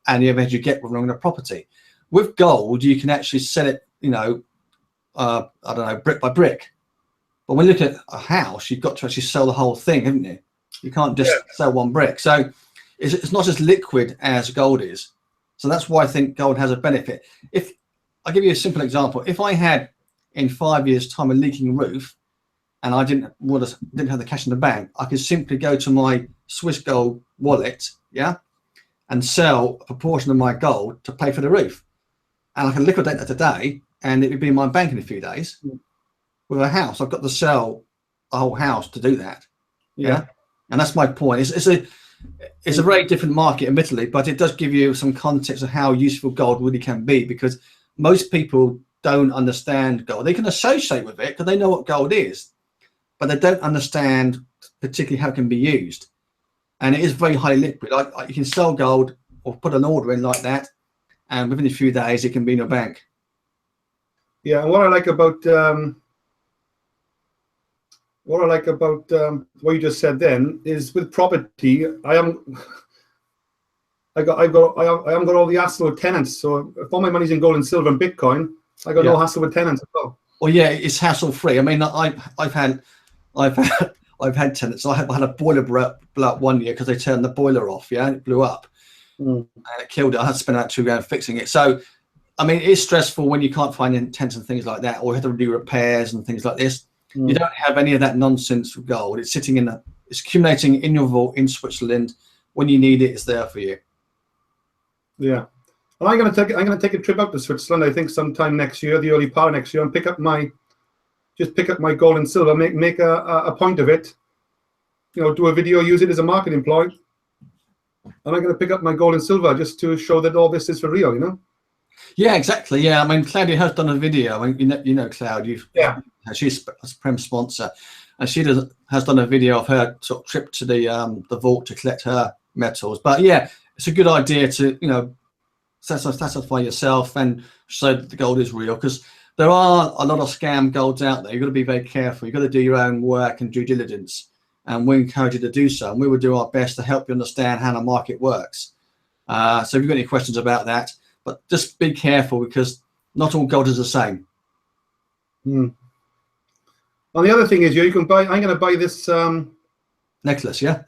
Speaker 4: and the event you get with a property. With gold, you can actually sell it, I don't know, brick by brick. But when you look at a house, you've got to actually sell the whole thing, haven't you? You can't just sell one brick. So it's not as liquid as gold is. So that's why I think gold has a benefit. If I'll give you a simple example, if I had in 5 years' time a leaking roof and I didn't have the cash in the bank, I could simply go to my Swiss gold wallet, and sell a proportion of my gold to pay for the roof. And I can liquidate that today and it would be in my bank in a few days. With a house, I've got to sell a whole house to do that. Yeah. And that's my point. It's a very different market, admittedly, but it does give you some context of how useful gold really can be, because most people don't understand gold. They can associate with it because they know what gold is, but they don't understand particularly how it can be used. And it is very highly liquid. You can sell gold or put an order in like that, and within a few days, it can be in your bank.
Speaker 1: Yeah, and what I like about what you just said then is with property, I haven't got all the hassle with tenants. So if all my money's in gold and silver and Bitcoin, I got no hassle with tenants at all.
Speaker 4: Well, yeah, it's hassle free. I mean, I've had tenants. I had a boiler blow up one year because they turned the boiler off. Yeah, and it blew up and it killed it. I had to spend about £2,000 fixing it. So, I mean, it's stressful when you can't find tents and things like that, or you have to do repairs and things like this. You don't have any of that nonsense with gold. It's sitting it's accumulating in your vault in Switzerland. When you need it, it's there for you.
Speaker 1: Yeah. Well, I'm going to take a trip out to Switzerland. I think sometime next year, the early part of next year, and pick up my gold and silver. Make a point of it. Do a video, use it as a marketing ploy. And I'm going to pick up my gold and silver just to show that all this is for real.
Speaker 4: Yeah, exactly. Yeah, I mean, Claudia has done a video. I mean, you know Cloud. She's a Prem sponsor, and she has done a video of her sort of trip to the vault to collect her metals. But yeah, it's a good idea to satisfy yourself and show that the gold is real, because there are a lot of scam golds out there. You've got to be very careful. You've got to do your own work and due diligence, and we encourage you to do so. And we will do our best to help you understand how the market works. So if you've got any questions about that, but just be careful, because not all gold is the same.
Speaker 1: And the other thing is, you can buy. I'm going to buy this
Speaker 4: necklace. Yeah.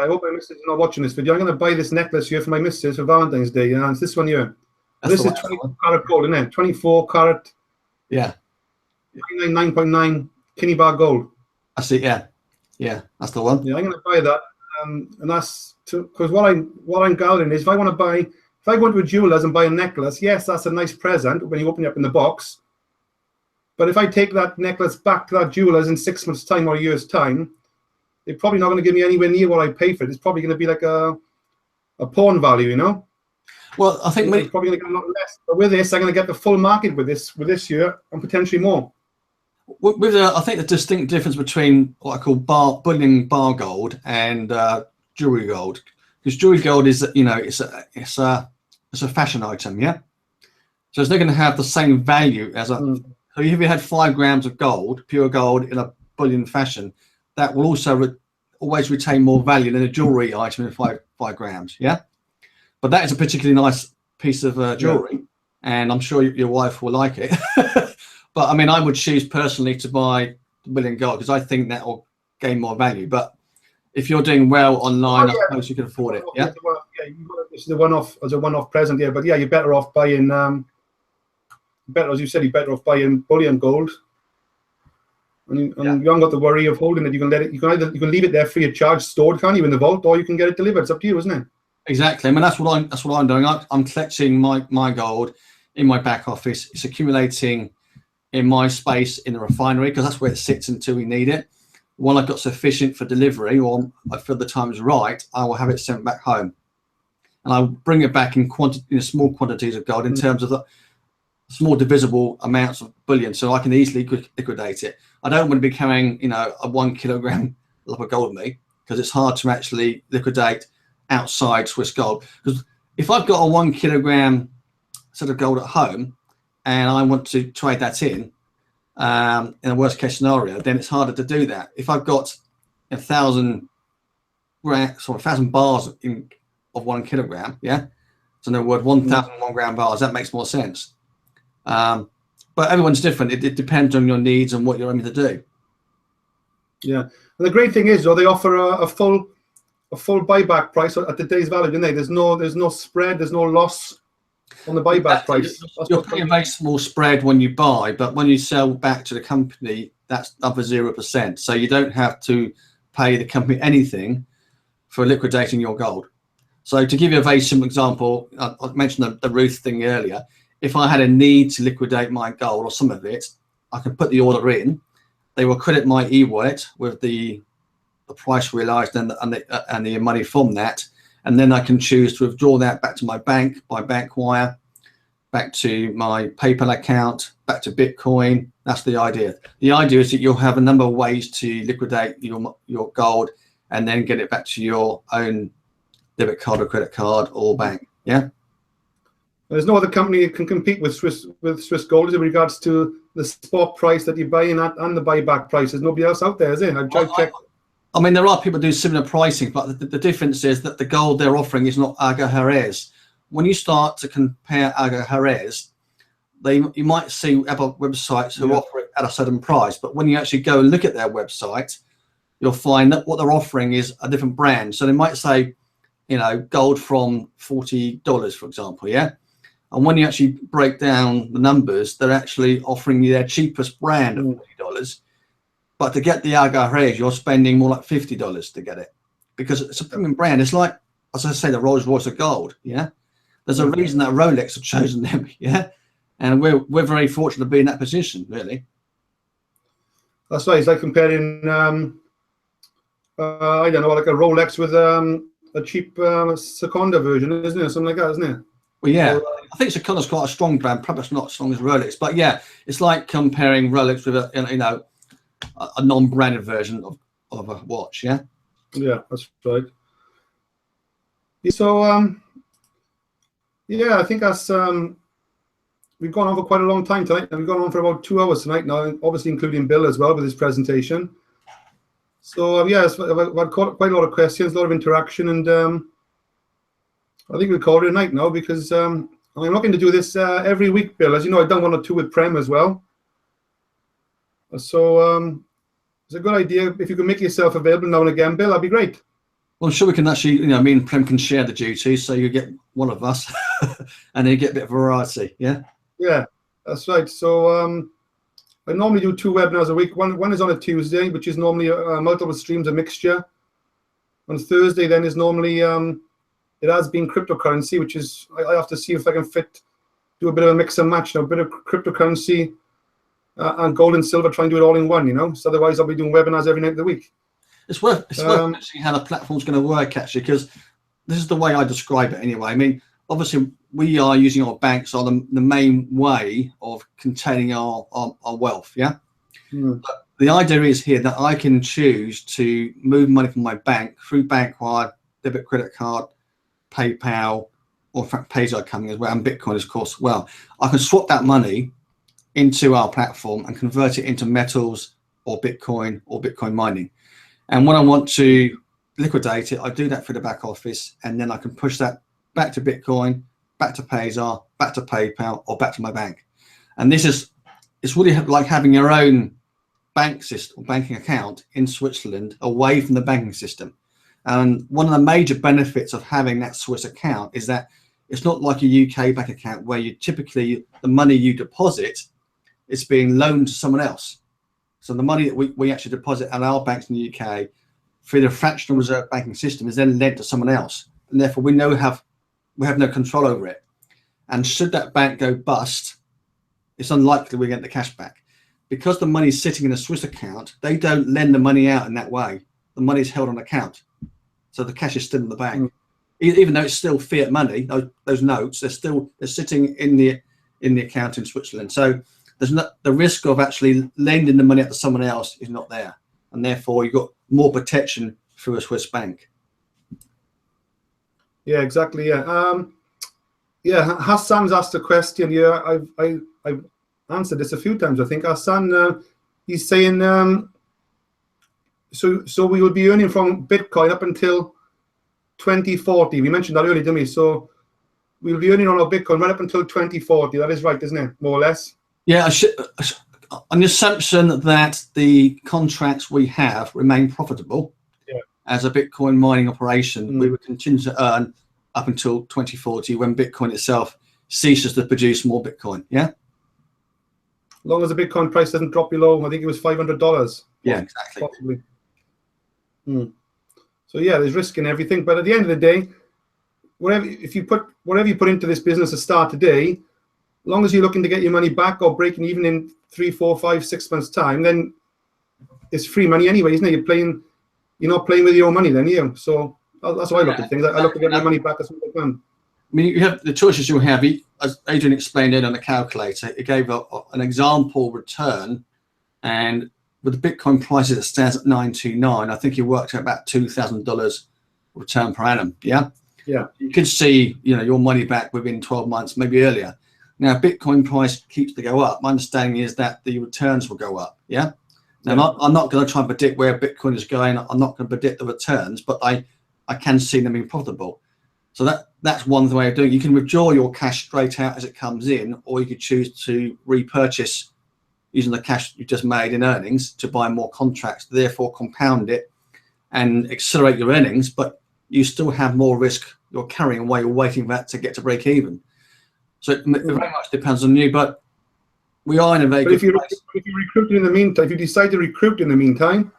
Speaker 1: I hope my missus is not watching this video. I'm going to buy this necklace here for my missus for Valentine's Day. And it's this one here.
Speaker 4: That's
Speaker 1: This is 24 karat gold, isn't it? 24 karat.
Speaker 4: Yeah.
Speaker 1: 9.9 Kinney bar gold.
Speaker 4: I see. Yeah. Yeah. That's the one.
Speaker 1: Yeah, I'm going to buy that. And that's because what I'm gathering is if I go into a jeweler's and buy a necklace, yes, that's a nice present when you open it up in the box. But if I take that necklace back to that jeweler's in 6 months' time or a year's time, they're probably not going to give me anywhere near what I pay for it. It's probably going to be like a pawn value, you know.
Speaker 4: Well, I think
Speaker 1: it's probably going to get a lot less. But with this, I'm going to get the full market with this year and potentially more.
Speaker 4: I think the distinct difference between what I call bullion bar gold and jewelry gold, because jewelry gold is, you know, it's a fashion item, yeah. So it's not going to have the same value as a. So if you had 5 grams of gold, pure gold, in a bullion fashion, that will also always retain more value than a jewelry item in 5 grams, yeah. But that is a particularly nice piece of jewelry, and I'm sure your wife will like it. But I mean, I would choose personally to buy the bullion gold because I think that will gain more value. But if you're doing well online, I suppose you can afford it. Yeah.
Speaker 1: This is a one-off present, yeah. But yeah, you're better off buying. As you said, you're better off buying bullion gold. And you haven't got the worry of holding it. You can let it. You can leave it there free of charge, stored, can't you, in the vault, or you can get it delivered. It's up to you, isn't it?
Speaker 4: Exactly. I mean, that's what I'm doing. I'm collecting my gold in my back office. It's accumulating in my space in the refinery because that's where it sits until we need it. When I've got sufficient for delivery, or I feel the time is right, I will have it sent back home, and I'll bring it back in small quantities of gold in terms of the small divisible amounts of bullion, so I can easily liquidate it. I don't want to be carrying, you know, a 1 kilogram lump of gold with me because it's hard to actually liquidate outside Swiss gold. Because if I've got a 1 kilogram set of gold at home and I want to trade that in a worst case scenario, then it's harder to do that. If I've got 1,000 bars of 1 kilogram, yeah, so in other words, 1,000 1 gram bars, that makes more sense. But everyone's different. It depends on your needs and what you're aiming to do.
Speaker 1: Yeah, and the great thing is, though, they offer a full buyback price at today's value, don't they? There's no spread, there's no loss on the buyback price.
Speaker 4: You're paying a very small spread when you buy, but when you sell back to the company, that's up for 0%. So you don't have to pay the company anything for liquidating your gold. So to give you a very simple example, I mentioned the Ruth thing earlier. If I had a need to liquidate my gold or some of it, I can put the order in. They will credit my e-wallet with the price realized and the money from that, and then I can choose to withdraw that back to my bank by bank wire, back to my PayPal account, back to BitCoin. That's the idea. The idea is that you'll have a number of ways to liquidate your gold and then get it back to your own debit card or credit card or bank. Yeah.
Speaker 1: There's no other company that can compete with Swiss gold in regards to the spot price that you buy in at and the buyback price. There's nobody else out there, is there? I've checked.
Speaker 4: I mean, there are people who do similar pricing, but the difference is that the gold they're offering is not Aga Jerez. When you start to compare Aga Jerez, you might see other websites who offer it at a certain price, but when you actually go and look at their website, you'll find that what they're offering is a different brand. So they might say, you know, gold from $40, for example, yeah? And when you actually break down the numbers, they're actually offering you their cheapest brand of $40. But to get the Aga Jerez, you're spending more like $50 to get it because it's a premium brand. It's like, as I say, the Rolls Royce of gold. Yeah, there's a reason that Rolex have chosen them. Yeah, and we're very fortunate to be in that position, really.
Speaker 1: That's right. It's like comparing, I don't know, like a Rolex with a cheap Seconda version, isn't it? Something like that, isn't it?
Speaker 4: Well, yeah, I think Seconda's quite a strong brand, perhaps not as strong as Rolex, but yeah, it's like comparing Rolex with a non-branded version of a watch. Yeah,
Speaker 1: that's right. So yeah, I think that's we've gone on for quite a long time tonight, and we've gone on for about 2 hours tonight now, obviously including Bill as well with his presentation. So yeah, I've had quite a lot of questions, a lot of interaction, and I think we'll call it a night now because I'm looking to do this every week, Bill. As you know, I've done 1 or 2 with Prem as well. So it's a good idea if you can make yourself available now and again, Bill. That'd be great.
Speaker 4: Well, I'm sure we can actually, me and Prem can share the duties, so you get one of us, and then you get a bit of variety. Yeah.
Speaker 1: Yeah, that's right. So I normally do 2 webinars a week. One is on a Tuesday, which is normally multiple streams, a mixture. On Thursday, then is normally it has been cryptocurrency, which is I have to see if I can do a bit of a mix and match, a bit of cryptocurrency and gold and silver, try and do it all in one, So otherwise, I'll be doing webinars every night of the week.
Speaker 4: It's worth seeing how the platform's going to work, actually, because this is the way I describe it anyway. I mean, obviously, we are using our banks are the main way of containing our wealth, yeah? But the idea is here that I can choose to move money from my bank through bank wire, debit, credit card, PayPal, or in fact, PayPal coming as well, and Bitcoin, of course, well. I can swap that money into our platform and convert it into metals or Bitcoin mining. And when I want to liquidate it, I do that through the back office, and then I can push that back to Bitcoin, back to Payzar, back to PayPal, or back to my bank. And it's really like having your own bank system, banking account in Switzerland away from the banking system. And one of the major benefits of having that Swiss account is that it's not like a UK bank account where you typically, the money you deposit is being loaned to someone else. So the money that we actually deposit at our banks in the UK through the fractional reserve banking system is then lent to someone else. And therefore we have no control over it. And should that bank go bust, it's unlikely we get the cash back. Because the money is sitting in a Swiss account, they don't lend the money out in that way. The money is held on account. So the cash is still in the bank. Even though it's still fiat money, those notes, they're sitting in the account in Switzerland. So there's not the risk of actually lending the money out to someone else is not there. And therefore you've got more protection through a Swiss bank. Yeah,
Speaker 1: exactly. Hassan's asked a question. Yeah, I've answered this a few times. I think Hassan, he's saying, so we will be earning from Bitcoin up until 2040. We mentioned that earlier, didn't we? So we'll be earning on our Bitcoin right up until 2040. That is right, isn't it? More or less. Yeah,
Speaker 4: on the assumption that the contracts we have remain profitable as a Bitcoin mining operation, we will continue to earn up until 2040 when Bitcoin itself ceases to produce more Bitcoin. Yeah.
Speaker 1: As long as the Bitcoin price doesn't drop below, I think it was $500.
Speaker 4: Yeah, exactly.
Speaker 1: Possibly. So yeah, there's risk in everything, but at the end of the day, whatever you put into this business at start today, as long as you're looking to get your money back or breaking even in 3, 4, 5, 6 months time, then it's free money anyway, isn't it? You're not playing with your own money then, you. So that's how I look at things. I look to get my money back as soon as I can.
Speaker 4: I mean, you have the choices you have. As Adrian explained it on the calculator, it gave an example return, and with the Bitcoin prices that stands at 929, I think it worked out about $2,000 return per annum. Yeah.
Speaker 1: Yeah.
Speaker 4: You could see, your money back within 12 months, maybe earlier. Now, Bitcoin price keeps to go up. My understanding is that the returns will go up. Yeah. Now, I'm not going to try and predict where Bitcoin is going. I'm not going to predict the returns, but I can see them being profitable. So that's one way of doing it. You can withdraw your cash straight out as it comes in, or you could choose to repurchase using the cash you just made in earnings to buy more contracts, therefore compound it and accelerate your earnings, but you still have more risk you're carrying while you're waiting for that to get to break even. So it very much depends on you, but we are in a very good place.
Speaker 1: If you recruit in the meantime, if you decide to recruit in the meantime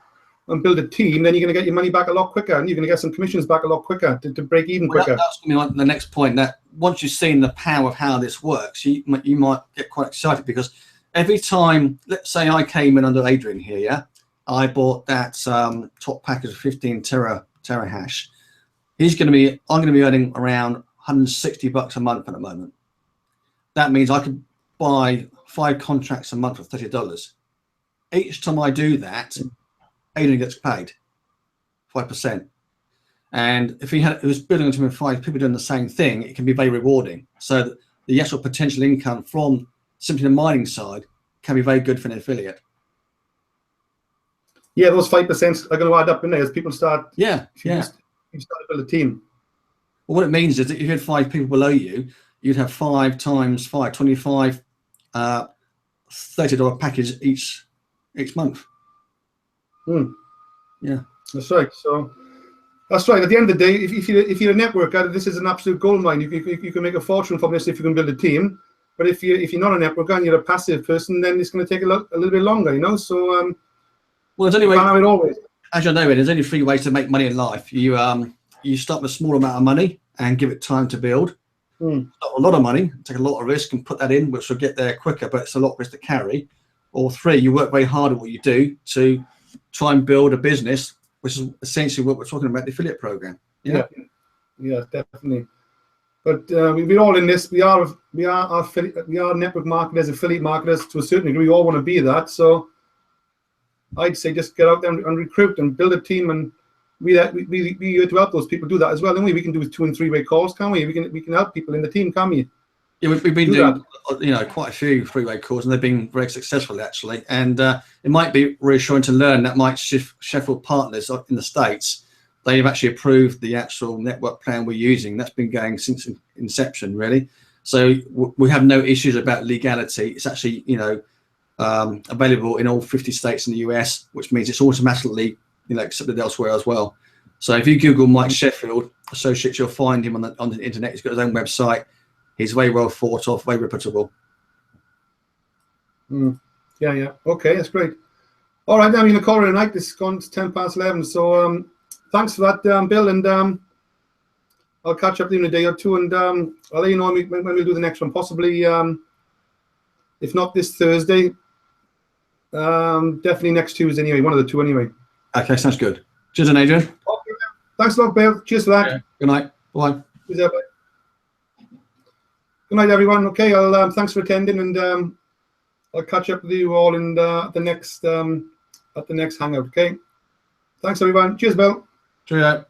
Speaker 1: and build a team, then you're going to get your money back a lot quicker, and you're going to get some commissions back a lot quicker to break even quicker.
Speaker 4: That's going to be the next point, that once you've seen the power of how this works, you might get quite excited, because every time, let's say I came in under Adrian here, yeah, I bought that top package of 15 terahash. I'm going to be earning around $160 a month at the moment. That means I could buy 5 contracts a month for $30. Each time I do that, Adrian gets paid 5%. And if he was building into 5 people doing the same thing, it can be very rewarding. So the actual potential income from simply the mining side can be very good for an affiliate.
Speaker 1: Yeah, those 5% are going to add up in there as people start.
Speaker 4: Yeah.
Speaker 1: You start to build a team.
Speaker 4: Well, what it means is that if you had 5 people below you, you'd have 5 times 5, 25, $30 package each month.
Speaker 1: Yeah, that's right. So That's right. At the end of the day, if you're a networker, this is an absolute gold mine. You can make a fortune from this if you can build a team. But if you're not a networker and you're a passive person, then it's going to take a little bit longer, you know. So
Speaker 4: well, there's only
Speaker 1: can't have it always.
Speaker 4: As you know, there's only 3 ways to make money in life. You start with a small amount of money and give it time to build. Not a lot of money, take a lot of risk and put that in, which will get there quicker, but it's a lot of risk to carry. Or 3, you work very hard at what you do to try and build a business, which is essentially what we're talking about, the affiliate program.
Speaker 1: Yeah, definitely. But we're all in this. We are network marketers, affiliate marketers to a certain degree. We all want to be that. So I'd say just get out there and recruit and build a team, and we here to help those people do that as well. And we can do 2 and 3 way calls, can't we? We can help people in the team, can't we?
Speaker 4: Yeah, we've been doing quite a few 3-way calls, and they've been very successful actually. And it might be reassuring to learn that my Sheffield partners in the States, they've actually approved the actual network plan we're using. That's been going since inception, really. So we have no issues about legality. It's actually available in all 50 states in the US, which means it's automatically accepted elsewhere as well. So if you Google Mike Sheffield Associates, you'll find him on the internet. He's got his own website. He's very well thought of, very reputable.
Speaker 1: Yeah. Okay, that's great. All right, I'm going to call it a night. This is gone to 11:10. So thanks for that, Bill, and I'll catch up with you in a day or two, and I'll let you know when we'll do the next one. Possibly, if not this Thursday, definitely next Tuesday anyway. One of the 2 anyway.
Speaker 4: Okay, sounds good. Cheers, and Adrian.
Speaker 1: Okay, thanks a lot, Bill. Cheers for that.
Speaker 4: Yeah. Good night. Bye.
Speaker 1: Cheers, everybody. Good night, everyone. Okay, I'll thanks for attending, and I'll catch up with you all in the next hangout. Okay, thanks everyone. Cheers, Bill.
Speaker 4: Cheerio.